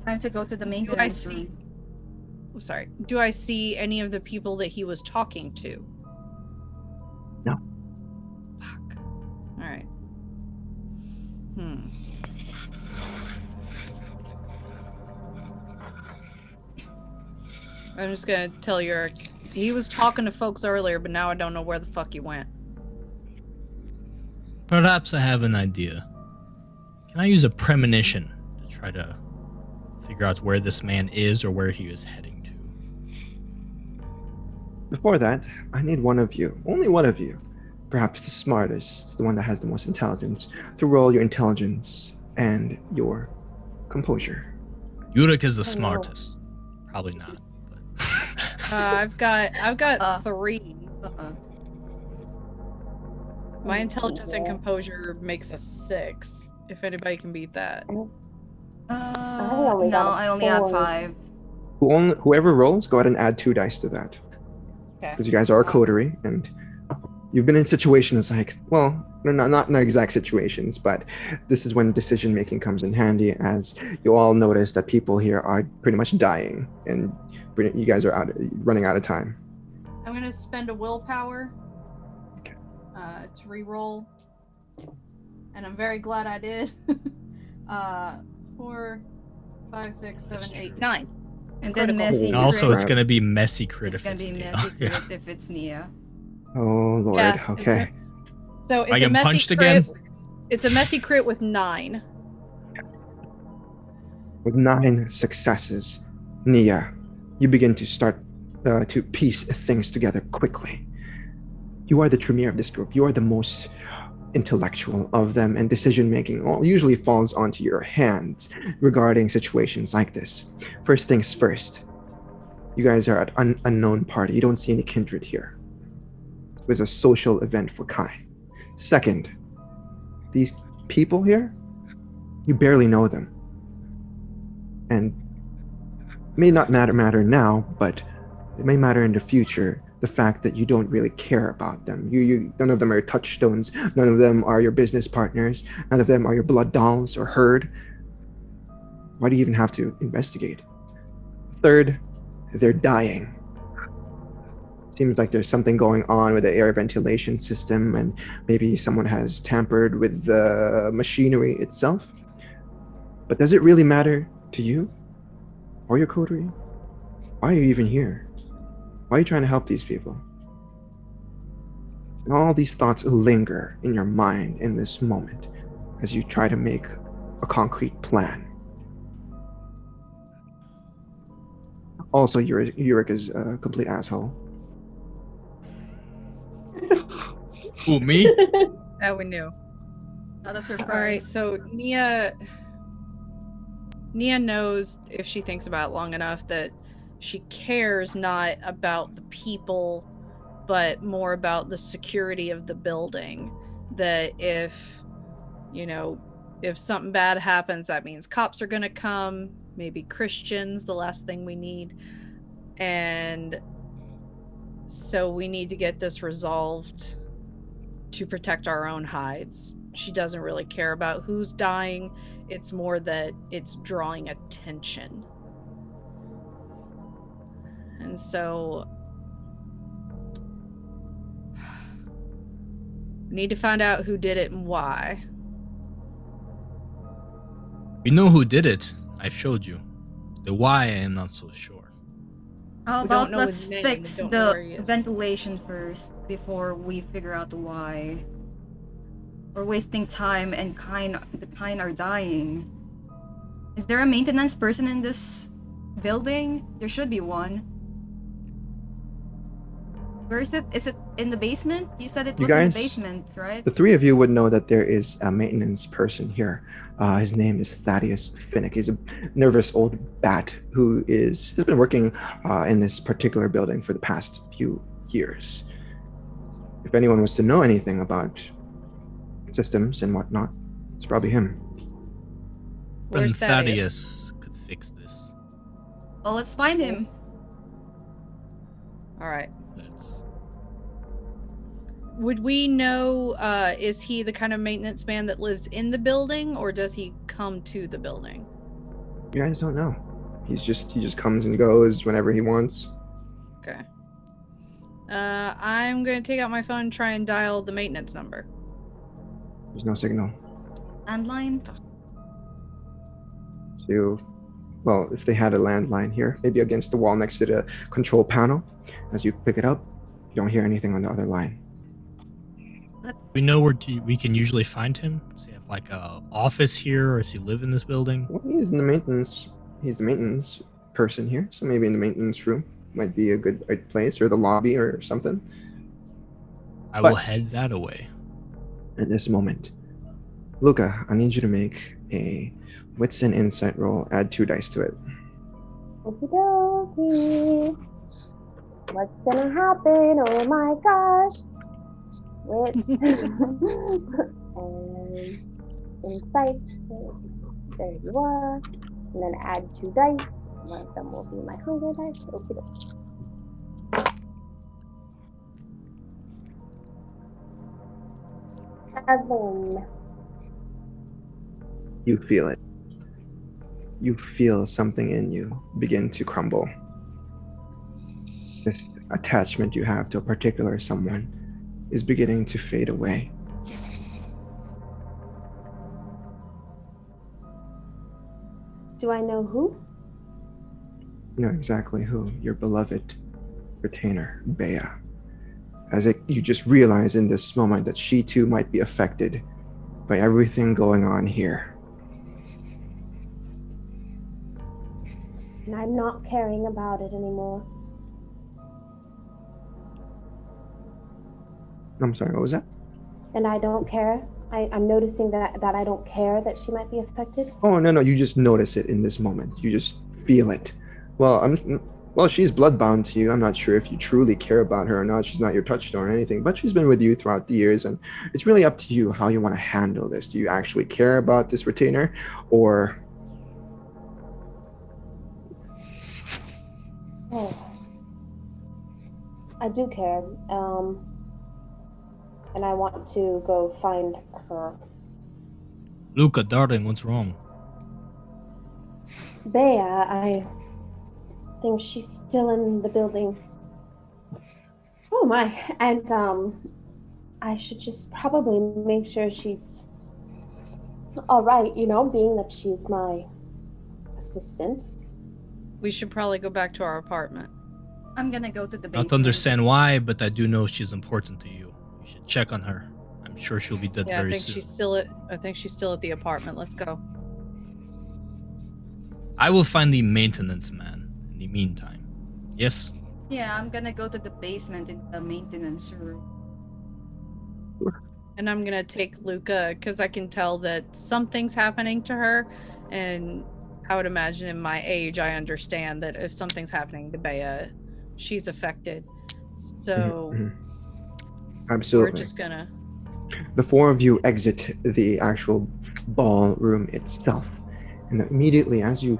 Time to go to the Do I maintenance see? room. Oh, sorry. Do I see any of the people that he was talking to? No. Fuck. All right. I'm just gonna tell you, he was talking to folks earlier, but now I don't know where the fuck he went. Perhaps I have an idea. Can I use a premonition to try to figure out where this man is or where he is heading to? Before that, I need one of you, only one of you, perhaps the smartest, the one that has the most intelligence, to roll your intelligence and your composure. Yurik is the smartest. Probably not. I've got 3. My intelligence and composure makes a 6. If anybody can beat that. I only have 5. Whoever rolls, go ahead and add 2 dice to that. Okay. Because you guys are a coterie, and you've been in situations like, well, not in exact situations, but this is when decision making comes in handy, as you all notice that people here are pretty much dying, and you guys are running out of time. I'm gonna spend a willpower to re-roll, and I'm very glad I did. 4, 5, 6, 7, 8, 9. And Critical. then messy And also, crit. it's going to be messy crit It's if gonna it's be Nia. messy Yeah. crit if it's Nia. Oh lord, Yeah, okay. So it's I a get messy punched crit. again? It's a messy crit with 9. With 9 successes, Nia, you begin to start to piece things together quickly. You are the premier of this group. You are the most intellectual of them, and decision-making usually falls onto your hands regarding situations like this. First things first, you guys are at an unknown party. You don't see any kindred here. It was a social event for Kai. Second, these people here, you barely know them. And it may not matter now, but it may matter in the future, the fact that you don't really care about them. None of them are your touchstones. None of them are your business partners. None of them are your blood dolls or herd. Why do you even have to investigate? Third, they're dying. Seems like there's something going on with the air ventilation system, and maybe someone has tampered with the machinery itself. But does it really matter to you or your coterie? Why are you even here? Why are you trying to help these people? And all these thoughts linger in your mind in this moment as you try to make a concrete plan. Also, Yurik is a complete asshole. Who, me? That we knew. Not a All right, surprise. so Nia knows, if she thinks about it long enough, that she cares not about the people, but more about the security of the building. That if something bad happens, that means cops are gonna come. maybe Christians, the last thing we need. And so we need to get this resolved to protect our own hides. She doesn't really care about who's dying. It's more that it's drawing attention. And so we need to find out who did it and why. We know who did it. I showed you. The why I am not so sure. How We about don't know let's his name, fix we don't know where he the is. ventilation first before we figure out the why. We're wasting time and the kind are dying. Is there a maintenance person in this building? There should be one. Where is it? Is it in the basement? You said it You was in the guys- basement, right? The three of you would know that there is a maintenance person here. His name is Thaddeus Finnick. He's a nervous old bat who has been working in this particular building for the past few years. If anyone was to know anything about systems and whatnot, it's probably him. But Where's Thaddeus could fix this. Well, let's find him. All right. Let's. Would we know, is he the kind of maintenance man that lives in the building, or does he come to the building? You guys don't know. He just comes and goes whenever he wants. Okay. I'm going to take out my phone and try and dial the maintenance number. There's no signal. Landline? So, well, if they had a landline here, maybe against the wall next to the control panel, as you pick it up, you don't hear anything on the other line. We know where we can usually find him. Does he have like a office here, or does he live in this building? Well, he's the maintenance person here, so maybe in the maintenance room might be a good place, or the lobby or something. I will But- head that away. At this moment, Luca, I need you to make a wits and insight roll. Add 2 dice to it. Okie dokie. What's gonna happen? Oh my gosh. Wits and insight. There you are. And then add 2 dice. One of them will be my hunger dice. Okie dokie. 7. You feel it. You feel something in you begin to crumble. This attachment you have to a particular someone is beginning to fade away. Do I know who? You know exactly who. Your beloved retainer, Bea. You just realize in this moment that she too might be affected by everything going on here. And I'm not caring about it anymore. I'm sorry, what was that? And I don't care. I'm noticing that I don't care that she might be affected. Oh, no, you just notice it in this moment. You just feel it. Well, she's bloodbound to you. I'm not sure if you truly care about her or not. She's not your touchstone or anything, but she's been with you throughout the years, and it's really up to you how you want to handle this. Do you actually care about this retainer, or... Oh, I do care. And I want to go find her. Luca, darling, what's wrong? Bea, I think she's still in the building. Oh my, and I should just probably make sure she's all right, being that she's my assistant. We should probably go back to our apartment. I'm gonna go to the basement. Not understand why, but I do know she's important to you. You should check on her. I'm sure she'll be dead Yeah, very I think soon. she's still at the apartment. Let's go. I will find the maintenance man in the meantime. Yes? Yeah, I'm gonna go to the basement in the maintenance room. And I'm gonna take Luca because I can tell that something's happening to her, and I would imagine in my age I understand that if something's happening to Bea, she's affected. So Mhm. Absolutely. we're just gonna. The 4 of you exit the actual ballroom itself, and immediately as you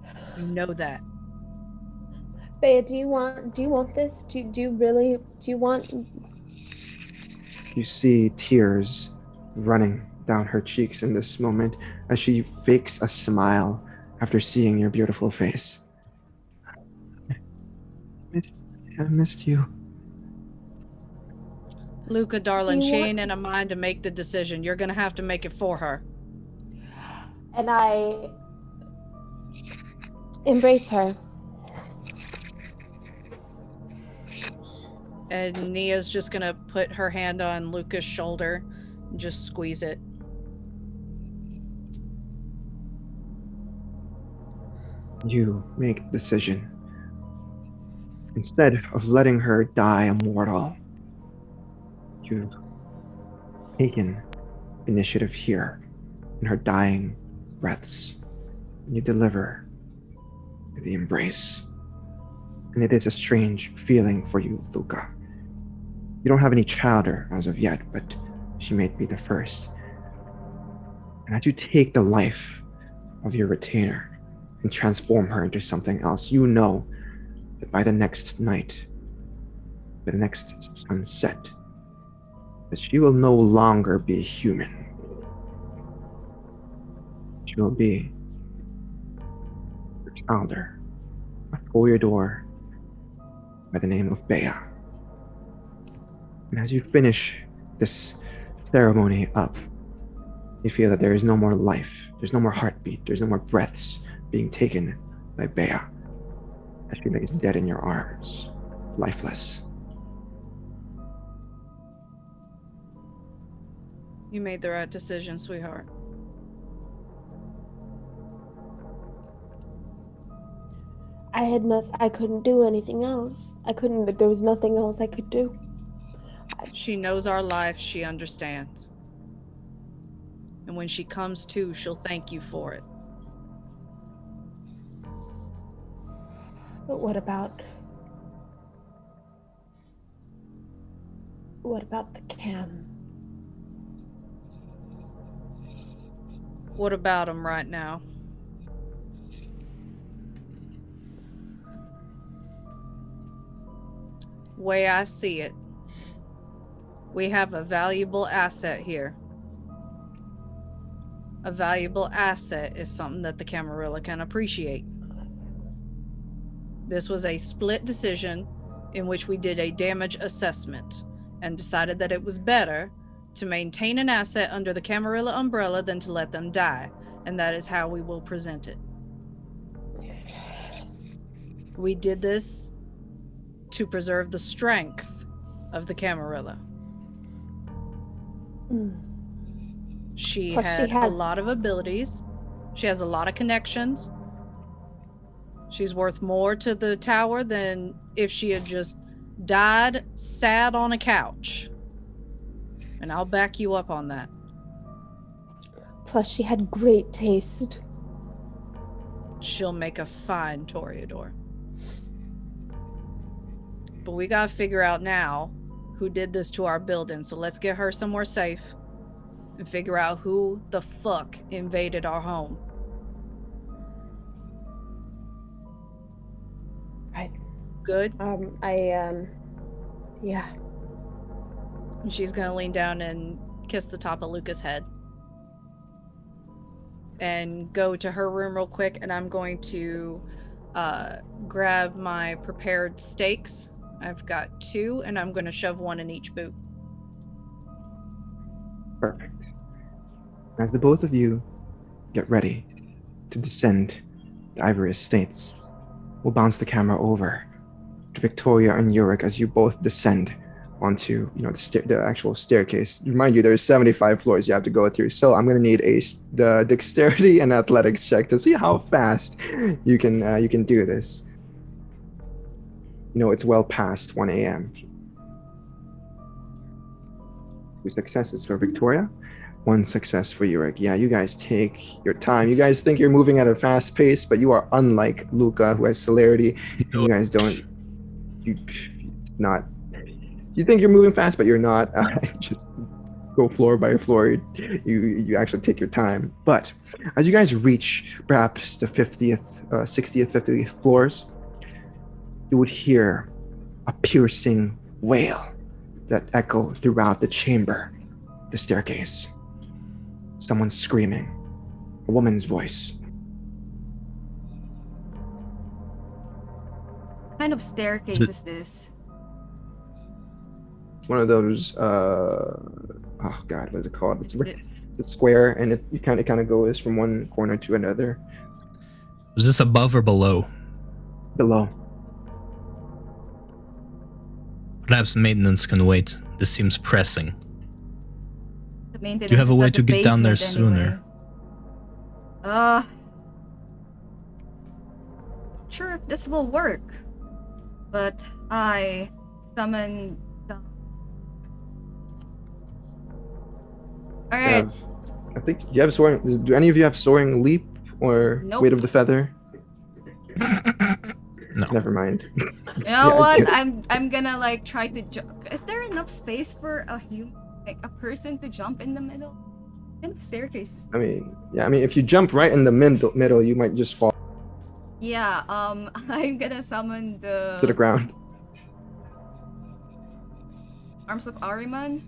You know that. Bea, do you want this? Do you want? You see tears running down her cheeks in this moment as she fakes a smile after seeing your beautiful face. I missed you. Luca, darling, Do you she want- ain't in a mind to make the decision. You're gonna have to make it for her. And I embrace her. And Nia's just gonna put her hand on Luca's shoulder and just squeeze it. You make the decision. Instead of letting her die a mortal, you've taken initiative here in her dying breaths. And you deliver the embrace. And it is a strange feeling for you, Luca. You don't have any chowder as of yet, but she may be the first. And as you take the life of your retainer and transform her into something else, you know that by the next night, by the next sunset, that she will no longer be human. She will be your chowder, a foyador by the name of Bea. And as you finish this ceremony up, you feel that there is no more life, there's no more heartbeat, there's no more breaths being taken by Bea as she lays dead in your arms, lifeless. You made the right decision, sweetheart. I couldn't do anything else. There was nothing else I could do. She knows our life, she understands. And when she comes to, she'll thank you for it. But what about the cam? What about him right now? Way I see it, we have a valuable asset here. A valuable asset is something that the Camarilla can appreciate. This was a split decision in which we did a damage assessment and decided that it was better to maintain an asset under the Camarilla umbrella than to let them die, and that is how we will present it. We did this to preserve the strength of the Camarilla. She Plus had she has a lot of abilities. She has a lot of connections. She's worth more to the tower than if she had just died sad on a couch. And I'll back you up on that. Plus she had great taste. She'll make a fine Toreador. But we gotta figure out now who did this to our building, so let's get her somewhere safe and figure out who the fuck invaded our home. Right. Good? Yeah. And she's gonna lean down and kiss the top of Luca's head. And go to her room real quick, and I'm going to grab my prepared steaks. I've got 2, and I'm gonna shove 1 in each boot. Perfect. As the both of you get ready to descend the Ivory Estates, we'll bounce the camera over to Victoria and Yurik as you both descend onto, the actual staircase. Remind you, there's 75 floors you have to go through, so I'm gonna need the dexterity and athletics check to see how fast you can do this. It's well past 1 a.m. 2 successes for Victoria, 1 success for Yurik. Yeah, you guys take your time. You guys think you're moving at a fast pace, but you are unlike Luca, who has celerity. You guys don't. You think you're moving fast, but you're not. Just go floor by floor. You actually take your time. But as you guys reach perhaps the 50th, 60th, 50th floors, you would hear a piercing wail that echo throughout the chamber, the staircase. Someone screaming, a woman's voice. What kind of staircase is this? One of those oh god, what is it called? It's square, and it kind of goes from one corner to another. Was this above or below? Below. Perhaps maintenance can wait. This seems pressing. The maintenance Do you have a is way at to the get down there basement anyway. sooner? Sure if this will work, but I summon the... Alright, I think you have soaring. Do any of you have soaring leap or Nope. weight of the feather? No. Never mind. you know Yeah, what? I I'm gonna like try to jump. Is there enough space for a human, like a person to jump in the middle? What kind of staircase is I mean, if you jump right in the middle, you might just fall Yeah, I'm gonna summon to the the ground. Arms of Ahriman.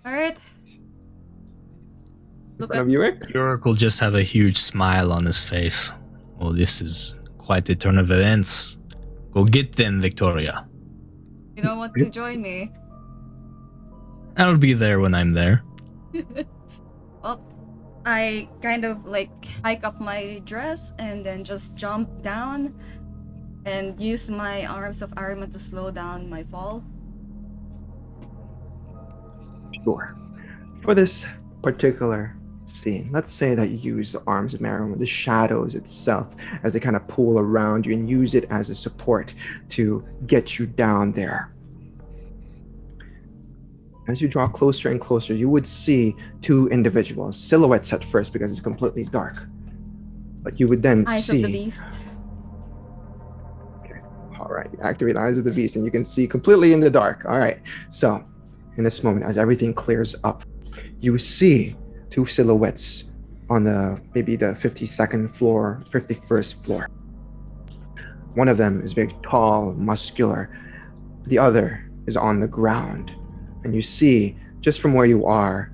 Alright. In Look front at of you, Rick? Yorick will just have a huge smile on his face. Oh, this is quite a turn of events. Go get them, Victoria. you don't want to join me. I'll be there when I'm there. Well, I kind of like hike up my dress and then just jump down and use my Arms of Ahriman to slow down my fall. Sure. For this particular scene, let's say that you use the arms of Ahriman, the shadows itself, as they kind of pull around you and use it as a support to get you down there. As you draw closer and closer, you would see two individuals, silhouettes at first because it's completely dark. But you would then Eyes see... of the Beast. All right, you activate Eyes of the Beast and you can see completely in the dark. All right, so in this moment, as everything clears up, you see two silhouettes on maybe the 52nd floor, 51st floor. One of them is very tall, muscular. The other is on the ground. And you see, just from where you are,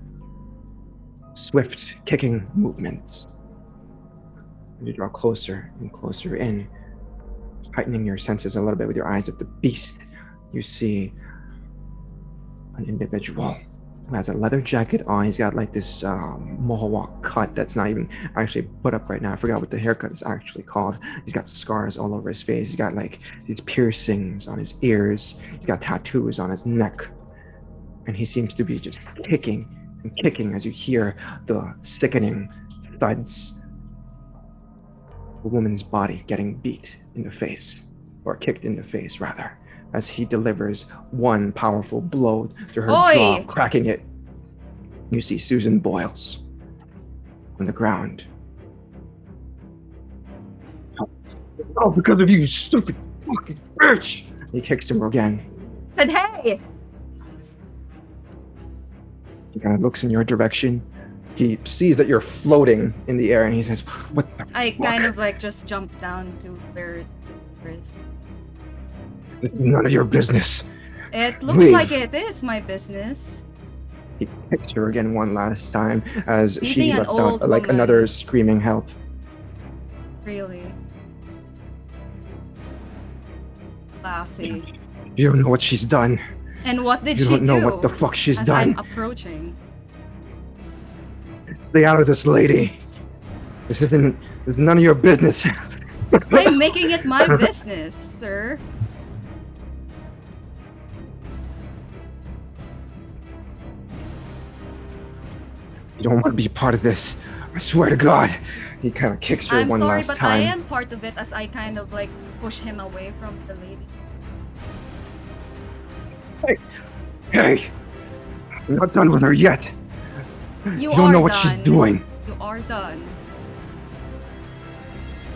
swift kicking movements. You draw closer and closer in, heightening your senses a little bit with your Eyes of the Beast. You see an individual who has a leather jacket on. He's got like this mohawk cut that's not even actually put up right now. I forgot what the haircut is actually called. He's got scars all over his face. He's got like these piercings on his ears. He's got tattoos on his neck. And he seems to be just kicking and kicking as you hear the sickening thuds. A woman's body getting beat in the face, or kicked in the face rather, as he delivers one powerful blow to her jaw, cracking it. You see Susan Boyles on the ground. Oh, because of you, you stupid fucking bitch! He kicks him again. Said hey! He kind of looks in your direction. He sees that you're floating in the air and he says, "What the I fuck? kind of like just jump down to where it is. This is none of your business." It looks Leave. like it is my business. He kicks her again one last time as she Beating an lets out old like woman. another screaming help. Really. Classy. You don't know what she's done. And what did You she don't know do? what the fuck she's as done. I'm approaching. Stay out of this, lady. This is none of your business. I'm making it my business, sir. You don't want to be part of this. I swear to God. He kind of kicks her I'm one sorry, last but time. I am part of it as I kind of like push him away from the lady. Hey, I'm not done with her yet. You don't are know what done. she's doing. You are done.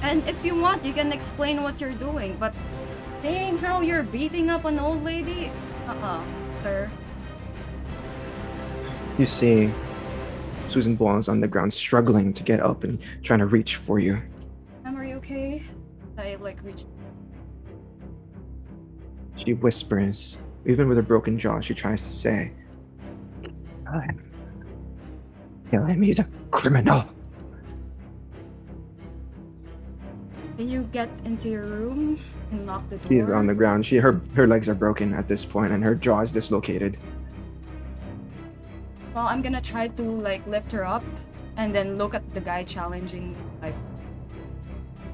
And if you want, you can explain what you're doing, but Saying how you're beating up an old lady? Sir. You see Susan Boyles on the ground, struggling to get up and trying to reach for you. Ma'am, are you okay? I reach. She whispers, even with a broken jaw, she tries to say, kill him, he's a criminal. Can you get into your room and lock the door? She's on the ground. Her legs are broken at this point, and her jaw is dislocated. Well, I'm gonna try to lift her up and then look at the guy challenging.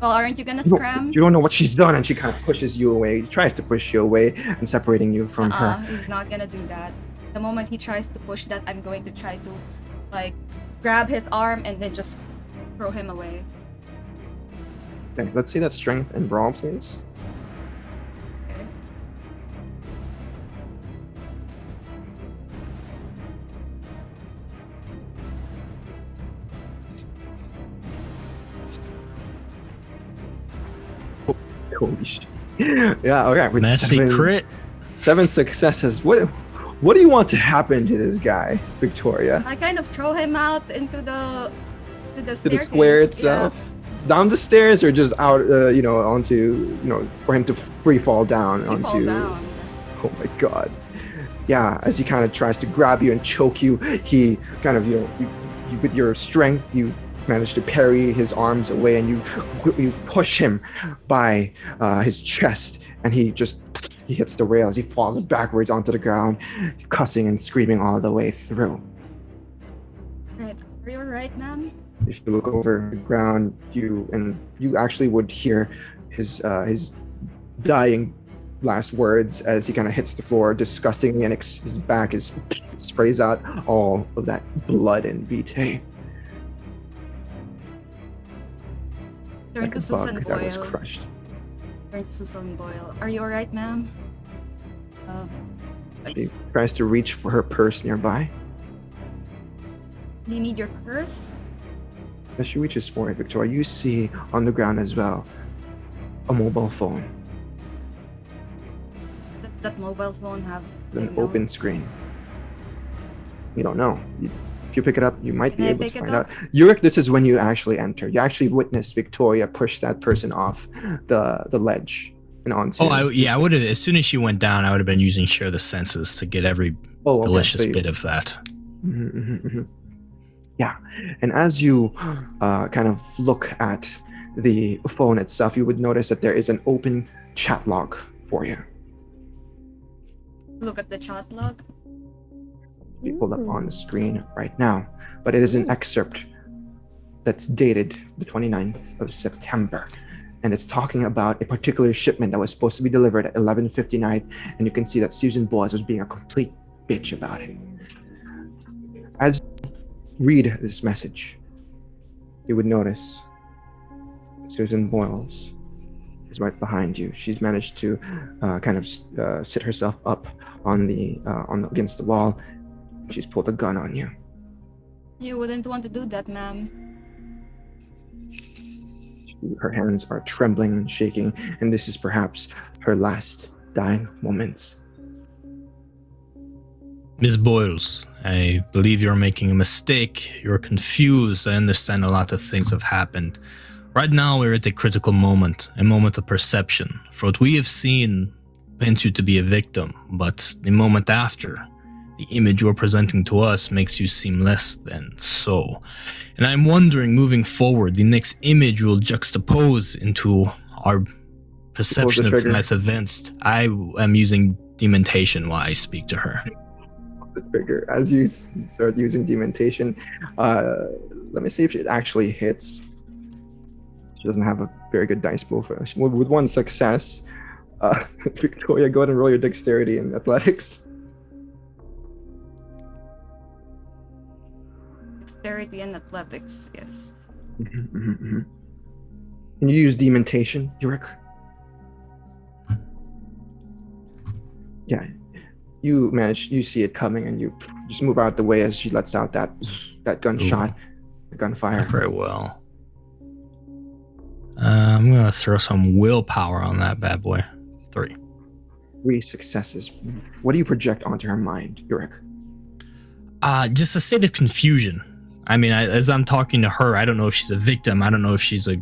Well, aren't you gonna scram? You don't know what she's done, and she kind of pushes you away. Tries to push you away and separating you from her. He's not gonna do that. The moment he tries to push that, I'm going to try to grab his arm and then just throw him away. Okay, let's see that strength and brawl, please. Okay. Holy shit. Yeah, okay. With Messy crit. 7 successes. What do you want to happen to this guy, Victoria? I kind of throw him out into the To staircase. the square itself? Yeah. Down the stairs or just out, onto, for him to free fall down He onto. fall down. Oh my god. Yeah, as he kind of tries to grab you and choke you, he kind of, you with your strength, you manage to parry his arms away, and you push him by his chest, and he hits the rails. He falls backwards onto the ground, cussing and screaming all the way through. Right. Are you alright, ma'am? If you look over the ground, you actually would hear his dying last words as he kind of hits the floor disgustingly, and his back sprays out all of that blood and vitae. Turn Like to a Susan bug that was Boyle. crushed. Turn to Susan Boyle. Are you alright, ma'am? She tries to reach for her purse nearby. Do you need your purse? As she reaches for it, Victoria, you see on the ground as well a mobile phone Does that mobile phone have with an signal? open screen. You don't know. If you pick it up, you might Can be I able to pick it find up? out. Yurik, this is when you actually enter. You actually witnessed Victoria push that person off the ledge and onto. Oh, I would have. As soon as she went down, I would have been using share the senses to get every Okay, delicious so you- bit of that. Yeah, and as you kind of look at the phone itself, you would notice that there is an open chat log for you. Look at the chat log. Be pulled up on the screen right now, but it is an excerpt that's dated the 29th of September, and it's talking about a particular shipment that was supposed to be delivered at 11:59, and you can see that Susan Boyles was being a complete bitch about it. As you read this message, you would notice Susan Boyles is right behind you. She's managed to sit herself up on against the wall. She's pulled a gun on you. You wouldn't want to do that, ma'am. Her hands are trembling and shaking, and this is perhaps her last dying moments. Ms. Boyles, I believe you're making a mistake. You're confused. I understand a lot of things have happened. Right now, we're at a critical moment, a moment of perception. For what we have seen paints you to be a victim, but the moment after, the image you're presenting to us makes you seem less than so. And I'm wondering, moving forward, the next image will juxtapose into our perception of figure. tonight's events. I am using dementation while I speak to her. The trigger. As you start using dementation, let me see if it actually hits. She doesn't have a very good dice pool for it. With one success, Victoria, go ahead and roll your dexterity in athletics. Dexterity and athletics, yes. Can you use dementation, Yurik? Yeah. You see it coming, and you just move out the way as she lets out that gunshot, the gunfire. Very well. I'm gonna throw some willpower on that bad boy. 3. 3 successes. What do you project onto her mind, Yurik? Just a state of confusion. I mean, as I'm talking to her, I don't know if she's a victim. I don't know if she's a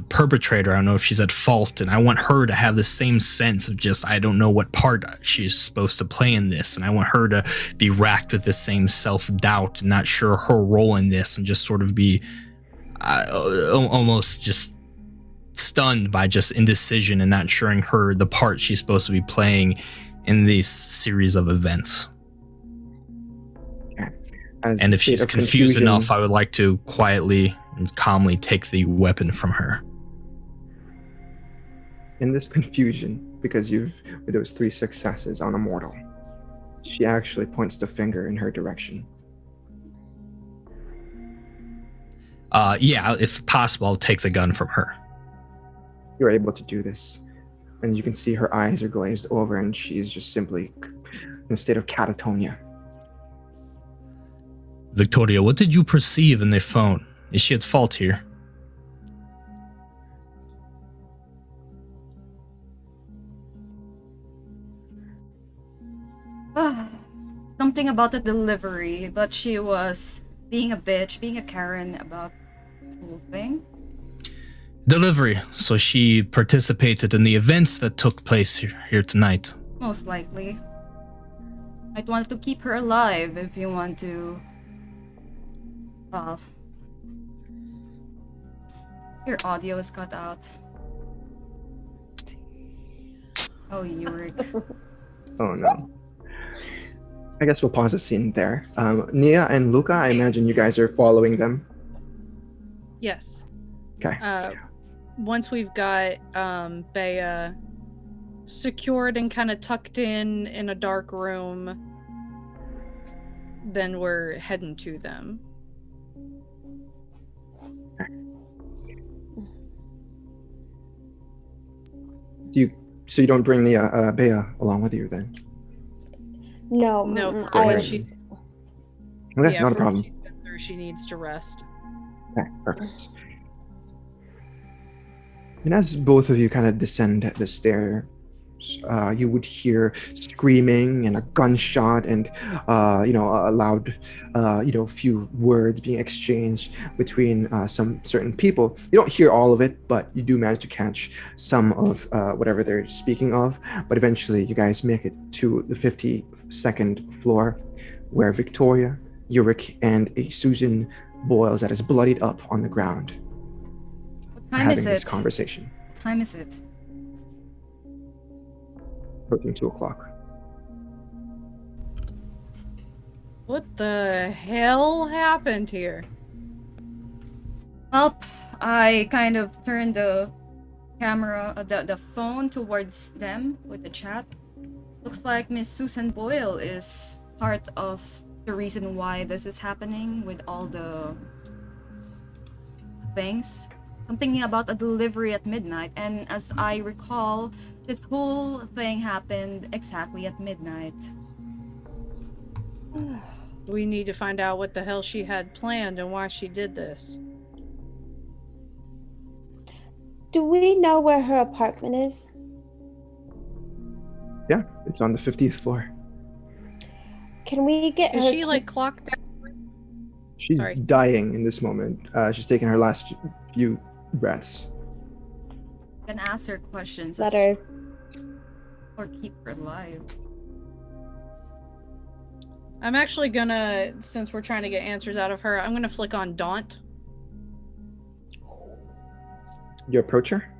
perpetrator. I don't know if she's at fault. And I want her to have the same sense of just, I don't know what part she's supposed to play in this. And I want her to be racked with the same self-doubt and not sure her role in this, and just sort of be almost just stunned by just indecision and not sharing her the part she's supposed to be playing in this series of events. And if she's confused enough, I would like to quietly and calmly take the weapon from her. In this confusion, because with those 3 successes on a mortal, she actually points the finger in her direction. Yeah, if possible, I'll take the gun from her. You're able to do this, and you can see her eyes are glazed over, and she's just simply in a state of catatonia. Victoria, what did you perceive in the phone? Is she at fault here? Something about the delivery, but she was being a bitch, being a Karen about this whole thing. Delivery. So she participated in the events that took place here tonight. Most likely. I'd want to keep her alive if you want to... Your audio is cut out. Oh, Yurik. Oh no. I guess we'll pause the scene there. Nia and Luca, I imagine you guys are following them. Yes. Okay. Once we've got Bea secured and kind of tucked in a dark room, then we're heading to them. So you don't bring the Bea along with you then? No, No, mm-mm, for what I- she, Okay, yeah, not a for what problem. she's been through, she needs to rest. Okay, perfect. And as both of you kind of descend the stairs, you would hear screaming and a gunshot and, a loud, few words being exchanged between some certain people. You don't hear all of it, but you do manage to catch some of whatever they're speaking of. But eventually you guys make it to the 52nd floor, where Victoria, Yurik, and a Susan Boyles that is bloodied up on the ground What are time having is this it? conversation. What time is it? Approaching 2 o'clock. What the hell happened here? Well, I kind of turned the camera, the phone towards them with the chat. Looks like Miss Susan Boyle is part of the reason why this is happening with all the things. Something about a delivery at midnight, and as I recall, this whole thing happened exactly at midnight. We need to find out what the hell she had planned and why she did this. Do we know where her apartment is? Yeah, it's on the 50th floor. Can we get Is her? she like clocked out? She's Sorry. dying in this moment. She's taking her last few breaths. Can ask her questions Let her. or keep her alive. I'm actually gonna, since we're trying to get answers out of her, I'm gonna flick on Daunt. You approach her?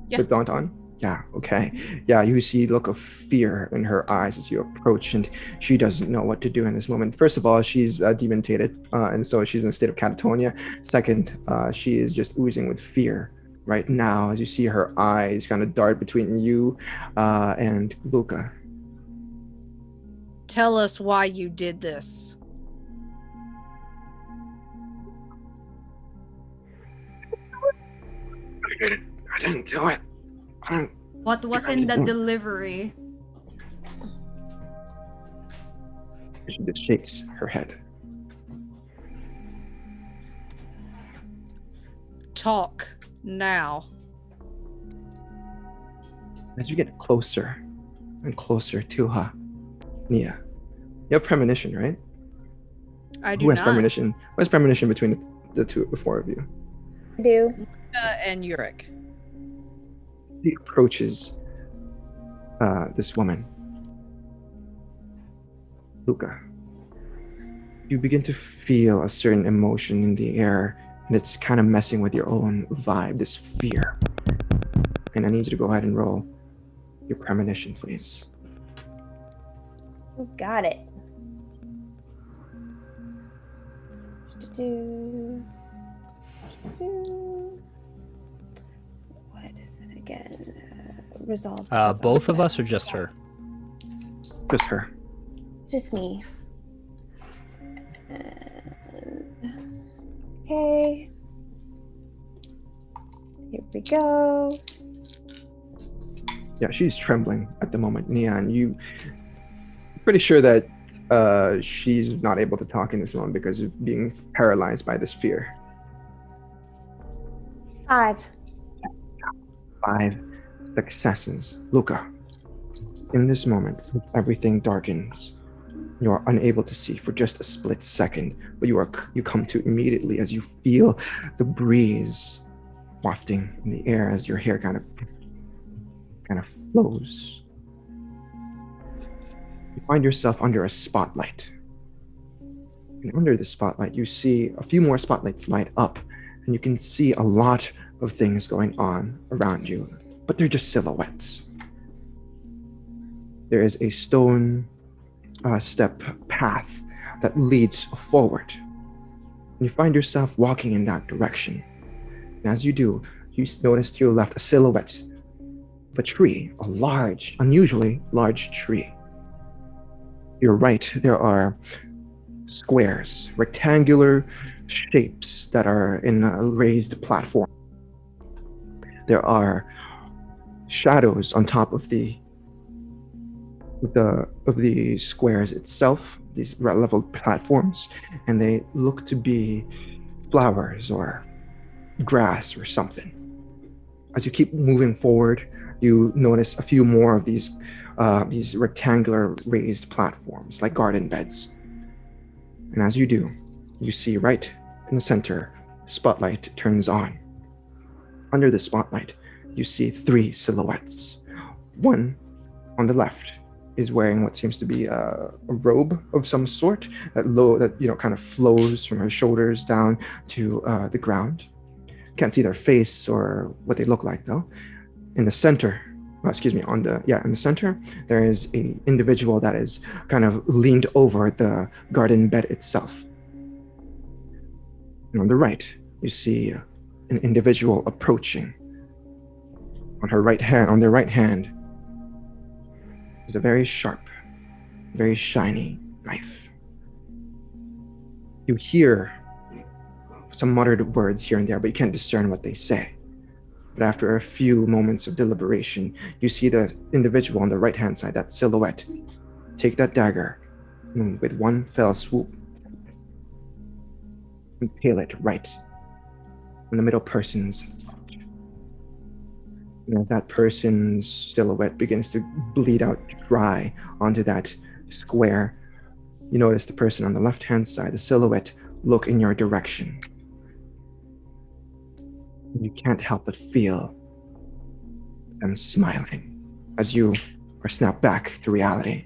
Yeah. With Daunt on? Yeah, okay. Yeah, you see the look of fear in her eyes as you approach, and she doesn't know what to do in this moment. First of all, she's dementated, and so she's in a state of catatonia. Second, she is just oozing with fear right now as you see her eyes kind of dart between you and Luca. Tell us why you did this. I didn't do it. What was in the delivery? She just shakes her head. Talk now. As you get closer and closer to her, Nia, you have premonition, right? I do Who has not. premonition? What is premonition between the four of you? I do. And Yurik. He approaches this woman, Luca. You begin to feel a certain emotion in the air, and it's kind of messing with your own vibe, this fear. And I need you to go ahead and roll your premonition, please. Got it. What is it again? Resolve. Both of us or just her? Just her. Just me. Okay. Here we go. Yeah, she's trembling at the moment, Nia, and you pretty sure that she's not able to talk in this moment because of being paralyzed by this fear. 5. 5 successes. Luca, in this moment, everything darkens. You are unable to see for just a split second, but you come to immediately as you feel the breeze wafting in the air as your hair kind of flows. You find yourself under a spotlight. And under the spotlight, you see a few more spotlights light up, and you can see a lot of things going on around you, but they're just silhouettes. There is a stone step path that leads forward. And you find yourself walking in that direction. And as you do, you notice to your left a silhouette of a tree, a large, unusually large tree. Your right, there are squares, rectangular shapes that are in a raised platform. There are shadows on top of the squares itself, these leveled platforms, and they look to be flowers or grass or something. As you keep moving forward, you notice a few more of these rectangular raised platforms, like garden beds. And as you do, you see right in the center, spotlight turns on. Under the spotlight, you see 3 silhouettes. One on the left is wearing what seems to be a robe of some sort that kind of flows from her shoulders down to the ground. Can't see their face or what they look like though. In the center, in the center, there is an individual that is kind of leaned over the garden bed itself. And on the right, you see an individual approaching. On their right hand, is a very sharp, very shiny knife. You hear some muttered words here and there, but you can't discern what they say. But after a few moments of deliberation, you see the individual on the right-hand side, that silhouette, take that dagger and with one fell swoop, impale it right on the middle person's throat. And as that person's silhouette begins to bleed out dry onto that square, you notice the person on the left-hand side, the silhouette, look in your direction. You can't help but feel them smiling as you are snapped back to reality.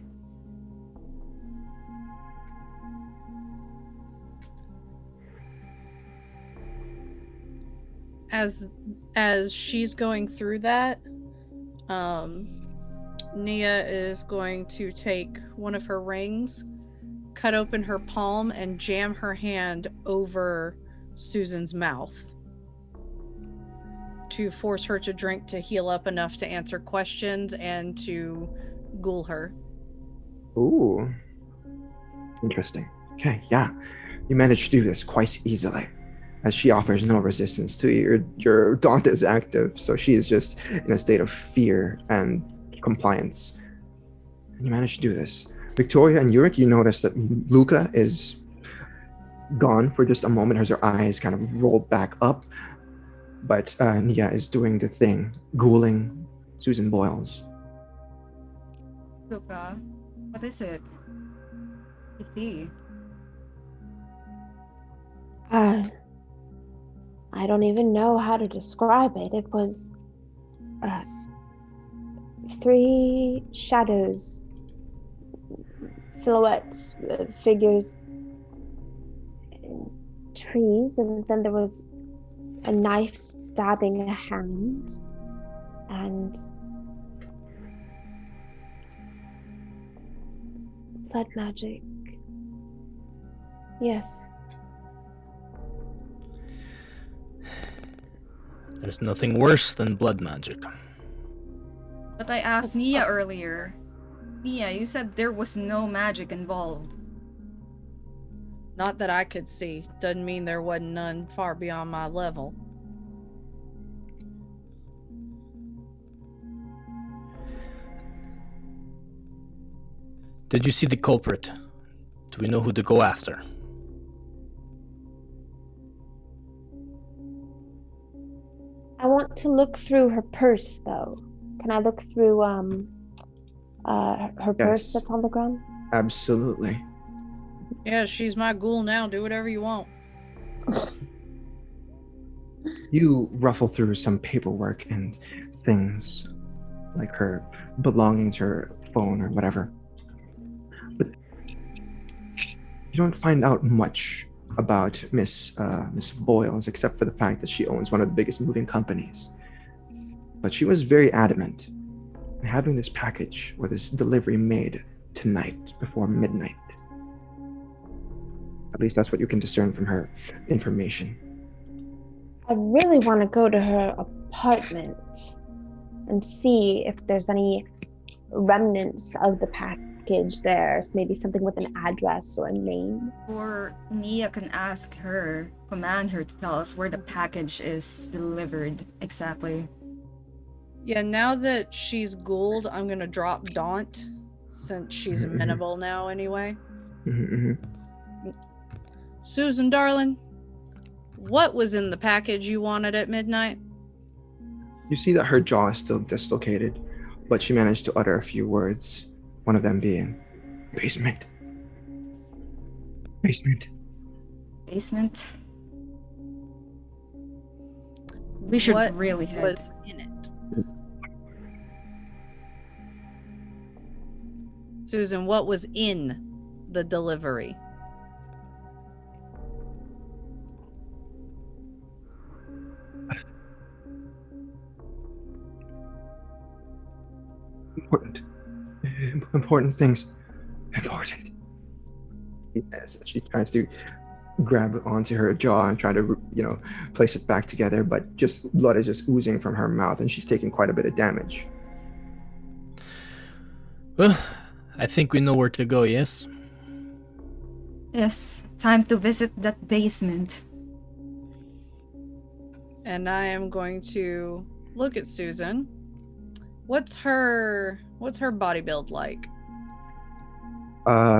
As she's going through that, Nia is going to take one of her rings, cut open her palm, and jam her hand over Susan's mouth to force her to drink to heal up enough to answer questions and to ghoul her. Ooh. Interesting. Okay, yeah. You managed to do this quite easily, as she offers no resistance to your daunt is active, so she is just in a state of fear and compliance. And you managed to do this. Victoria and Yurik, you notice that Luca is gone for just a moment as her eyes kind of roll back up, but Nia is doing the thing, ghouling Susan Boyles. Luca, what is it? You see? I don't even know how to describe it. It was three shadows, silhouettes, figures, trees, and then there was a knife stabbing a hand, and blood magic. Yes. There's nothing worse than blood magic. But I asked Nia earlier. Nia, you said there was no magic involved. Not that I could see. Doesn't mean there wasn't none far beyond my level. Did you see the culprit? Do we know who to go after? I want to look through her purse, though. Can I look through her purse Yes. that's on the ground? Absolutely. Yeah, she's my ghoul now. Do whatever you want. You ruffle through some paperwork and things like her belongings, her phone, or whatever. But you don't find out much about Miss Boyles, except for the fact that she owns one of the biggest moving companies. But she was very adamant in having this package or this delivery made tonight before midnight. At least that's what you can discern from her information. I really want to go to her apartment and see if there's any remnants of the package there. So maybe something with an address or a name. Or Nia can ask her, command her to tell us where the package is delivered exactly. Yeah, now that she's ghouled, I'm gonna drop Daunt, since she's Mhm. amenable now anyway. Mhm. Susan, darling, what was in the package you wanted at midnight? You see that her jaw is still dislocated, but she managed to utter a few words, one of them being, basement. Basement. Basement? We should What really head. was in it? Susan, what was in the delivery? Important things. Important. Yes, she tries to grab onto her jaw and try to, place it back together, but just blood is just oozing from her mouth, and she's taking quite a bit of damage. Well, I think we know where to go, yes? Yes, time to visit that basement. And I am going to look at Susan. What's her body build like?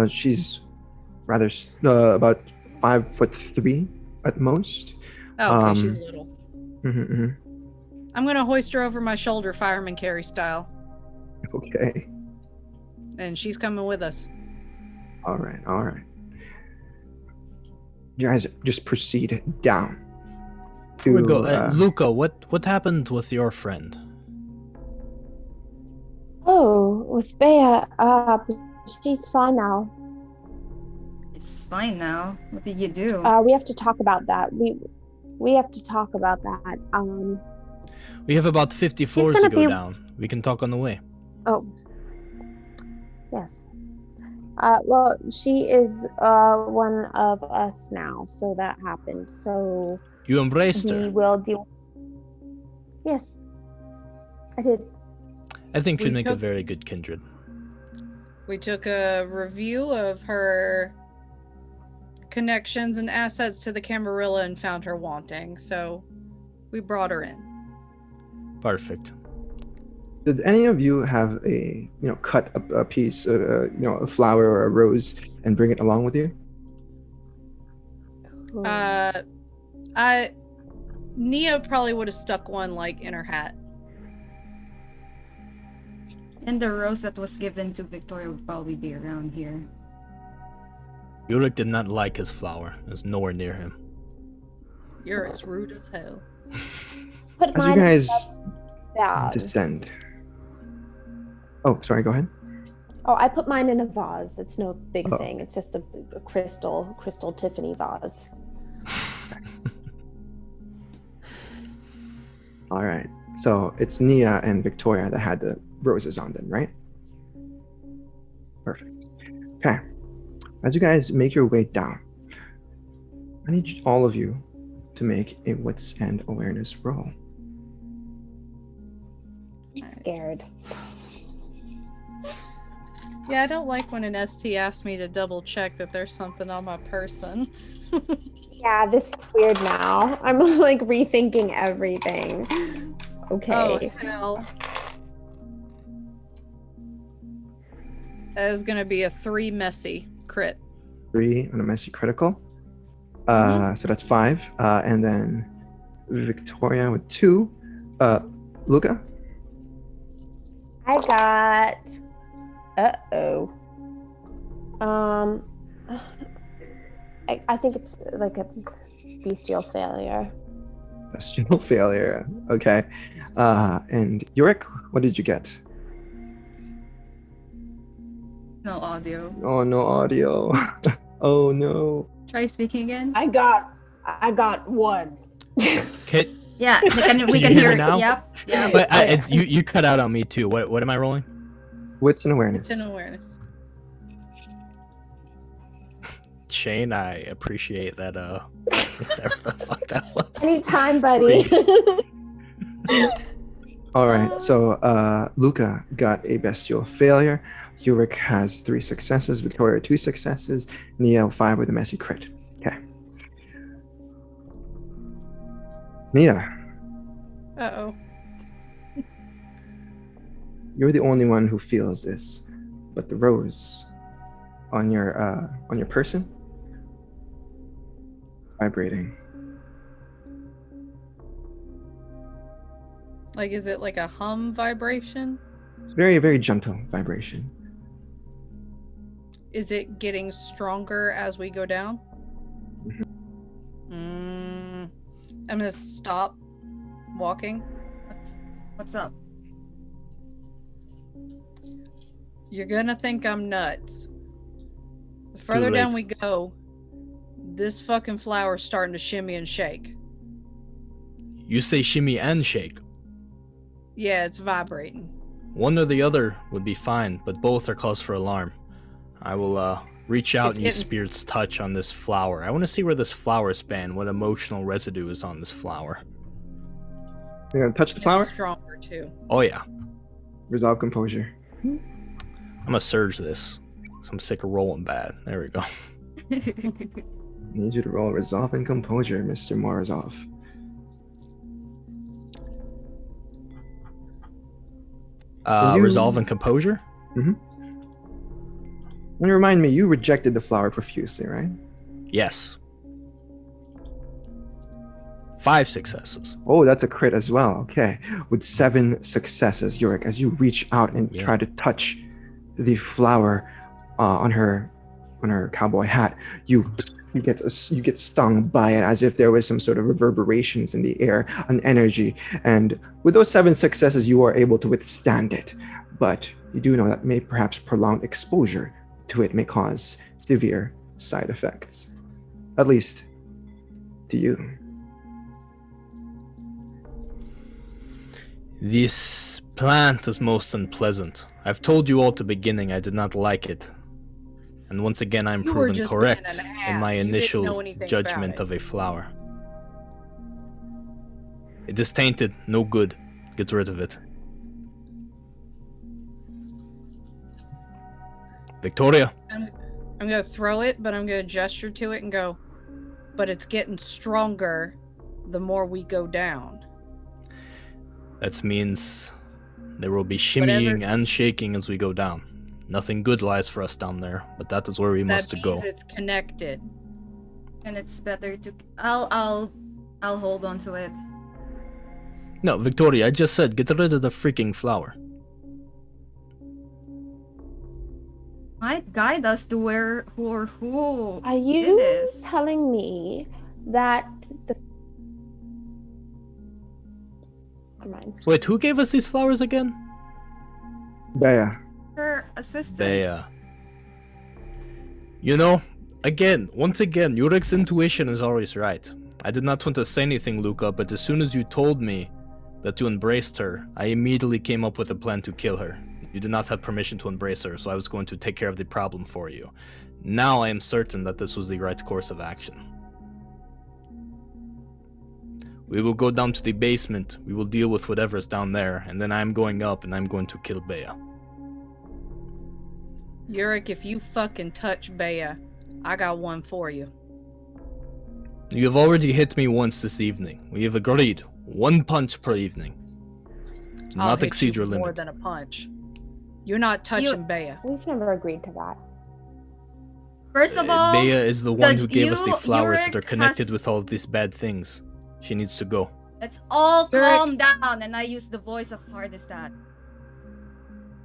She's rather about 5'3" at most. Oh, okay, she's little. Mhm. I'm gonna hoist her over my shoulder, fireman carry style, Okay. and she's coming with us. All right. You guys just proceed down. Here we go. Luca, what happened with your friend? Oh, with Bea, she's fine now. It's fine now. What did you do? We have to talk about that. We have to talk about that. We have about 50 floors to gonna go be- down. We can talk on the way. Oh, yes. Well, she is one of us now, so that happened. So You embraced we her. will deal. Yes, I did. I think she'd We make a took- very good kindred. We took a review of her connections and assets to the Camarilla and found her wanting, so we brought her in. Perfect. Did any of you have cut a piece, a flower or a rose, and bring it along with you? Nia probably would have stuck one like in her hat. And the rose that was given to Victoria would probably be around here. Yurik did not like his flower. It was nowhere near him. You're as rude as hell. Put As you mine in guys the vase. descend. Oh, sorry, go ahead. Oh, I put mine in a vase. It's no big Oh. thing. It's just a crystal Tiffany vase. All right. So it's Nia and Victoria that had the roses on them, right? Perfect. Okay. As you guys make your way down, I need all of you to make a wits and awareness roll. I'm scared. Yeah, I don't like when an ST asks me to double check that there's something on my person. Yeah, this is weird now. I'm like rethinking everything. Okay. Oh, hell. That is going to be a 3 messy crit. 3 on a messy critical. So that's 5. And then Victoria with 2. Luca? I got. I think it's like a bestial failure. Bestial failure. Okay. And Yurik, what did you get? No audio. Oh, no audio. Oh, no. Try speaking again. I got 1. Kit, Yeah, we can you hear hear it. now? Yep. Yep. but it's you cut out on me too. What am I rolling? Wits and awareness. It's an awareness. Shane, I appreciate that. Whatever the fuck that was. Anytime, buddy. All right. So Luca got a bestial failure. Yurik has 3 successes. Victoria 2 successes. Nia 5 with a messy crit. Okay. Nia, Uh-oh. you're the only one who feels this, but the rose on your person vibrating. Like, is it like a hum vibration? It's very, very gentle vibration. Is it getting stronger as we go down? Mhm. I'm gonna stop walking. What's up? You're gonna think I'm nuts. The further down we go, this fucking flower's starting to shimmy and shake. You say shimmy and shake. Yeah, it's vibrating. One or the other would be fine, but both are cause for alarm. I will reach out It's and use getting- Spirit's touch on this flower. I want to see where this flower span, what emotional residue is on this flower. You're gonna touch the It's flower? stronger too. Oh yeah, Resolve composure. I'm gonna surge this. 'Cause I'm sick of rolling bad. There we go. I need you to roll resolve and composure, Mr. Morozov. You- Resolve and composure? And remind me, you rejected the flower profusely, right? Yes. 5 successes. Oh, that's a crit as well. Okay. With 7 successes, Yurik, as you reach out and Yeah. try to touch the flower on her cowboy hat, you get stung by it as if there was some sort of reverberations in the air, an energy. And with those 7 successes, you are able to withstand it. But you do know that perhaps prolonged exposure to it may cause severe side effects. At least to you. This plant is most unpleasant. I've told you all at the beginning I did not like it. And once again I'm You were proven just correct being an in my ass. You didn't know initial anything judgment about it. of a flower. It is tainted, no good. Get rid of it. Victoria, I'm gonna throw it, but I'm gonna gesture to it and go, but it's getting stronger the more we go down. that means there will be shimmying and shaking as we go down. Nothing good lies for us down there, but that is where we must That go. means it's connected. And it's better to. I'll hold on to it. No, Victoria, I just said get rid of the freaking flower. might guide us to where who Are did you this. telling me that the Never mind. Wait, who gave us these flowers again? Bea. Her assistant. Bea. You know, once again, Yurik's intuition is always right. I did not want to say anything, Luca, but as soon as you told me that you embraced her, I immediately came up with a plan to kill her. You did not have permission to embrace her, so I was going to take care of the problem for you. Now I am certain that this was the right course of action. We will go down to the basement, we will deal with whatever is down there, and then I am going up and I'm going to kill Bea. Yurik, if you fucking touch Bea, I got one for you. You have already hit me once this evening. We have agreed. 1 punch per evening. Do I'll not hit exceed you your more limit. than a punch. You're not touching Bea. We've never agreed to that. First of all, Bea is the one who gave us the you- flowers that Yurik are connected has- with all of these bad things. She needs to go. let's all Yurik. calm down, and I use the voice of Hardestat.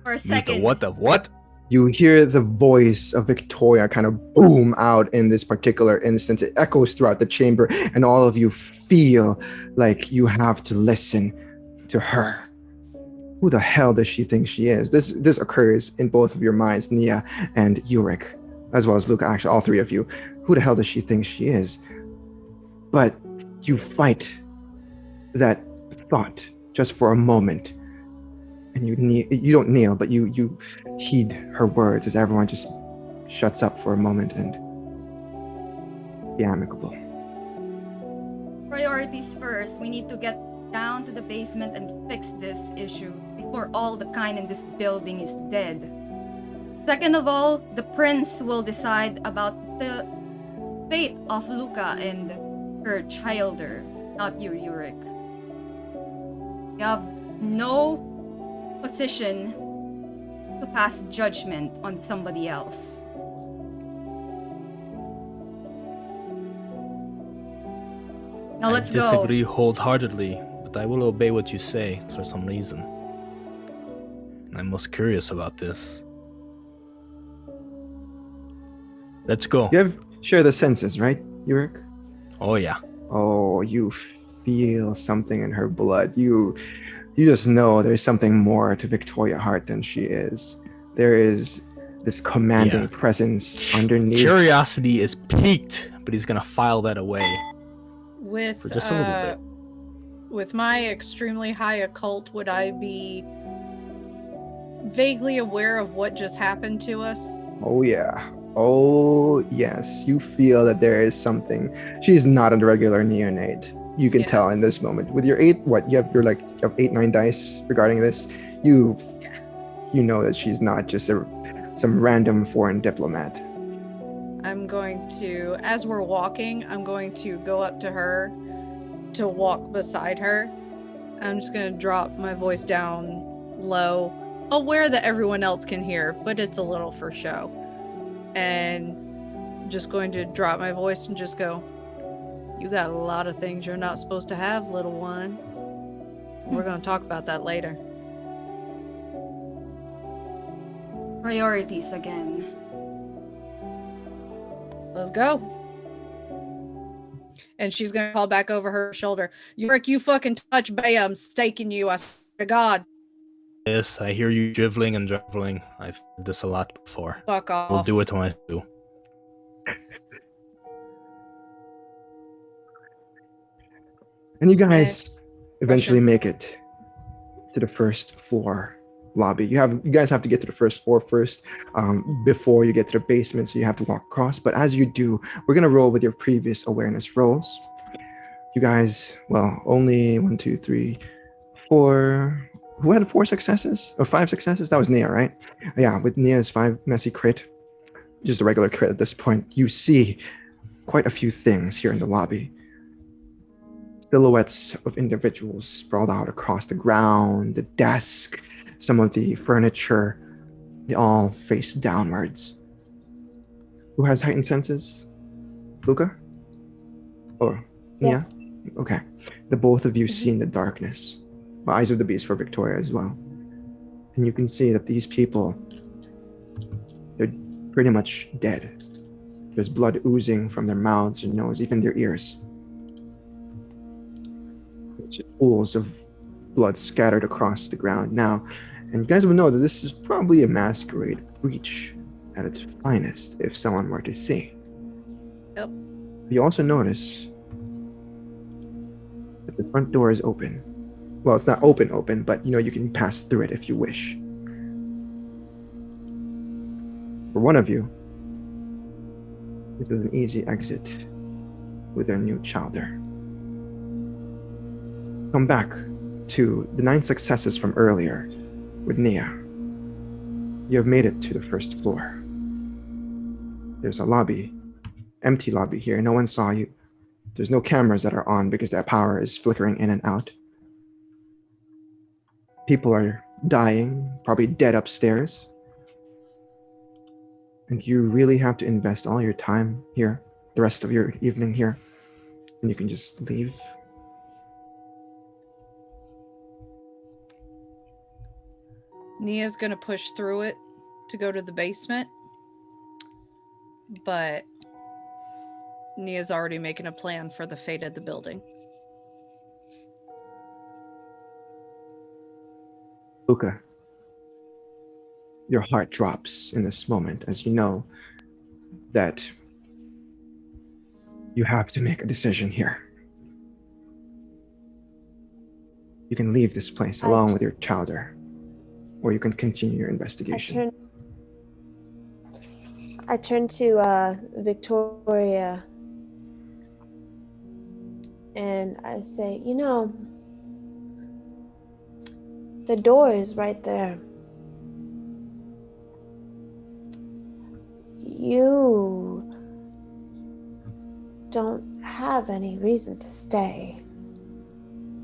For a Use second. the what of what? You hear the voice of Victoria kind of boom out in this particular instance. It echoes throughout the chamber, and all of you feel like you have to listen to her. Who the hell does she think she is? This occurs in both of your minds, Nia and Yurik, as well as Luca, actually, all three of you. Who the hell does she think she is? But you fight that thought just for a moment. And you don't kneel, but you heed her words as everyone just shuts up for a moment and be amicable. Priorities first. We need to get down to the basement and fix this issue before all the kind in this building is dead. Second of all, the prince will decide about the fate of Luca and her childer, not you, Yurik. You have no position to pass judgment on somebody else. Now let's I go. disagree wholeheartedly, but I will obey what you say for some reason. I'm most curious about this. Let's go. You have share the senses, right, Yurik? Oh yeah. Oh, you feel something in her blood. You just know there's something more to Victoria Hart than she is. There is this commanding Yeah. presence underneath. Curiosity is piqued, but he's gonna file that away With for just a little bit. With my extremely high occult, would I be vaguely aware of what just happened to us? Oh yeah. Oh yes. You feel that there is something. She's not a regular neonate. You can Yeah. tell in this moment. With your you have 8-9 dice regarding this. You know that she's not just some random foreign diplomat. I'm going to, as we're walking, I'm going to go up to her to walk beside her. I'm just going to drop my voice down low, aware that everyone else can hear, but it's a little for show. And just going to drop my voice and just go, "You got a lot of things you're not supposed to have, little one. We're going to talk about that later." Priorities again. Let's go. And she's gonna call back over her shoulder, "Yurik, you fucking touch Bea, I'm staking you, I swear to God." Yes, I hear you driveling and driveling. I've heard this a lot before. Fuck off. We'll do it when I do. And you guys eventually Question. make it to the first floor lobby. You guys have to get to the first floor first before you get to the basement, so you have to walk across. But as you do, we're gonna roll with your previous awareness rolls. You guys, well, only 1, 2, 3, 4. Who had 4 successes or 5 successes? That was Nia, right? Yeah, with Nia's 5 messy crit, just a regular crit at this point. You see quite a few things here in the lobby. Silhouettes of individuals sprawled out across the ground, the desk, some of the furniture, they all face downwards. Who has heightened senses? Luca? Or Nia? Yes. Okay. The both of you see in the darkness. Eyes of the Beast for Victoria as well. And you can see that these people They're pretty much dead. There's blood oozing from their mouths and nose, even their ears. Just pools of blood scattered across the ground now. And you guys will know that this is probably a masquerade breach at its finest if someone were to see. Yep. You also notice that the front door is open. Well, it's not open, but you can pass through it if you wish. For one of you, this is an easy exit with their new chowder. Come back to the 9 successes from earlier with Nia. You have made it to the first floor. There's a lobby, empty lobby here. No one saw you. There's no cameras that are on because that power is flickering in and out. People are dying, probably dead upstairs. And you really have to invest all your time here, the rest of your evening here, and you can just leave. Nia's gonna push through it to go to the basement, but Nia's already making a plan for the fate of the building. Luca, your heart drops in this moment as you know that you have to make a decision here. You can leave this place along with your chowder, or you can continue your investigation. I turn to Victoria and I say, the door is right there. You don't have any reason to stay.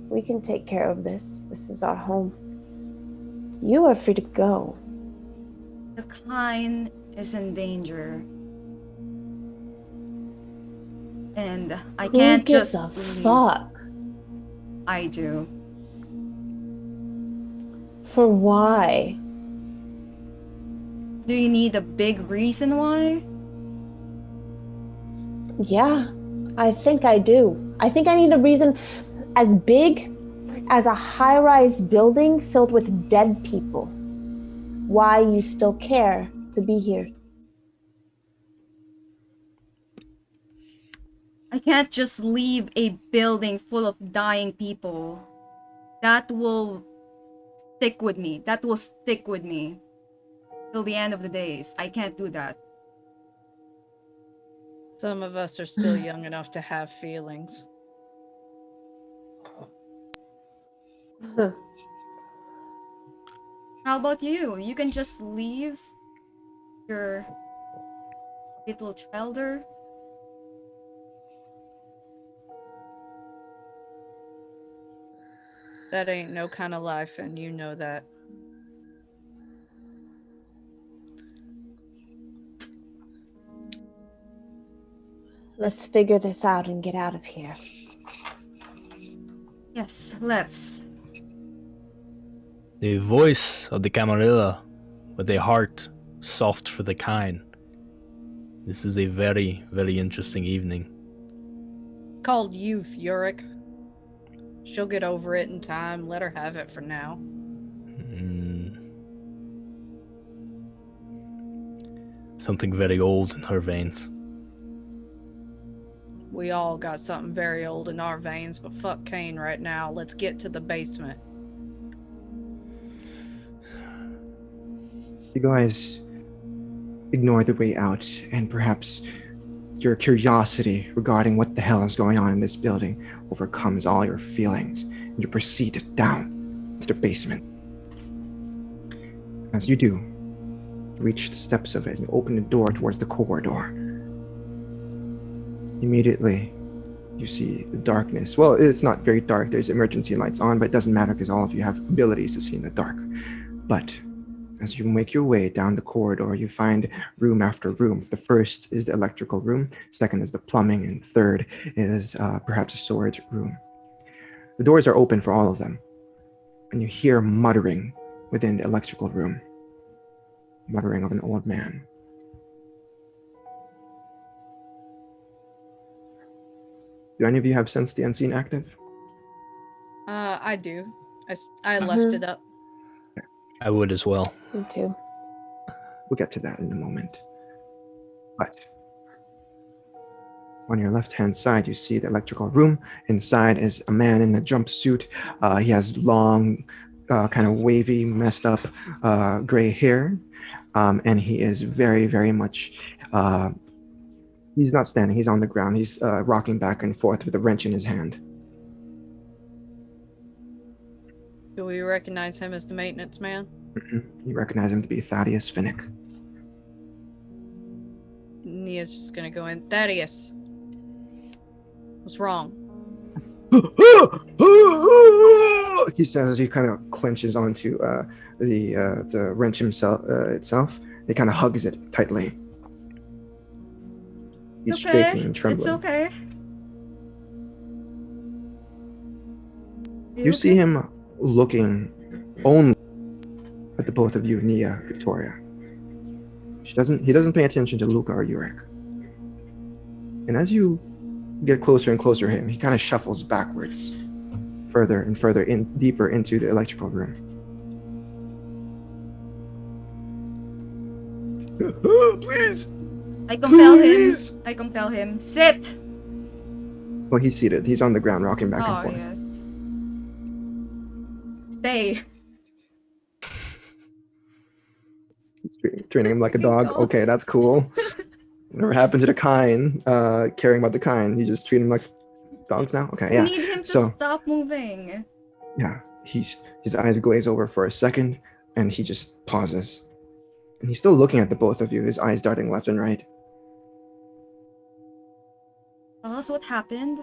We can take care of this. This is our home. You are free to go. The kind is in danger. And I can't just Who gives a leave. fuck? I do. For why? Do you need a big reason why? Yeah, I think I do. I think I need a reason as big as a high-rise building filled with dead people. Why you still care to be here. I can't just leave a building full of dying people. That will stick with me. That will stick with me till the end of the days. I can't do that. Some of us are still young enough to have feelings. How about you? You can just leave your little childer. That ain't no kind of life, and you know that. Let's figure this out and get out of here. Yes, let's. The voice of the Camarilla, with a heart soft for the kind. This is a very, very interesting evening. Called youth, Yurik. She'll get over it in time. Let her have it for now. Something very old in her veins. We all got something very old in our veins, but fuck Kane right now. Let's get to the basement. You guys ignore the way out, and perhaps your curiosity regarding what the hell is going on in this building overcomes all your feelings, and you proceed down to the basement. As you do, you reach the steps of it and open the door towards the corridor. Immediately, you see the darkness. Well, it's not very dark. There's emergency lights on, but it doesn't matter because all of you have abilities to see in the dark. But as you make your way down the corridor, you find room after room. The first is the electrical room, second is the plumbing, and third is perhaps a storage room. The doors are open for all of them, and you hear muttering within the electrical room. Muttering of an old man. Do any of you have Sense the Unseen active? I do. I left it up. I would as well. Me too. We'll get to that in a moment. But on your left-hand side, you see the electrical room. Inside is a man in a jumpsuit. He has long, kind of wavy, messed up gray hair. And he is very, very much... he's not standing. He's on the ground. He's rocking back and forth with a wrench in his hand. Do we recognize him as the maintenance man? You recognize him to be Thaddeus Finnick. Nia's just gonna go in. Thaddeus. What's wrong? He says as he kind of clenches onto the wrench itself. He kind of hugs it tightly. He's shaking and trembling. It's okay. You see him looking only at the both of you, Nia, Victoria. He doesn't pay attention to Luca or Yurek. And as you get closer and closer to him, he kind of shuffles backwards, further and further deeper into the electrical room. Please. I compel him. Sit. Well, he's seated. He's on the ground, rocking back and Oh forth. yes. Stay. Treating him like a dog. Okay, that's cool. Whatever happened to the kind, caring about the kind? You just treat him like dogs now? Okay, yeah. We need him to stop moving. Yeah, his eyes glaze over for a second, and he just pauses. And he's still looking at the both of you, his eyes darting left and right. Tell us what happened.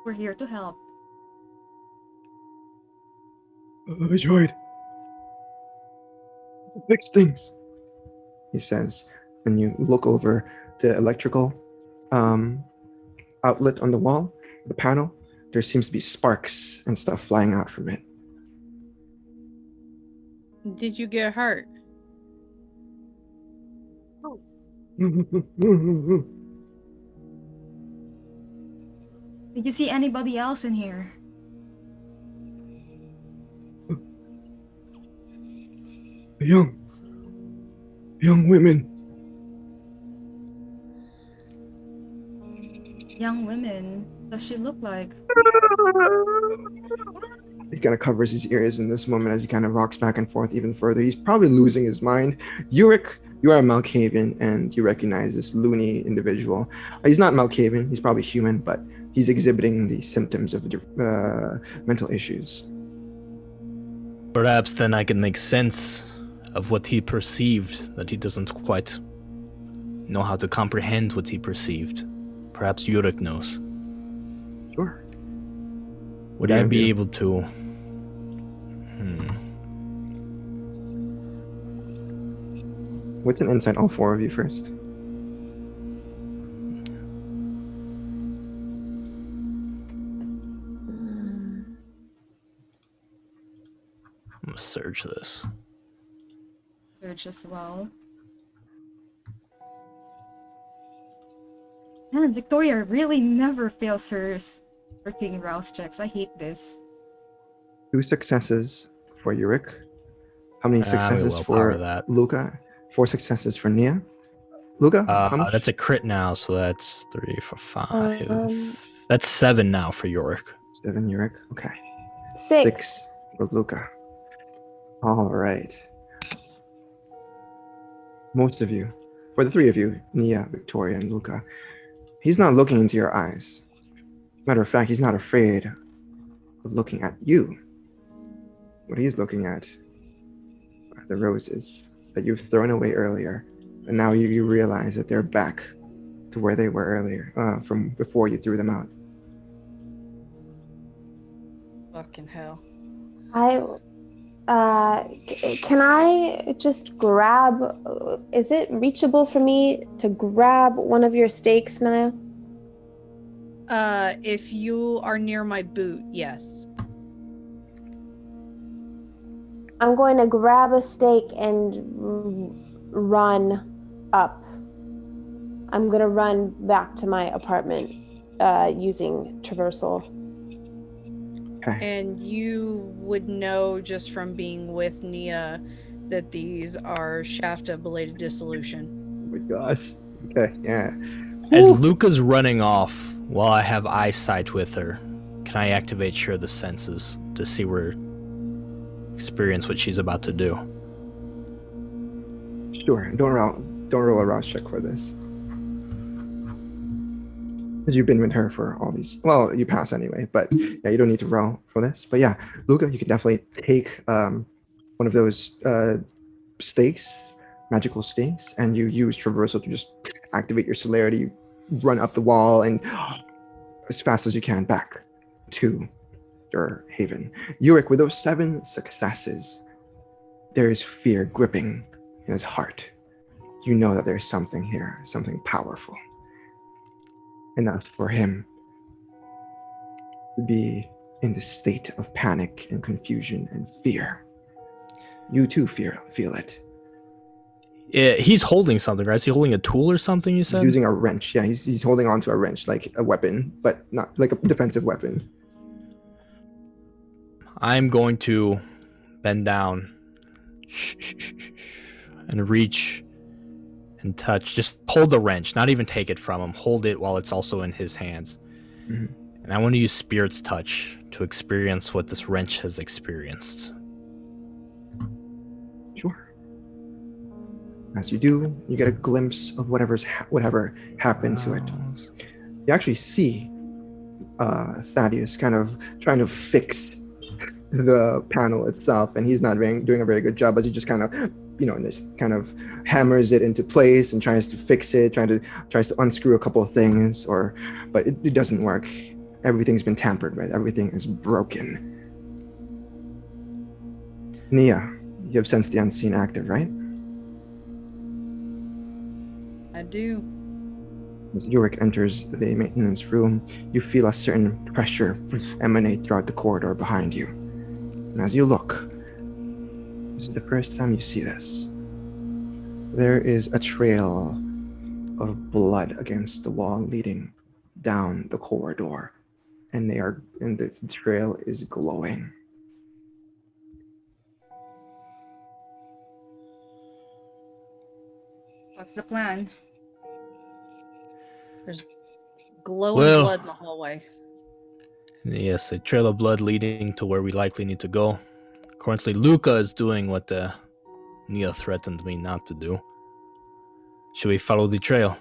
We're here to help. I tried to fix things, he says. And you look over the electrical outlet on the wall, the panel. There seems to be sparks and stuff flying out from it. Did you get hurt? Did you see anybody else in here? Young women. Young women. Does she look like? He kind of covers his ears in this moment as he kind of rocks back and forth even further. He's probably losing his mind. Yurek, you are Malkavian, and you recognize this loony individual. He's not Malkavian. He's probably human, but he's exhibiting the symptoms of mental issues. Perhaps then I can make sense of what he perceived, that he doesn't quite know how to comprehend what he perceived. Perhaps Yurek knows. Sure. Would I be able to... What's an insight, all four of you first? I'm gonna search this. Search as well. Man, Victoria really never fails her freaking rouse checks. I hate this. 2 successes for Yurek. How many we successes will for power that. Luca? 4 successes for Nia. Luca, how much? That's a crit now, so that's 3 for 5. That's 7 now for Yorick. 7 Yurek. Okay. 6. For Luca. All right. Most of you, for the 3 of you, Nia, Victoria, and Luca, he's not looking into your eyes. Matter of fact, he's not afraid of looking at you. What he's looking at are the roses that you've thrown away earlier, and now you realize that they're back to where they were earlier, from before you threw them out. Fucking hell. Can I just grab, is it reachable for me to grab one of your steaks, Naya? If you are near my boot, yes. I'm going to grab a steak and run up. I'm going to run back to my apartment. using traversal. Okay. And you would know just from being with Nia that these are shaft of belated dissolution. Oh my gosh. Okay, yeah. As Whew. Luca's running off while I have eyesight with her, can I activate Share the Senses to see experience what she's about to do? Sure. Don't roll a rouse check for this. Because you've been with her for all these. Well, you pass anyway, but yeah, you don't need to roll for this. But yeah, Luca, you can definitely take one of those stakes, magical stakes, and you use traversal to just activate your celerity. You run up the wall and as fast as you can back to your haven. Yurik, with those 7 successes, there is fear gripping in his heart. You know that there's something here, something powerful. Enough for him to be in this state of panic and confusion and fear. You too feel it. Yeah, he's holding something, right? Is he holding a tool or something, you He's said? using a wrench. Yeah, he's holding on to a wrench, like a weapon, but not like a defensive weapon. I'm going to bend down and reach and touch. Just hold the wrench, not even take it from him. Hold it while it's also in his hands. Mhm. And I want to use Spirit's Touch to experience what this wrench has experienced. Sure. As you do, you get a glimpse of whatever happened to it. You actually see Thaddeus kind of trying to fix the panel itself, and he's not doing a very good job, as he just kind of, just kind of hammers it into place and tries to fix it, tries to unscrew a couple of things, but it doesn't work. Everything's been tampered with. Everything is broken. Nia, you have sensed the unseen active, right? I do. As Yurik enters the maintenance room, you feel a certain pressure emanate throughout the corridor behind you. And as you look, this is the first time you see this. There is a trail of blood against the wall leading down the corridor, and this trail is glowing. What's the plan? There's glowing Well- blood in the hallway. Yes, a trail of blood leading to where we likely need to go. Currently, Luca is doing what Nia threatened me not to do. Should we follow the trail?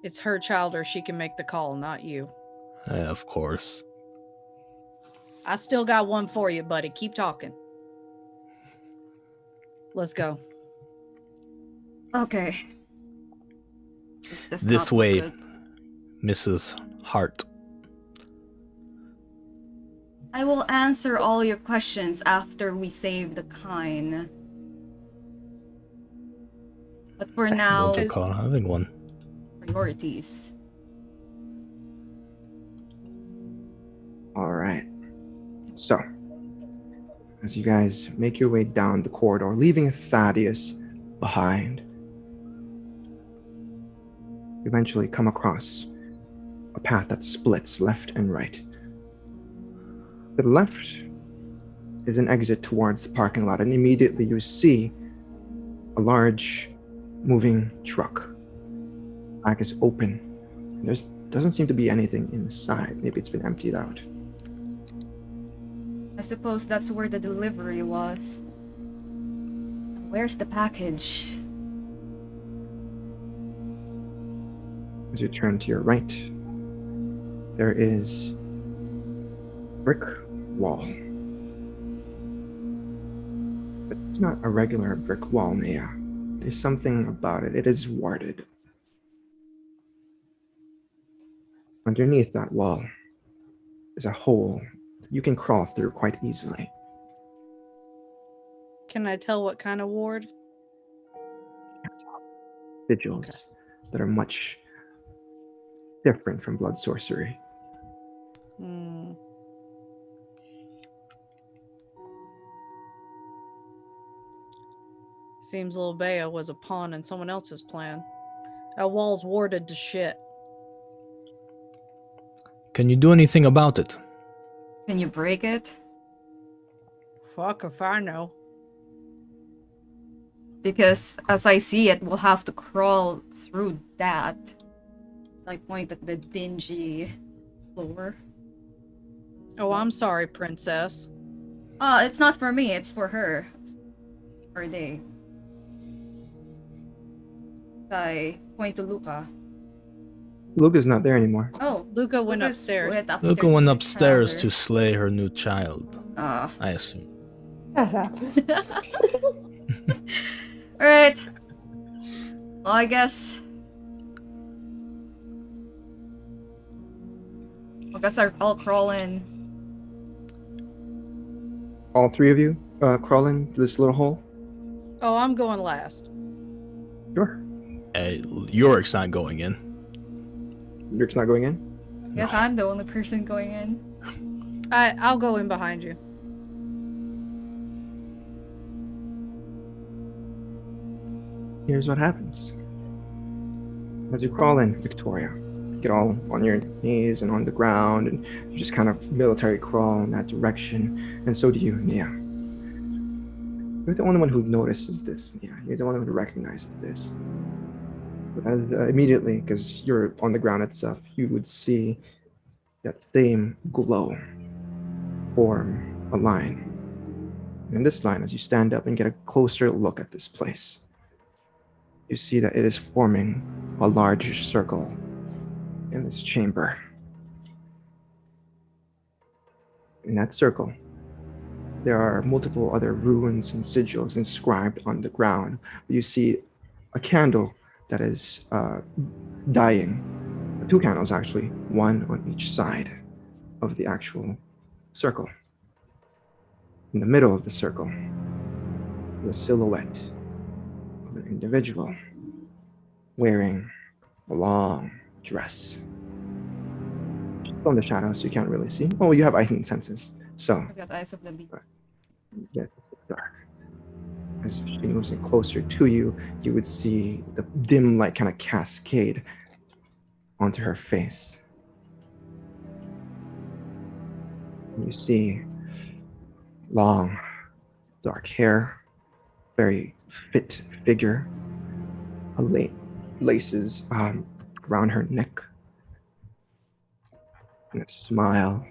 It's her child, or she can make the call, not you. Of course. I still got one for you, buddy. Keep talking. Let's go. Okay. Does This not look way, good. Mrs. Hart. I will answer all your questions after we save the Kine. But for now, Don't recall having one. priorities. All right. So, as you guys make your way down the corridor, leaving Thaddeus behind, you eventually come across a path that splits left and right. To the left is an exit towards the parking lot, and immediately you see a large moving truck. Back is open. There doesn't seem to be anything inside. Maybe it's been emptied out. I suppose that's where the delivery was. Where's the package? As you turn to your right, there is brick wall. But it's not a regular brick wall, Nia. There's something about it. It is warded. Underneath that wall is a hole you can crawl through quite easily. Can I tell what kind of ward? Sigils that are much different from blood sorcery. Hmm. Seems Lil Bea was a pawn in someone else's plan. That wall's warded to shit. Can you do anything about it? Can you break it? Fuck if I know. Because as I see it, we'll have to crawl through that. So I point at the dingy floor. Oh, I'm sorry, princess. It's not for me, it's for her. For they. I point to Luca. Luca's not there anymore. Oh, Luca went Luca's upstairs. Luca with went the upstairs to child. slay her new child, Ah. I assume. Shut up. Alright. Well, I guess I'll crawl in. All three of you crawl into this little hole? Oh, I'm going last. Sure. Yorick's not going in. Yurik's not going in? Guess I'm the only person going in. I'll go in behind you. Here's what happens. As you crawl in, Victoria, get all on your knees and on the ground, and you just kind of military crawl in that direction, and so do you, Nia. You're the only one who notices this, Nia. You're the only one who recognizes this. But immediately, because you're on the ground itself, you would see that same glow form a line. And in this line, as you stand up and get a closer look at this place, you see that it is forming a large circle in this chamber. In that circle, there are multiple other runes and sigils inscribed on the ground. You see a candle that is dying. Two candles, actually, one on each side of the actual circle. In the middle of the circle, the silhouette of an individual wearing a long dress. She's from the shadows, so you can't really see. Oh, you have heightened senses, so I've got eyes of the beast. yes, it's dark. As she moves in closer to you, you would see the dim light kind of cascade onto her face. And you see long, dark hair, very fit figure, laces around her neck, and a smile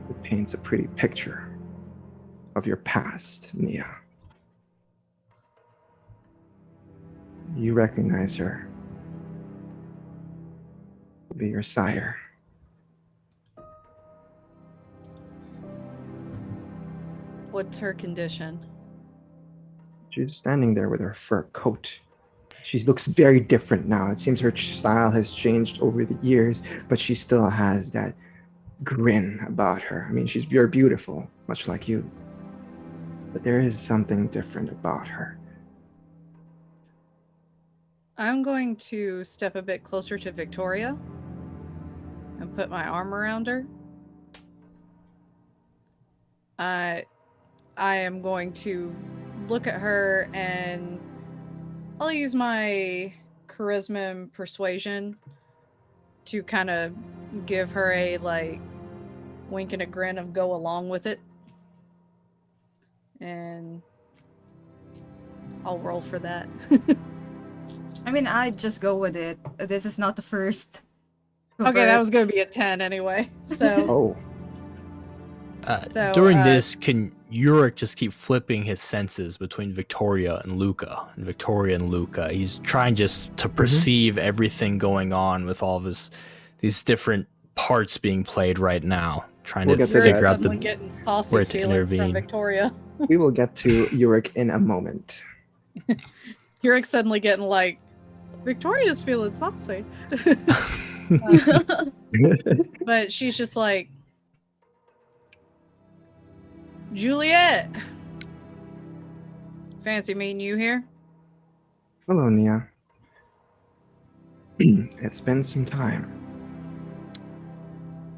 that paints a pretty picture of your past, Nia. You recognize her. Will be your sire. What's her condition? She's standing there with her fur coat. She looks very different now. It seems her style has changed over the years, but she still has that grin about her. I mean, you're beautiful, much like you. But there is something different about her. I'm going to step a bit closer to Victoria and put my arm around her. I am going to look at her and I'll use my charisma and persuasion to kind of give her a like wink and a grin of go along with it. And I'll roll for that. I mean, I'd just go with it. This is not the first. Okay, that was going to be a 10 anyway. So Oh, During this, can Yorick just keep flipping his senses between Victoria and Luca? And Victoria and Luca. He's trying just to perceive everything going on with all of these different parts being played right now. Trying We'll to get to figure that. out suddenly the getting saucy where to feelings from intervene. Victoria. we will get to Yorick in a moment. Yorick suddenly getting like, Victoria's feeling saucy. But she's just like, Juliet! Fancy meeting you here? Hello, Nia. It's been some time.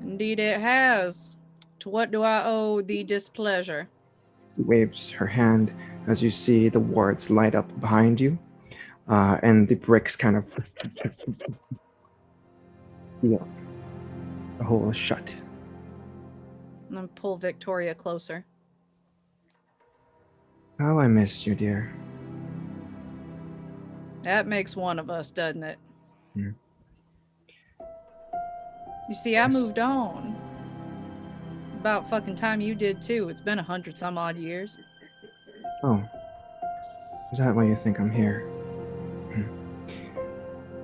Indeed it has. To what do I owe the displeasure? She waves her hand as you see the wards light up behind you, and the bricks kind of the hole is shut. And then pull Victoria closer. How I miss you, dear. That makes one of us, doesn't it? Hmm. You see, I moved on. About fucking time you did too. It's been 100 some odd years. Oh. Is that why you think I'm here?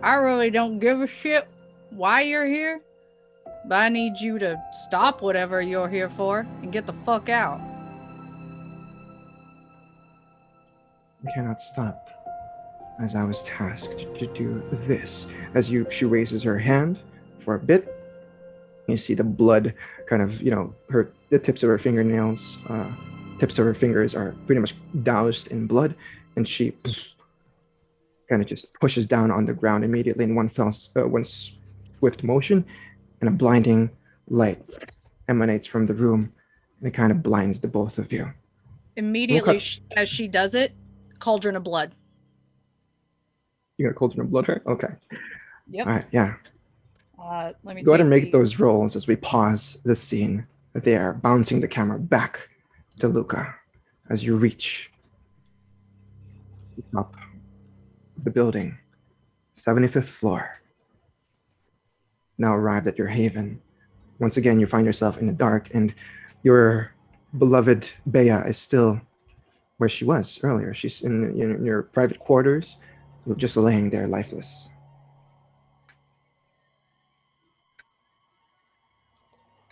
I really don't give a shit why you're here, but I need you to stop whatever you're here for and get the fuck out. I cannot stop, as I was tasked to do this. She raises her hand for a bit. You see the blood kind of, the tips of her fingernails, tips of her fingers are pretty much doused in blood, and she kind of just pushes down on the ground immediately in one swift motion, and a blinding light emanates from the room, and it kind of blinds the both of you. Immediately Okay. as she does it, cauldron of blood. You got a cauldron of blood, her? Okay. Yep. All right, yeah. Let me Go ahead and make the... those rolls as we pause the scene. They are bouncing the camera back to Luca as you reach the top of the building, 75th floor. Now arrived at your haven. Once again, you find yourself in the dark, and your beloved Bea is still where she was earlier. She's in your private quarters, just laying there lifeless.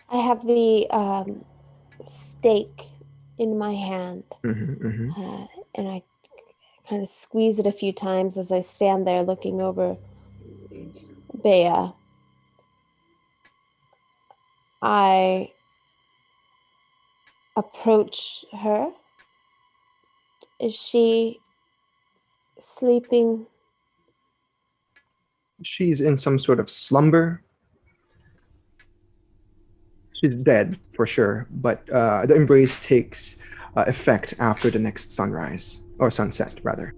I have the stake in my hand, and I kind of squeeze it a few times as I stand there looking over Bea. I approach her. Is she sleeping? She's in some sort of slumber. She's dead for sure, but the embrace takes effect after the next sunrise, or sunset rather.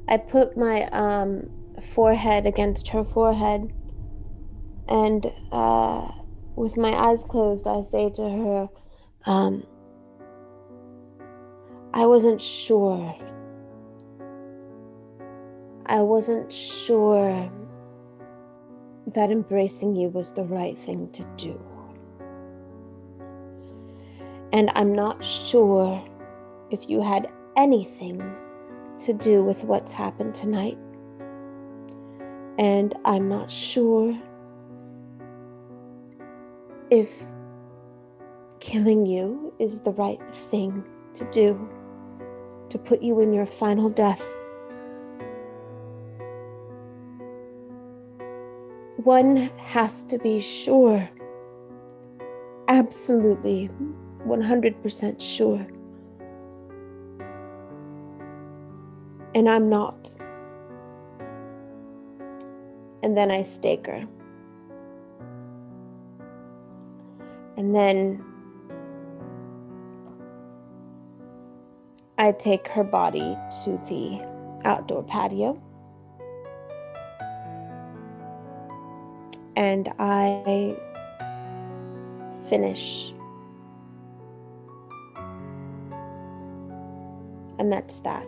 I put my forehead against her forehead, and with my eyes closed, I say to her, I wasn't sure. I wasn't sure that embracing you was the right thing to do. And I'm not sure if you had anything to do with what's happened tonight. And I'm not sure if killing you is the right thing to do, to put you in your final death. One has to be sure, absolutely 100% sure. And I'm not. And then I stake her. And then I take her body to the outdoor patio. And I finish. And that's that.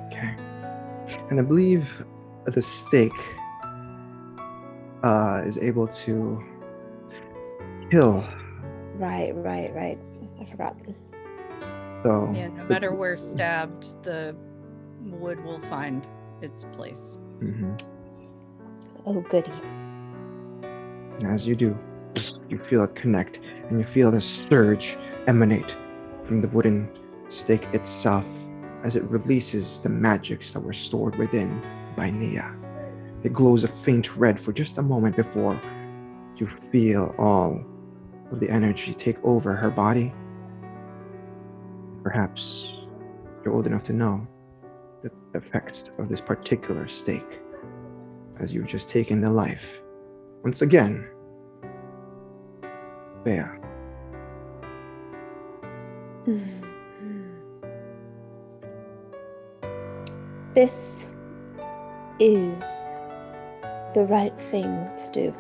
Okay. And I believe the stake is able to kill. Right. I forgot. So Yeah, no matter where stabbed, the wood will find its place. Oh, goody. As you do, you feel it connect, and you feel the surge emanate from the wooden stake itself as it releases the magics that were stored within by Nia. It glows a faint red for just a moment before you feel all of the energy take over her body. Perhaps you're old enough to know the effects of this particular stake as you've just taken the life. Once again, Bea. This is the right thing to do.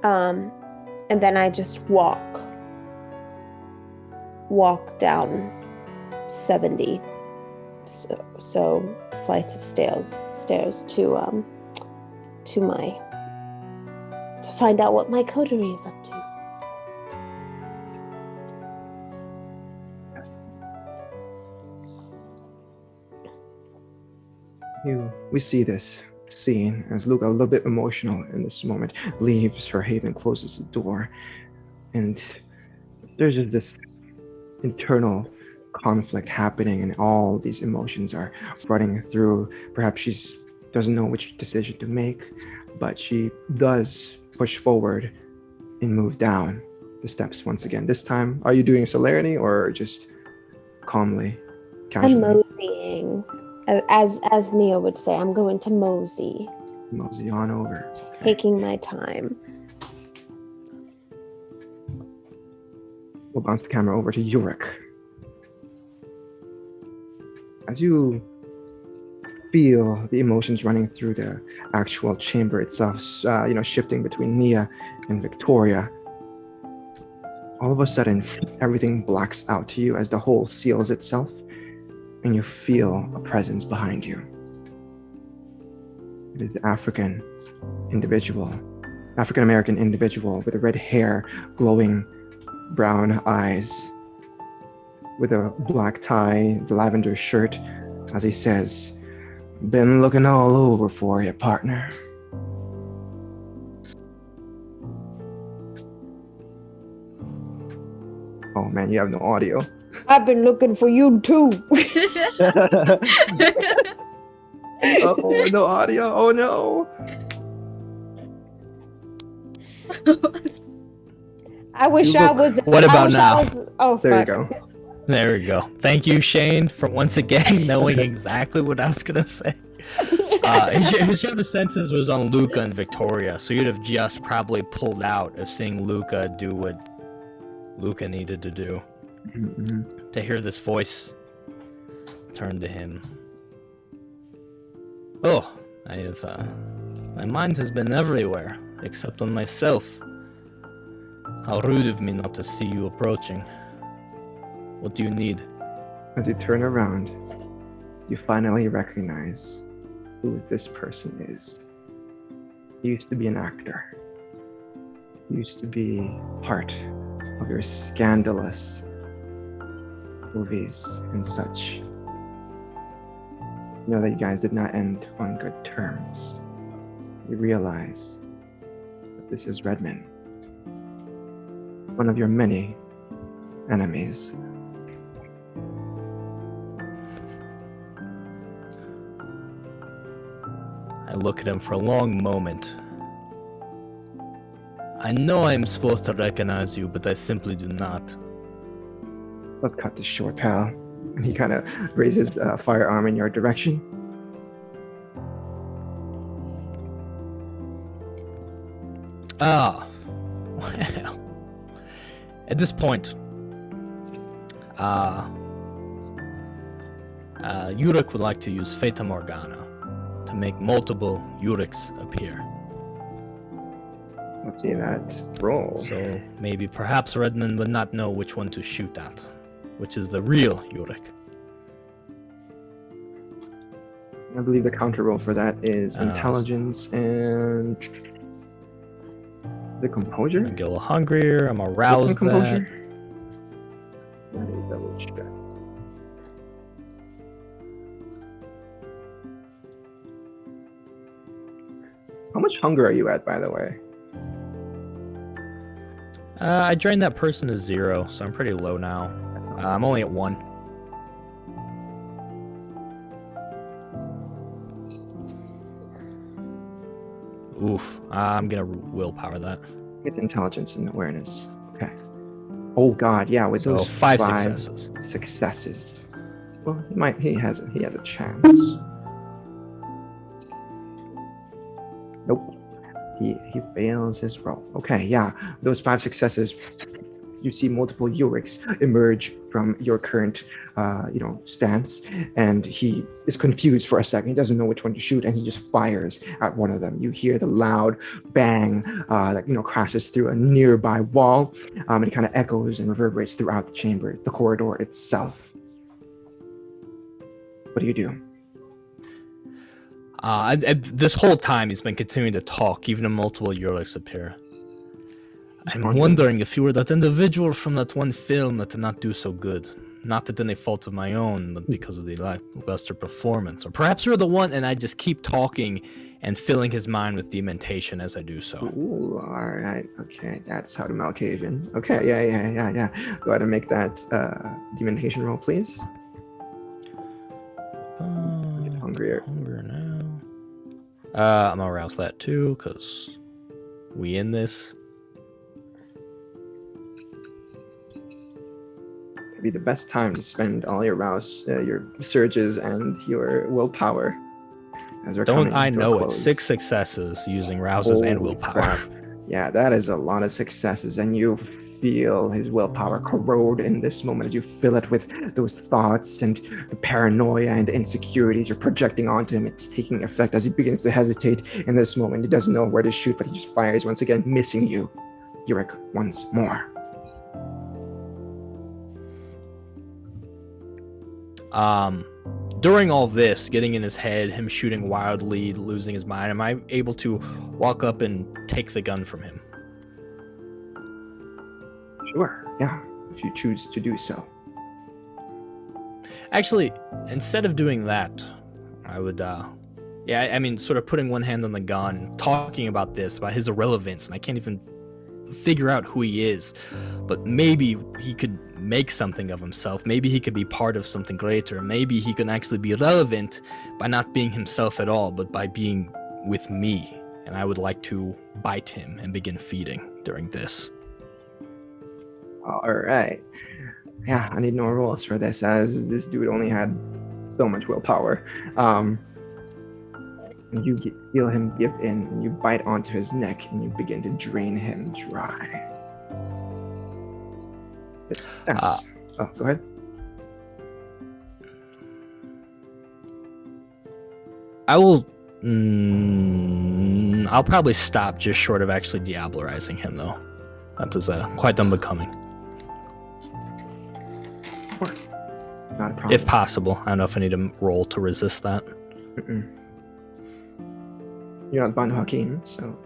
And then I just walk down 70 so flights of stairs to find out what my coterie is up to. We see this scene as Luca, a little bit emotional in this moment, leaves her haven, closes the door, and there's just this internal conflict happening, and all these emotions are running through. Perhaps she doesn't know which decision to make, but she does push forward and move down the steps once again. This time, are you doing celerity or just calmly, casually? I'm moseying. As Mia would say, I'm going to mosey. Mosey on over. Okay. Taking my time. We'll bounce the camera over to Yurik. As you feel the emotions running through the actual chamber itself, shifting between Nia and Victoria, all of a sudden, everything blacks out to you as the hole seals itself, and you feel a presence behind you. It is the African American individual with red hair, glowing brown eyes, with a black tie, the lavender shirt, as he says, "Been looking all over for you, partner." Oh man, you have no audio. I've been looking for you too. Oh, no audio. Oh no. I wish I was. What about now? Oh, There you fuck. go. There we go. Thank you, Shane, for once again knowing exactly what I was gonna say. His other senses was on Luca and Victoria, so you'd have just probably pulled out of seeing Luca do what Luca needed to do. Mm-hmm. To hear this voice turn to him. Oh, I have, my mind has been everywhere, except on myself. How rude of me not to see you approaching. What do you need? As you turn around, you finally recognize who this person is. He used to be an actor. He used to be part of your scandalous movies and such. You know that you guys did not end on good terms. You realize that this is Redmond, one of your many enemies. I look at him for a long moment. I know I'm supposed to recognize you, but I simply do not. Let's cut this short, pal. And he kind of raises a firearm in your direction. Ah, well. At this point, Yurik would like to use Fata Morgana to make multiple Yuriks appear. Let's see that roll. So maybe perhaps Redmond would not know which one to shoot at, which is the real Yurik. I believe the counter roll for that is intelligence and the composure. I get a little hungrier, I'm What's aroused. the composure? Let me double check. How much hunger are you at, by the way? I drained that person to 0, so I'm pretty low now. I'm only at 1. Oof. I'm gonna willpower that. It's intelligence and awareness. Okay. Oh God, yeah. With So those 5 successes. successes. Well, he has a chance. Nope. He fails his roll. Okay, yeah. Those 5 successes, you see multiple Yoriks emerge from your current, stance, and he is confused for a second. He doesn't know which one to shoot, and he just fires at one of them. You hear the loud bang that crashes through a nearby wall, and it kind of echoes and reverberates throughout the chamber, the corridor itself. What do you do? This whole time he's been continuing to talk, even when multiple Yoriks appear. I'm Wondering. wondering if you were that individual from that one film that did not do so good. Not that any fault of my own, but because of the lackluster performance. Or perhaps you're the one, and I just keep talking and filling his mind with dementation as I do so. Ooh, all right. Okay, that's how to Malkavian. Okay, yeah. Go ahead and make that dementation roll, please. Get hungrier. Hungrier now. I'm gonna rouse that too, because we in this. Be the best time to spend all your your surges and your willpower. As we're Don't coming I to a know it? close. 6 successes using rouses and Holy willpower. crap. Yeah, that is a lot of successes, and you feel his willpower corrode in this moment as you fill it with those thoughts and the paranoia and the insecurities you're projecting onto him. It's taking effect as he begins to hesitate in this moment. He doesn't know where to shoot, but he just fires once again, missing you, Yurik, once more. During all this, getting in his head, him shooting wildly, losing his mind, am I able to walk up and take the gun from him? Sure, yeah, if you choose to do so. Actually, instead of doing that, I would, sort of putting one hand on the gun, talking about this, about his irrelevance, and I can't even figure out who he is, but maybe he could make something of himself. Maybe he could be part of something greater. Maybe he can actually be relevant by not being himself at all, but by being with me. And I would like to bite him and begin feeding during this. All right. Yeah, I need no rolls for this, as this dude only had so much willpower. You feel him give in, and you bite onto his neck, and you begin to drain him dry. Go ahead. I will. I'll probably stop just short of actually diablerizing him, though. That is quite unbecoming. Not a problem. If possible. I don't know if I need to roll to resist that. Mm-mm. You're not Banu Hakim, so...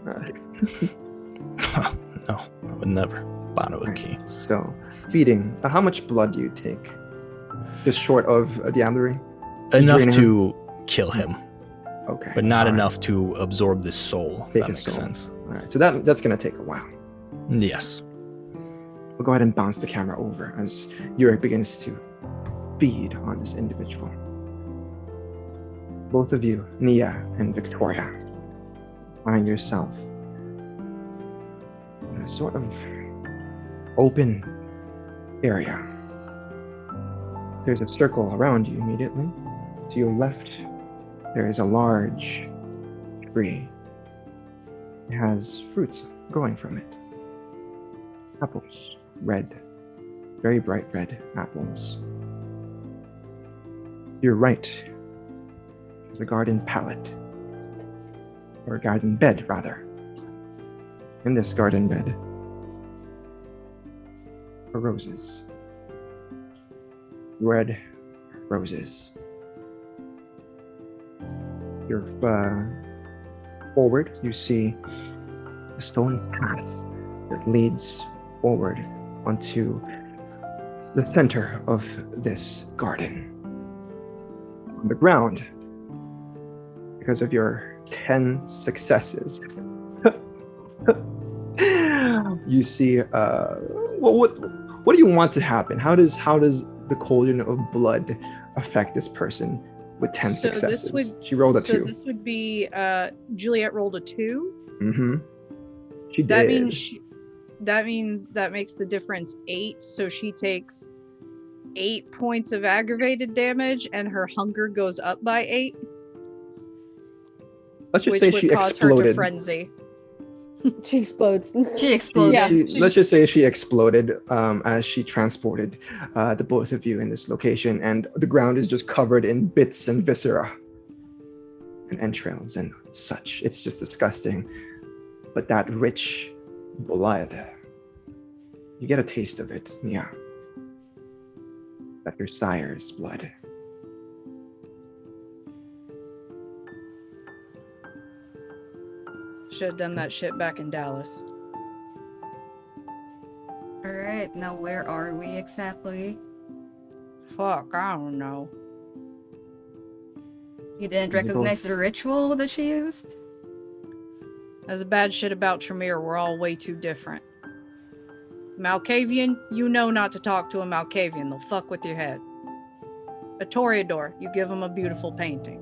No, I would never. Banu Hakim. Right. So, feeding. How much blood do you take? Just short of diablerie? Enough drain to kill him, Okay. but not all right. enough to absorb this soul, if Take that his makes soul. sense. All right, so that's going to take a while. Yes. We'll go ahead and bounce the camera over as Yurik begins to feed on this individual. Both of you, Nia and Victoria, find yourself in a sort of open area. There's a circle around you immediately. To your left, there is a large tree. It has fruits growing from it. Apples, red, very bright red apples. To your right is a garden pallet, or a garden bed, rather. In this garden bed are roses. Red roses. You're forward, you see a stone path that leads forward onto the center of this garden. On the ground, because of your 10 successes, you see what do you want to happen? How does the cauldron of blood affect this person with 10 So successes? this would- She rolled a So 2. this would be Juliet rolled a 2. Mm-hmm. She That did. means that makes the difference 8. So she takes 8 points of aggravated damage, and her hunger goes up by 8, Let's just which say would she cause her to exploded. frenzy. She explodes. She exploded. Yeah. Let's just say she exploded as she transported the both of you in this location, and the ground is just covered in bits and viscera and entrails and such. It's just disgusting. But that rich blood, you get a taste of it, yeah. That your sire's blood. Should have done that shit back in Dallas. Alright, now where are we exactly? Fuck, I don't know. You didn't You're recognize both- the ritual that she used? That's the bad shit about Tremere. We're all way too different. Malkavian, you know not to talk to a Malkavian. They'll fuck with your head. A Toreador, you give them a beautiful painting.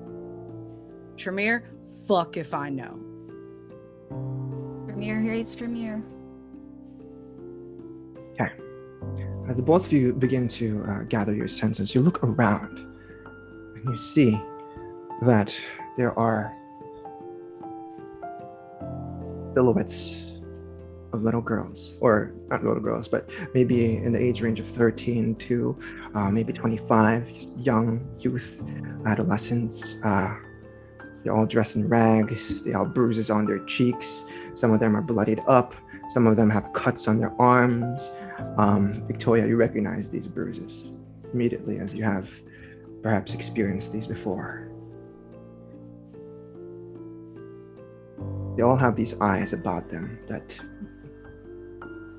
Tremere, fuck if I know. Tremere hates Tremere. As the both of you begin to gather your senses, you look around and you see that there are silhouettes of little girls, or not little girls, but maybe in the age range of 13 to maybe 25, just young youth, adolescents. They're all dressed in rags. They all have bruises on their cheeks. Some of them are bloodied up. Some of them have cuts on their arms. Victoria, you recognize these bruises immediately, as you have perhaps experienced these before. They all have these eyes about them that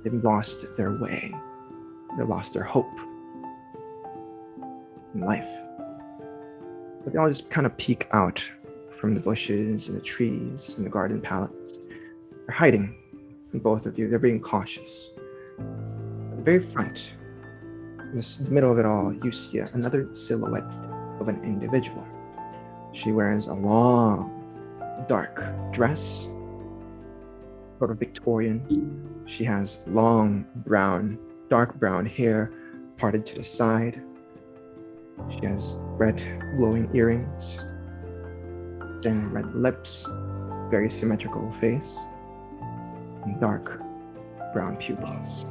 they've lost their way. They lost their hope in life. But they all just kind of peek out from the bushes and the trees and the garden palettes. They're hiding from both of you. They're being cautious. At the very front, in the middle of it all, you see another silhouette of an individual. She wears a long, dark dress, sort of Victorian. She has long dark brown hair parted to the side. She has red glowing earrings, thin red lips, very symmetrical face, and dark brown pupils.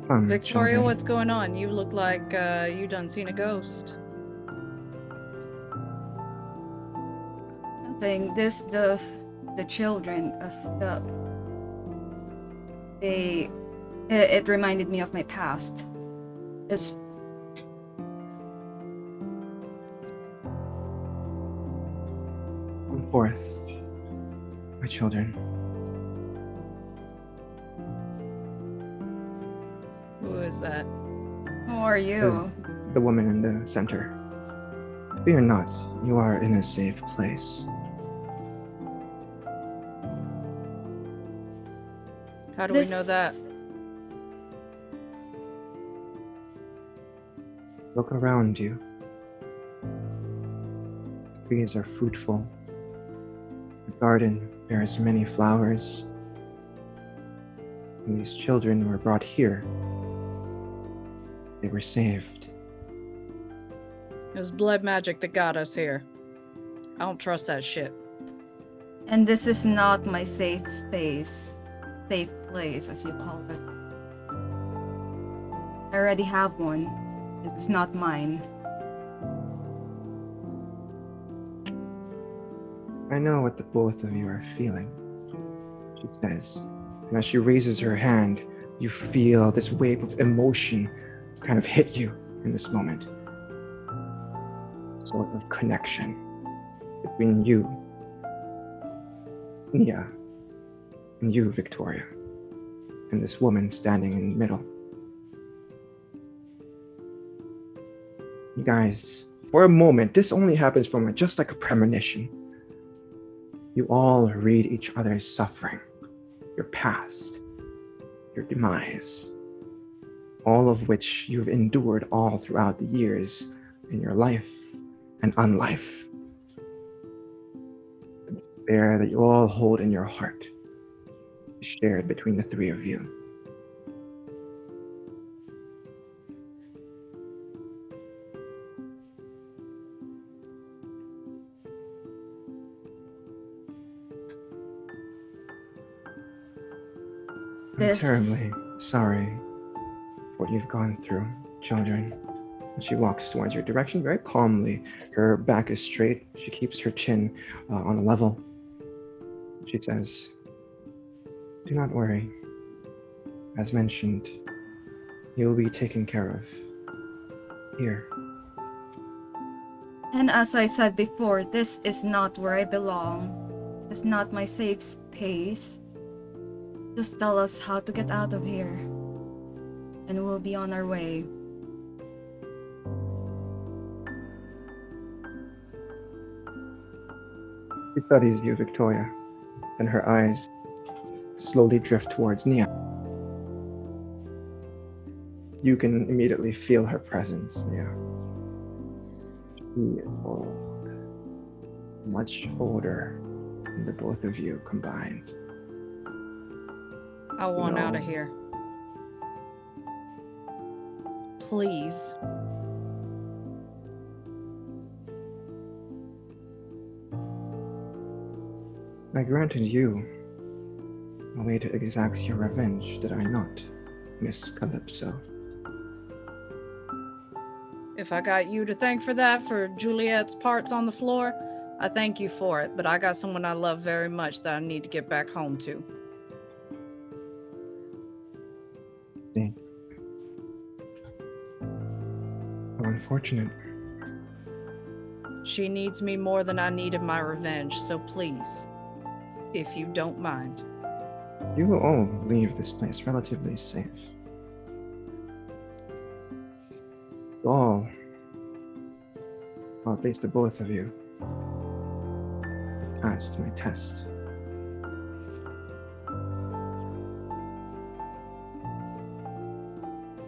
Victoria, children. what's going on? You look like you done seen a ghost. Nothing. The children of the it reminded me of my past. It's Come forth, my children. Who is that? Who are you? The woman in the center. Fear not, you are in a safe place. How do we know that? Look around you. Trees are fruitful. The garden bears many flowers. And these children were brought here. They were saved. It was blood magic that got us here. I don't trust that shit. And this is not my safe space. Safe place, as you call it. I already have one. This is not mine. I know what the both of you are feeling, she says. And as she raises her hand, you feel this wave of emotion kind of hit you in this moment. Sort of connection between you, Nia, and you, Victoria, and this woman standing in the middle. You guys, for a moment, this only happens from just like a premonition. You all read each other's suffering, your past, your demise, all of which you've endured all throughout the years in your life and unlife. The despair that you all hold in your heart is shared between the three of you. I'm this. terribly sorry for what you've gone through, children. And she walks towards your direction very calmly. Her back is straight. She keeps her chin on a level. She says, "Do not worry. As mentioned, you'll be taken care of here." And as I said before, this is not where I belong. This is not my safe space. Just tell us how to get out of here. And we'll be on our way. She studies you, Victoria, and her eyes slowly drift towards Nia. You can immediately feel her presence, Nia. She is old, much older than the both of you combined. I want out of No. here. Please. I granted you a way to exact your revenge, did I not, Miss Calypso? If I got you to thank for that, for Juliet's parts on the floor, I thank you for it. But I got someone I love very much that I need to get back home to. See? How unfortunate. She needs me more than I needed my revenge, so please, if you don't mind. You will all leave this place relatively safe. All, or at least the both of you, passed my test.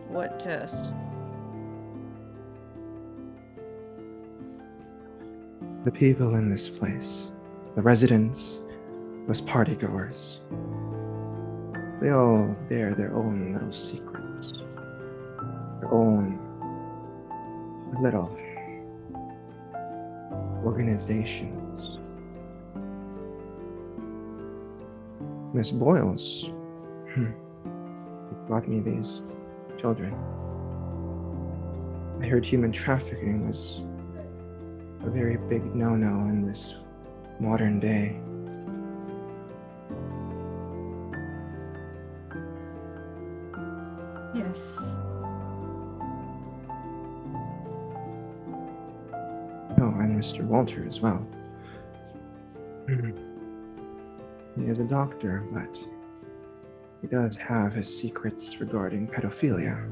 What test? The people in this place, the residents, those partygoers, they all bear their own little secrets, their own little organizations. Miss Boyles brought me these children. I heard human trafficking was a very big no-no in this modern day. Yes. Oh, and Mr. Walter as well. He is a doctor, but he does have his secrets regarding pedophilia.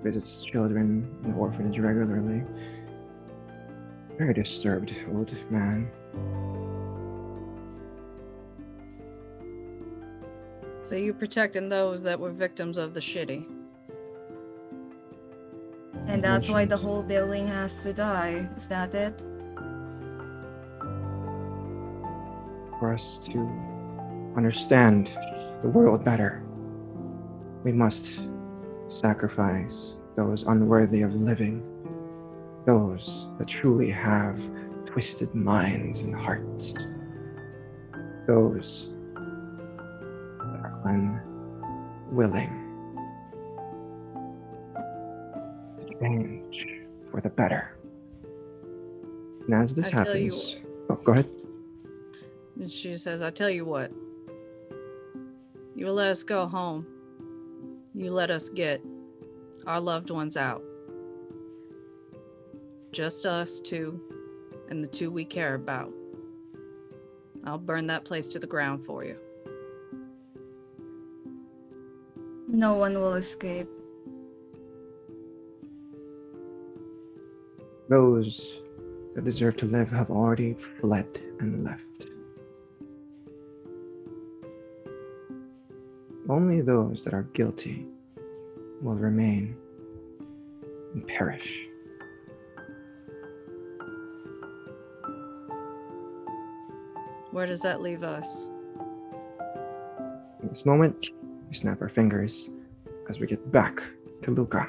Visits children in the orphanage regularly. Very disturbed old man. So you protecting those that were victims of the shitty. And that's why the Mentioned. whole building has to die. Is that it? For us to understand the world better, we must sacrifice those unworthy of living, those that truly have twisted minds and hearts, those that are unwilling to change for the better. And as this I tell you happens, oh, go ahead. And she says, I tell you what. You let us go home. You let us get our loved ones out. Just us two and the two we care about. I'll burn that place to the ground for you. No one will escape. Those that deserve to live have already fled and left. Only those that are guilty will remain and perish. Where does that leave us? In this moment, we snap our fingers as we get back to Luca.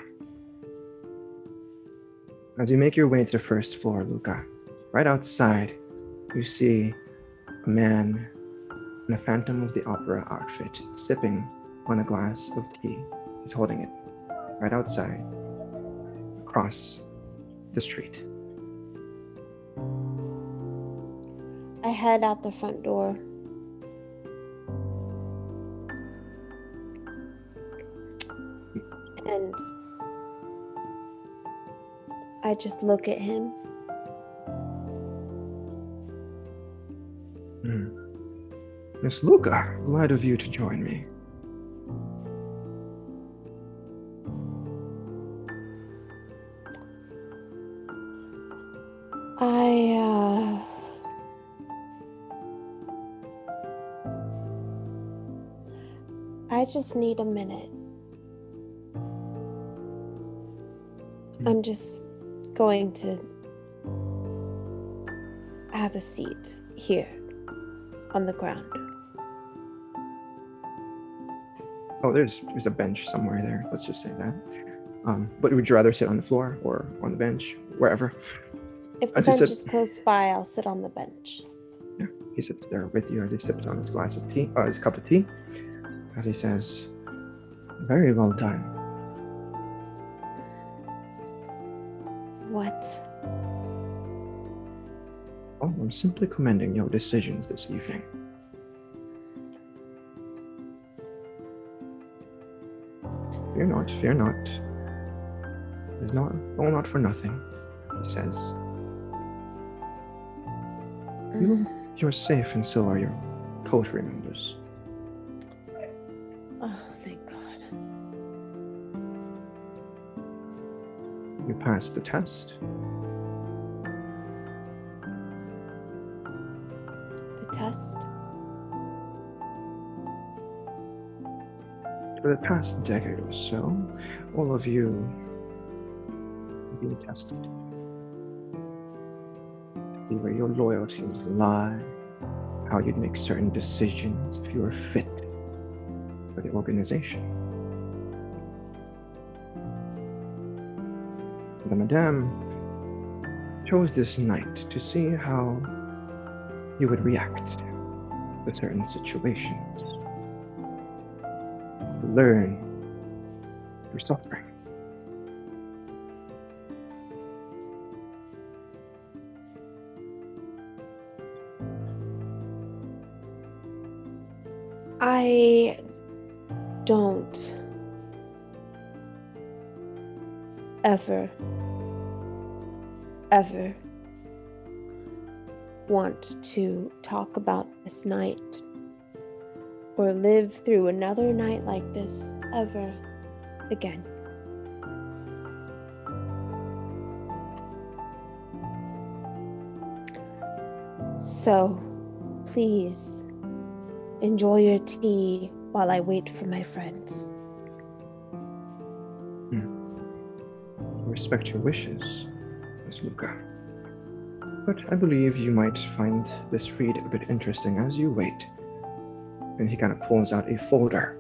As you make your way to the first floor, Luca, right outside, you see a man in a Phantom of the Opera outfit, sipping on a glass of tea. He's holding it right outside, across the street. I head out the front door. And I just look at him. Miss Luca, glad of you to join me. I just need a minute. I'm just going to have a seat here on the ground. Oh, there's a bench somewhere there. Let's just say that. But would you rather sit on the floor or on the bench, wherever? If the As he bench said- is close by, I'll sit on the bench. Yeah, he sits there with you as he sips on his glass of tea, his cup of tea, as he says, "Very well done." What? Oh, I'm simply commending your decisions this evening. Fear not, fear not. It's all not for nothing, he says. You're safe, and so are your coterie members. Oh, thank God. You passed the test. The test? For the past decade or so, all of you have been tested. To see where your loyalties lie, how you'd make certain decisions if you were fit for the organization. The Madame chose this night to see how you would react to certain situations. To learn through suffering. I don't ever want to talk about this night or live through another night like this ever again. So, please enjoy your tea while I wait for my friends. I respect your wishes, Miss Luca. But I believe you might find this read a bit interesting as you wait. And he kind of pulls out a folder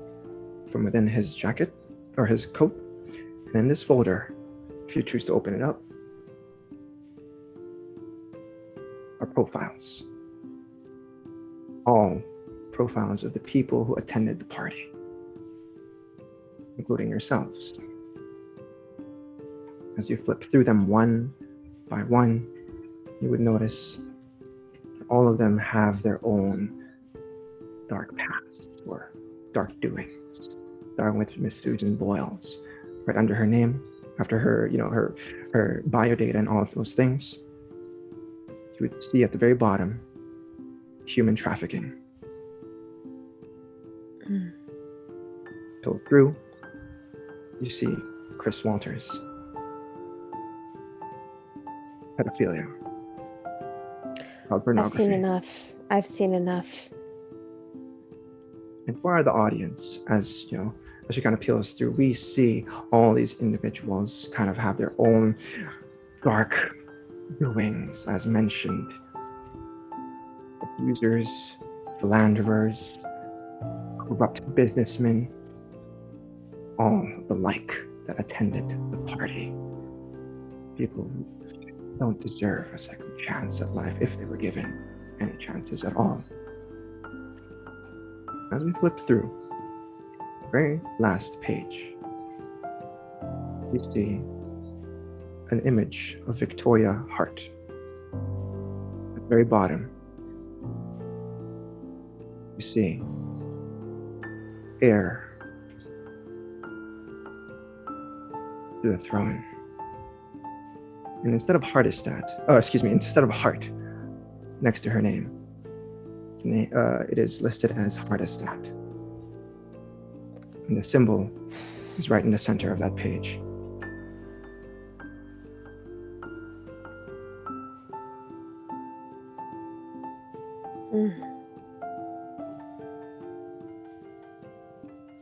from within his jacket, or his coat. And in this folder, if you choose to open it up, are profiles. All profiles of the people who attended the party, including yourselves. As you flip through them one by one, you would notice all of them have their own dark past or dark doings, starting with Miss Susan Boyles, right under her name, after her, her bio data and all of those things. You would see at the very bottom, human trafficking. So through, you see Chris Walters, pedophilia, child pornography. I've seen enough. And for the audience, as she kind of peels through, we see all these individuals kind of have their own dark doings, as mentioned. Abusers, philanderers, corrupt businessmen, all the like that attended the party. People who don't deserve a second chance at life if they were given any chances at all. As we flip through the very last page, we see an image of Victoria Hart. At the very bottom, you see heir to the throne. And instead of instead of Hart next to her name, it is listed as Hardestat. And the symbol is right in the center of that page.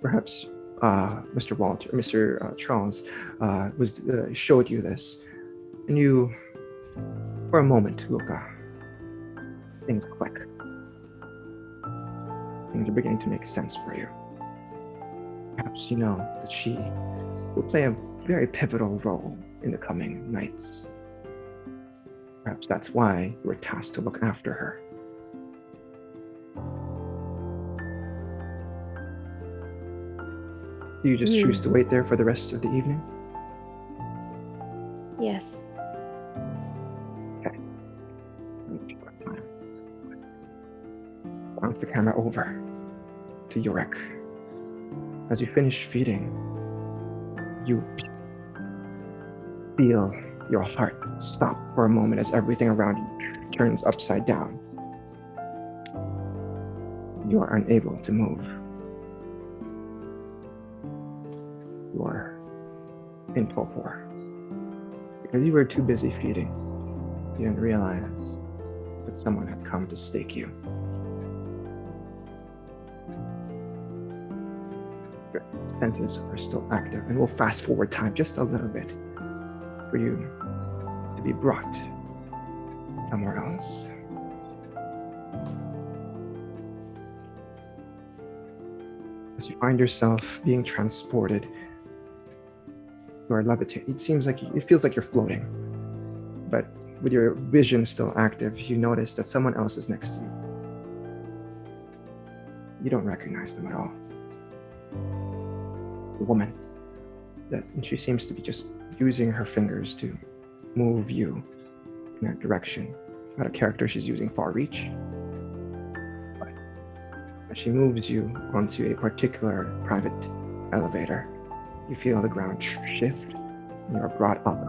Perhaps Mr. Charles showed you this, and you, for a moment, Luca, things click. Things are beginning to make sense for you. Perhaps you know that she will play a very pivotal role in the coming nights. Perhaps that's why you were tasked to look after her. Do you just choose to wait there for the rest of the evening? Yes. Okay. Bounce the camera over to Yorick. As you finish feeding, you feel your heart stop for a moment as everything around you turns upside down. You are unable to move. You are in torpor. Because you were too busy feeding, you didn't realize that someone had come to stake you. Your senses are still active, and we'll fast forward time just a little bit for you to be brought somewhere else. As you find yourself being transported, you are levitating. It feels like you're floating, but with your vision still active, you notice that someone else is next to you. You don't recognize them at all. The woman, and she seems to be just using her fingers to move you in that direction. Not a character she's using far reach, but as she moves you onto a particular private elevator, you feel the ground shift, and you are brought up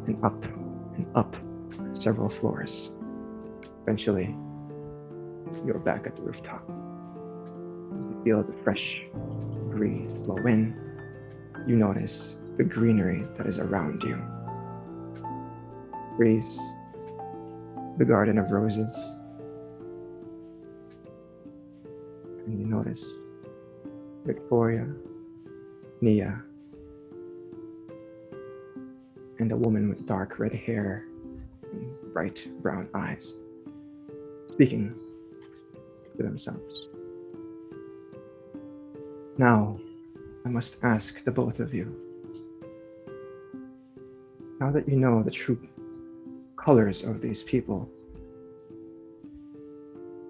and up and up several floors. Eventually, you're back at the rooftop. You feel the fresh breeze blow in. You notice the greenery that is around you. Breeze, the garden of roses. And you notice Victoria, Nia, and a woman with dark red hair and bright brown eyes, speaking to themselves. Now, I must ask the both of you, now that you know the true colors of these people,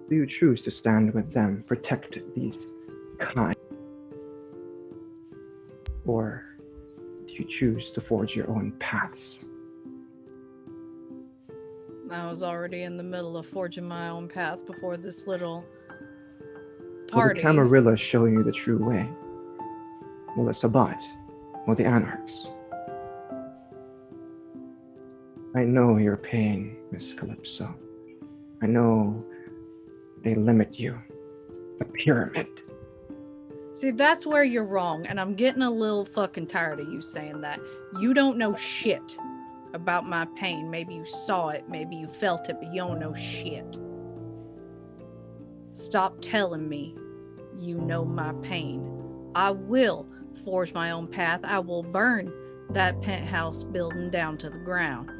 do you choose to stand with them, protect these kind? Or do you choose to forge your own paths? I was already in the middle of forging my own path before this little party. Will the Camarilla show you the true way? Will the Sabbat? Will the Anarchs? I know your pain, Miss Calypso. I know they limit you. The pyramid. See, that's where you're wrong, and I'm getting a little fucking tired of you saying that. You don't know shit about my pain. Maybe you saw it, maybe you felt it, but you don't know shit. Stop telling me you know my pain. I will forge my own path. I will burn that penthouse building down to the ground.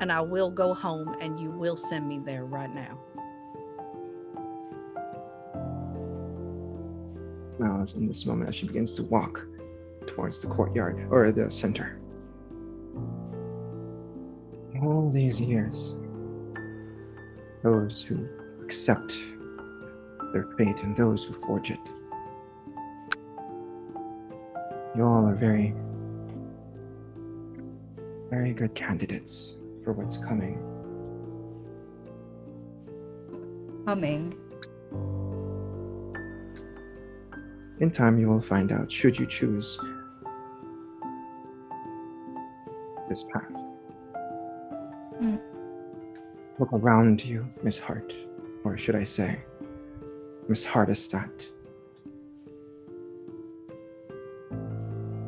And I will go home, and you will send me there right now. Now, in this moment, as she begins to walk towards the courtyard, or the center. All these years, those who accept their fate and those who forge it. You all are very, very good candidates for what's coming. Coming. In time, you will find out, should you choose this path. Hmm. Look around you, Miss Hart, or should I say, Miss Hardestat.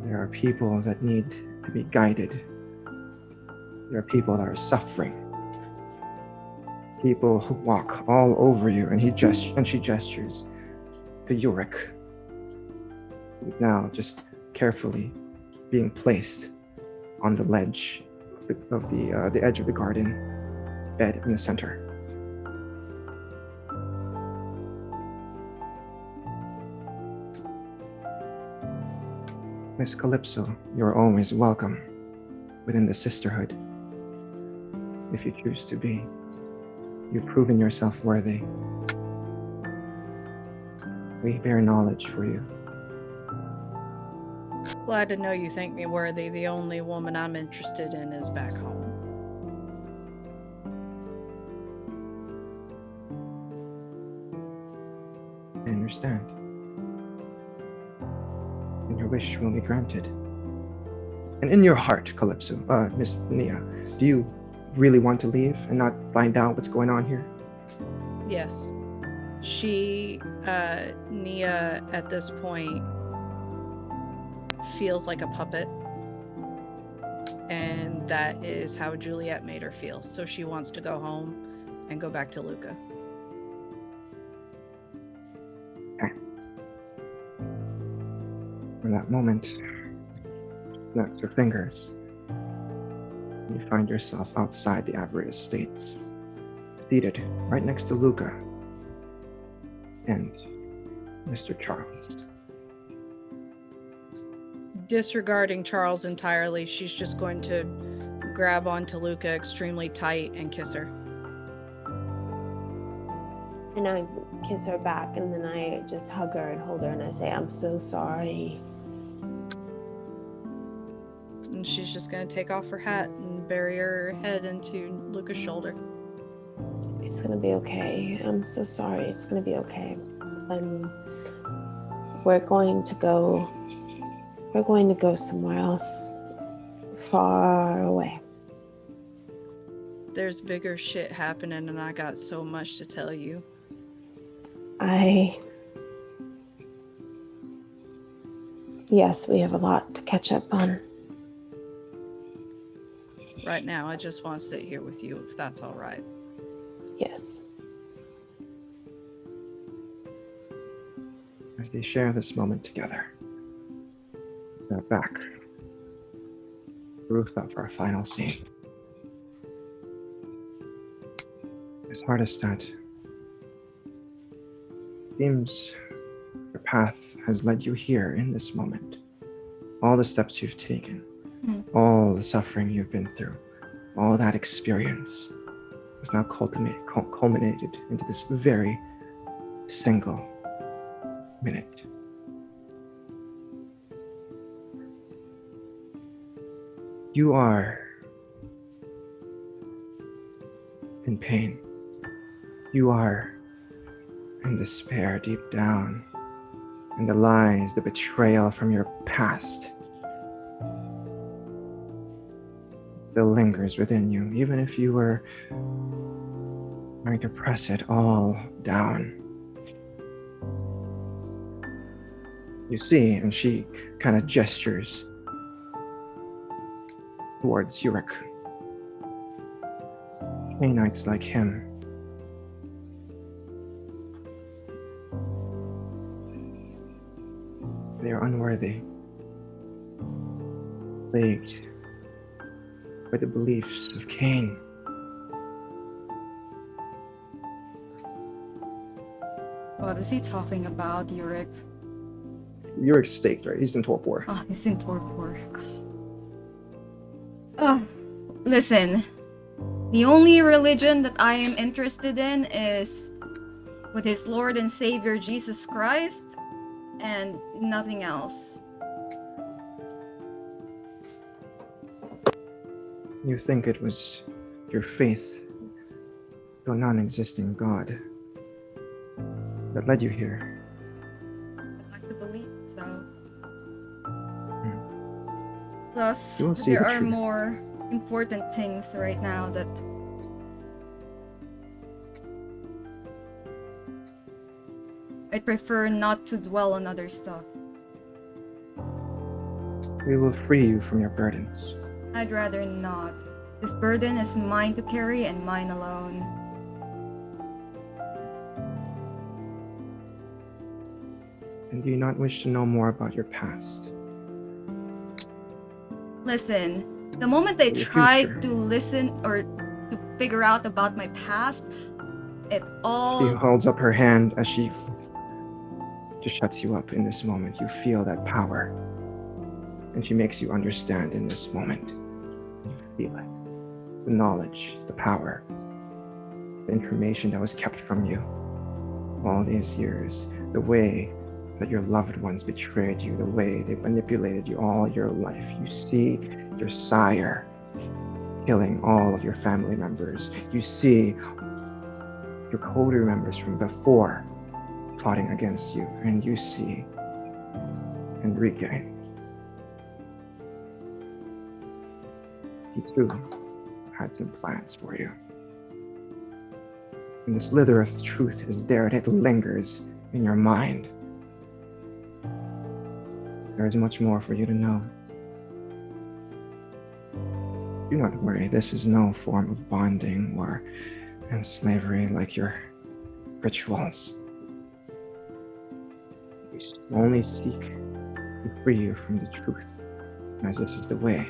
There are people that need to be guided. There are people that are suffering. People who walk all over you, and she gestures to Yurik, who's now just carefully being placed on the ledge of the edge of the garden, bed in the center. Miss Calypso, you're always welcome within the sisterhood, if you choose to be. You've proven yourself worthy. We bear knowledge for you. Glad to know you think me worthy. The only woman I'm interested in is back home. I understand. And your wish will be granted. And in your heart, Calypso, Miss Nia, do you really want to leave and not find out what's going on here? Yes. She, Nia, at this point, feels like a puppet. And that is how Juliet made her feel. So she wants to go home and go back to Luca. Okay. In that moment, snaps your fingers. You find yourself outside the Ivory Estates, seated right next to Luca and Mr. Charles. Disregarding Charles entirely, she's just going to grab onto Luca extremely tight and kiss her. And I kiss her back, and then I just hug her and hold her, and I say, I'm so sorry. And she's just going to take off her hat and bury her head into Luca's shoulder. It's gonna be okay. I'm so sorry. It's gonna be okay. We're going to go somewhere else, far away. There's bigger shit happening, and I got so much to tell you. Yes, we have a lot to catch up on. Right now, I just want to sit here with you, if that's all right. Yes. As they share this moment together, step back. Rooftop for our final scene. Miss Hardestat, seems your path has led you here in this moment. All the steps you've taken, all the suffering you've been through, all that experience is now culminated into this very single minute. You are in pain. You are in despair deep down. And the lies, the betrayal from your past still lingers within you, even if you were trying to press it all down. You see, and she kind of gestures towards Yurik. Canaanites like him they are unworthy, plagued by the beliefs of Cain. What is he talking about, Yurik? Yurik's staked, right? He's in torpor. Oh, he's in torpor. Oh, listen. The only religion that I am interested in is with his Lord and Savior Jesus Christ, and nothing else. You think it was your faith to a non-existing God that led you here. I'd like to believe so. Plus, You will see there the are truth. more important things right now that I'd prefer not to dwell on other stuff. We will free you from your burdens. I'd rather not. This burden is mine to carry and mine alone. And do you not wish to know more about your past? Listen, the moment I Your tried future. to listen or to figure out about my past, it She all holds up her hand as she just shuts you up in this moment. You feel that power. And she makes you understand in this moment. You feel it. The knowledge, the power, the information that was kept from you all these years, the way that your loved ones betrayed you, the way they manipulated you all your life. You see your sire killing all of your family members. You see your coterie members from before plotting against you, and you see Enrique. He too had some plans for you. And the slither of truth is there, and it lingers in your mind. There is much more for you to know. Do not worry, this is no form of bonding or slavery like your rituals. We only seek to free you from the truth, as this is the way.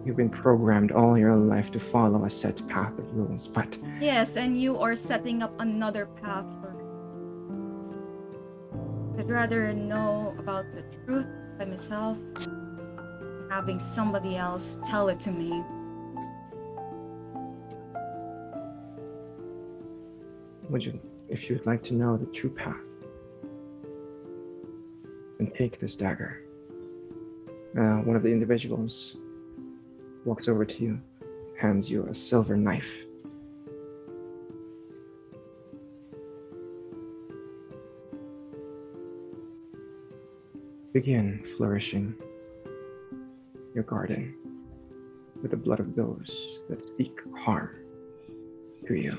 You've been programmed all your life to follow a set path of rules, but yes, and you are setting up another path for me. I'd rather know about the truth by myself than having somebody else tell it to me. if you'd like to know the true path, then take this dagger. One of the individuals walks over to you, hands you a silver knife. Begin flourishing your garden with the blood of those that seek harm to you.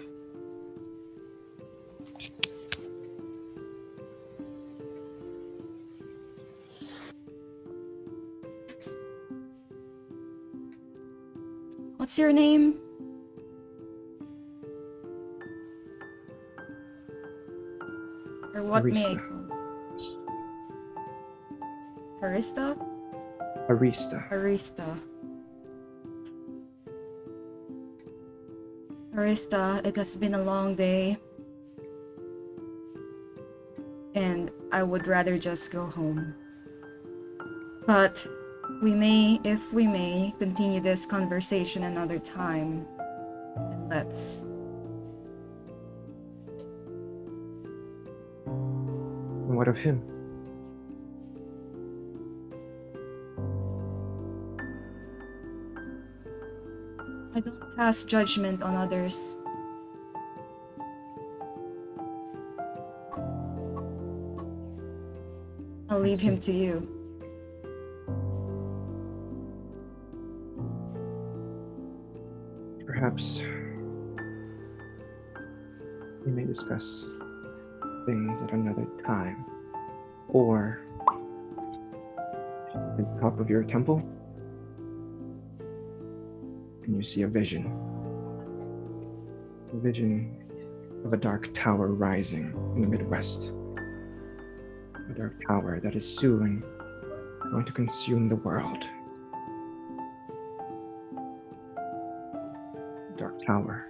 What's your name? Or what may I Arista. call you? Arista? Arista. Arista. Arista, it has been a long day. And I would rather just go home. But if we may, continue this conversation another time. And let's. And what of him? I don't pass judgment on others. I'll leave him to you. Perhaps we may discuss things at another time, or at the top of your temple, and you see a vision of a dark tower rising in the Midwest, a dark tower that is soon going to consume the world. Dark tower.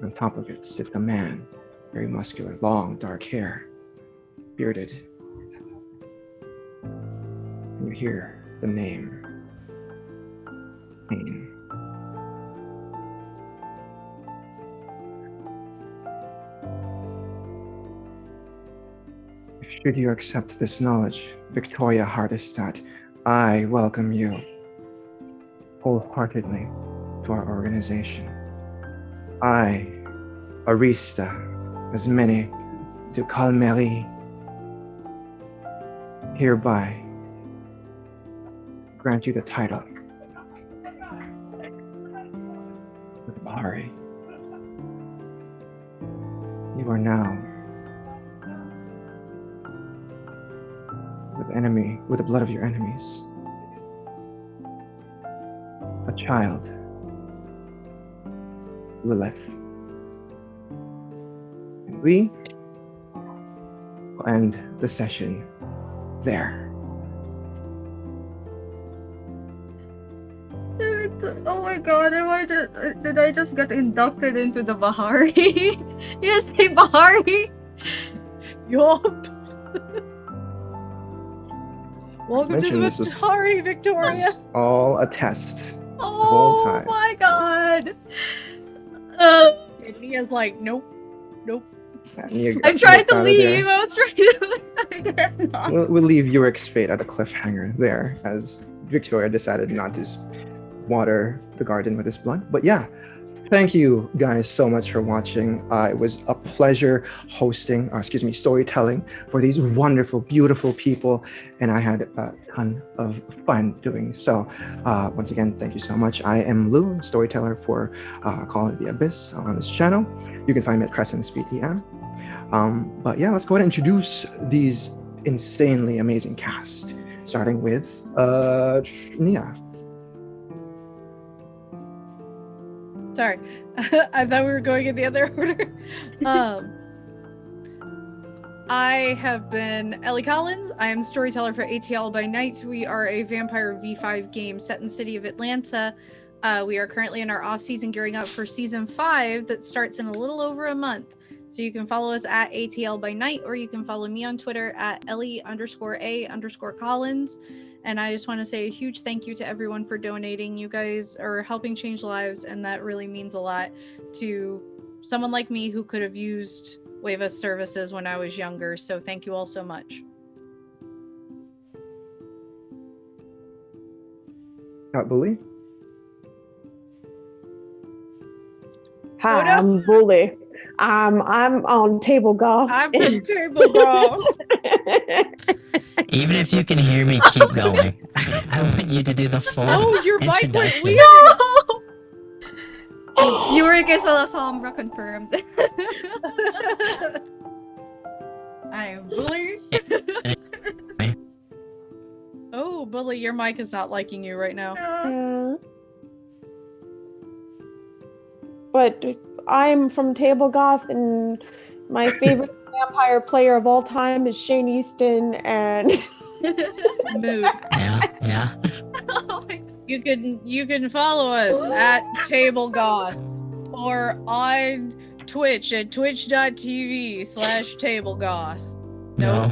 On top of it sits a man, very muscular, long, dark hair, bearded. And you hear the name, Pain. Should you accept this knowledge, Victoria Hardestat, I welcome you wholeheartedly to our organization. I, Arista, as many to Camarilla, hereby grant you the title of Bahari. You are now with the blood of your enemies, a child, Lilith. And we will end the session there. Oh my god, did I just get inducted into the Bahari? You say Bahari? Yup. Welcome to mentioned, the this was- Bahari, Victoria. All a test. Oh whole time. my god. And Nia's like, nope. And you I got tried knocked to out of leave. there. I was trying to I guess not. We'll leave Urick's fate at a cliffhanger there, as Victoria decided not to water the garden with his blood. But yeah, thank you guys so much for watching. It was a pleasure storytelling for these wonderful, beautiful people, and I had a ton of fun doing so. Once again, thank you so much. I am Lou, storyteller for Call of the Abyss on this channel. You can find me at Crescent's VTM. But yeah, let's go ahead and introduce these insanely amazing cast, starting with Nia. Sorry. I thought we were going in the other order. I have been Ellie Collins. I am storyteller for ATL by Night. We are a vampire V5 game set in the city of Atlanta. We are currently in our off-season gearing up for season 5 that starts in a little over a month. So you can follow us at ATL by Night, or you can follow me on Twitter at Ellie_A_Collins. And I just want to say a huge thank you to everyone for donating. You guys are helping change lives, and that really means a lot to someone like me who could have used Wave's services when I was younger. So thank you all so much. Got Bully? Hi, Oh, no. I'm Bully. I'm on table golf. I'm from Table Golf. Even if you can hear me, keep going. I want you to do the full Oh, your mic went introduction. weird. Yurik is a La Sombra confirmed. I am Bully. Oh, Bully, your mic is not liking you right now. Yeah. But I'm from Table Goth, and my favorite vampire player of all time is Shane Easton, and Mood. Yeah. Oh my god. You can follow us at Table Goth or on Twitch at twitch.tv/tablegoth. No.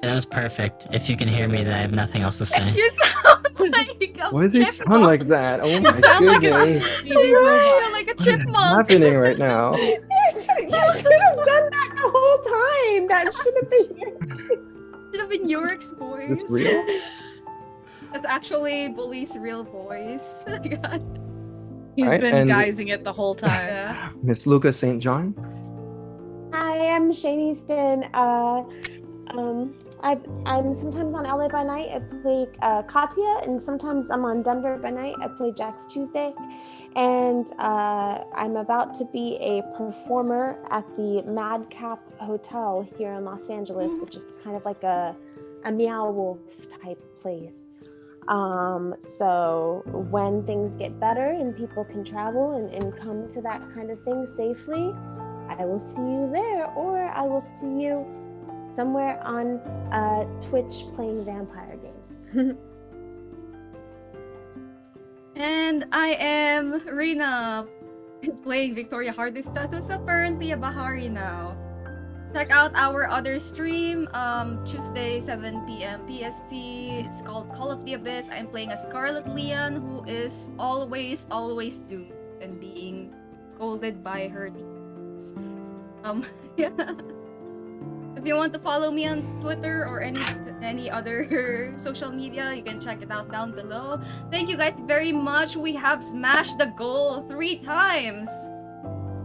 That was perfect. If you can hear me, then I have nothing else to say. You sound like a Why does it chipmunk. sound like that? Oh my sound like goodness. You're like a What is chipmunk. happening right now? you should have done that the whole time. That should have been your Should have been Yurik's voice. It's real? That's actually Bully's real voice. Oh my god. He's Alright, been and- guising it the whole time. Yeah. Miss Luca St. John? Hi, I'm Shane Easton. I'm sometimes on LA by Night. I play Katya, and sometimes I'm on Denver by Night. I play Jax Tuesday, and I'm about to be a performer at the Madcap Hotel here in Los Angeles, which is kind of like a Meow Wolf type place. So when things get better and people can travel and come to that kind of thing safely, I will see you there, or I will see you somewhere on Twitch playing vampire games. And I am Rina, playing Victoria Hardestat, who's apparently a Bahari now. Check out our other stream, Tuesday 7 p.m. PST. It's called Call of the Abyss. I'm playing a Scarlet Leon, who is always do. and being scolded by her teammates. Yeah. If you want to follow me on Twitter or any other social media, you can check it out down below. Thank you guys very much. We have smashed the goal 3 times.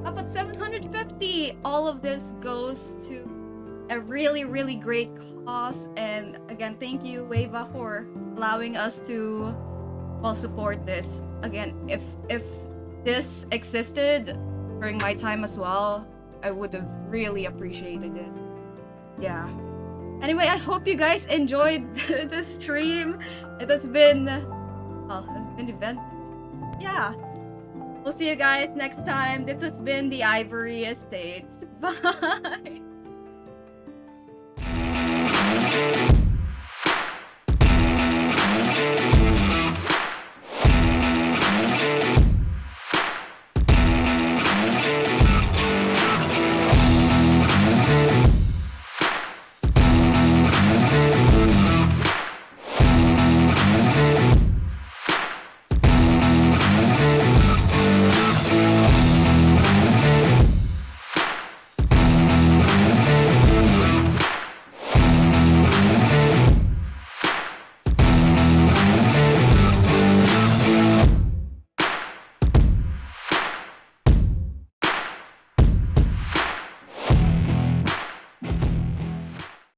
Up at 750. All of this goes to a really, really great cause. And again, thank you, Wava, for allowing us to support this. Again, if this existed during my time as well, I would have really appreciated it. Yeah. Anyway, I hope you guys enjoyed the stream. It has been eventful. Yeah. We'll see you guys next time. This has been the Ivory Estates. Bye.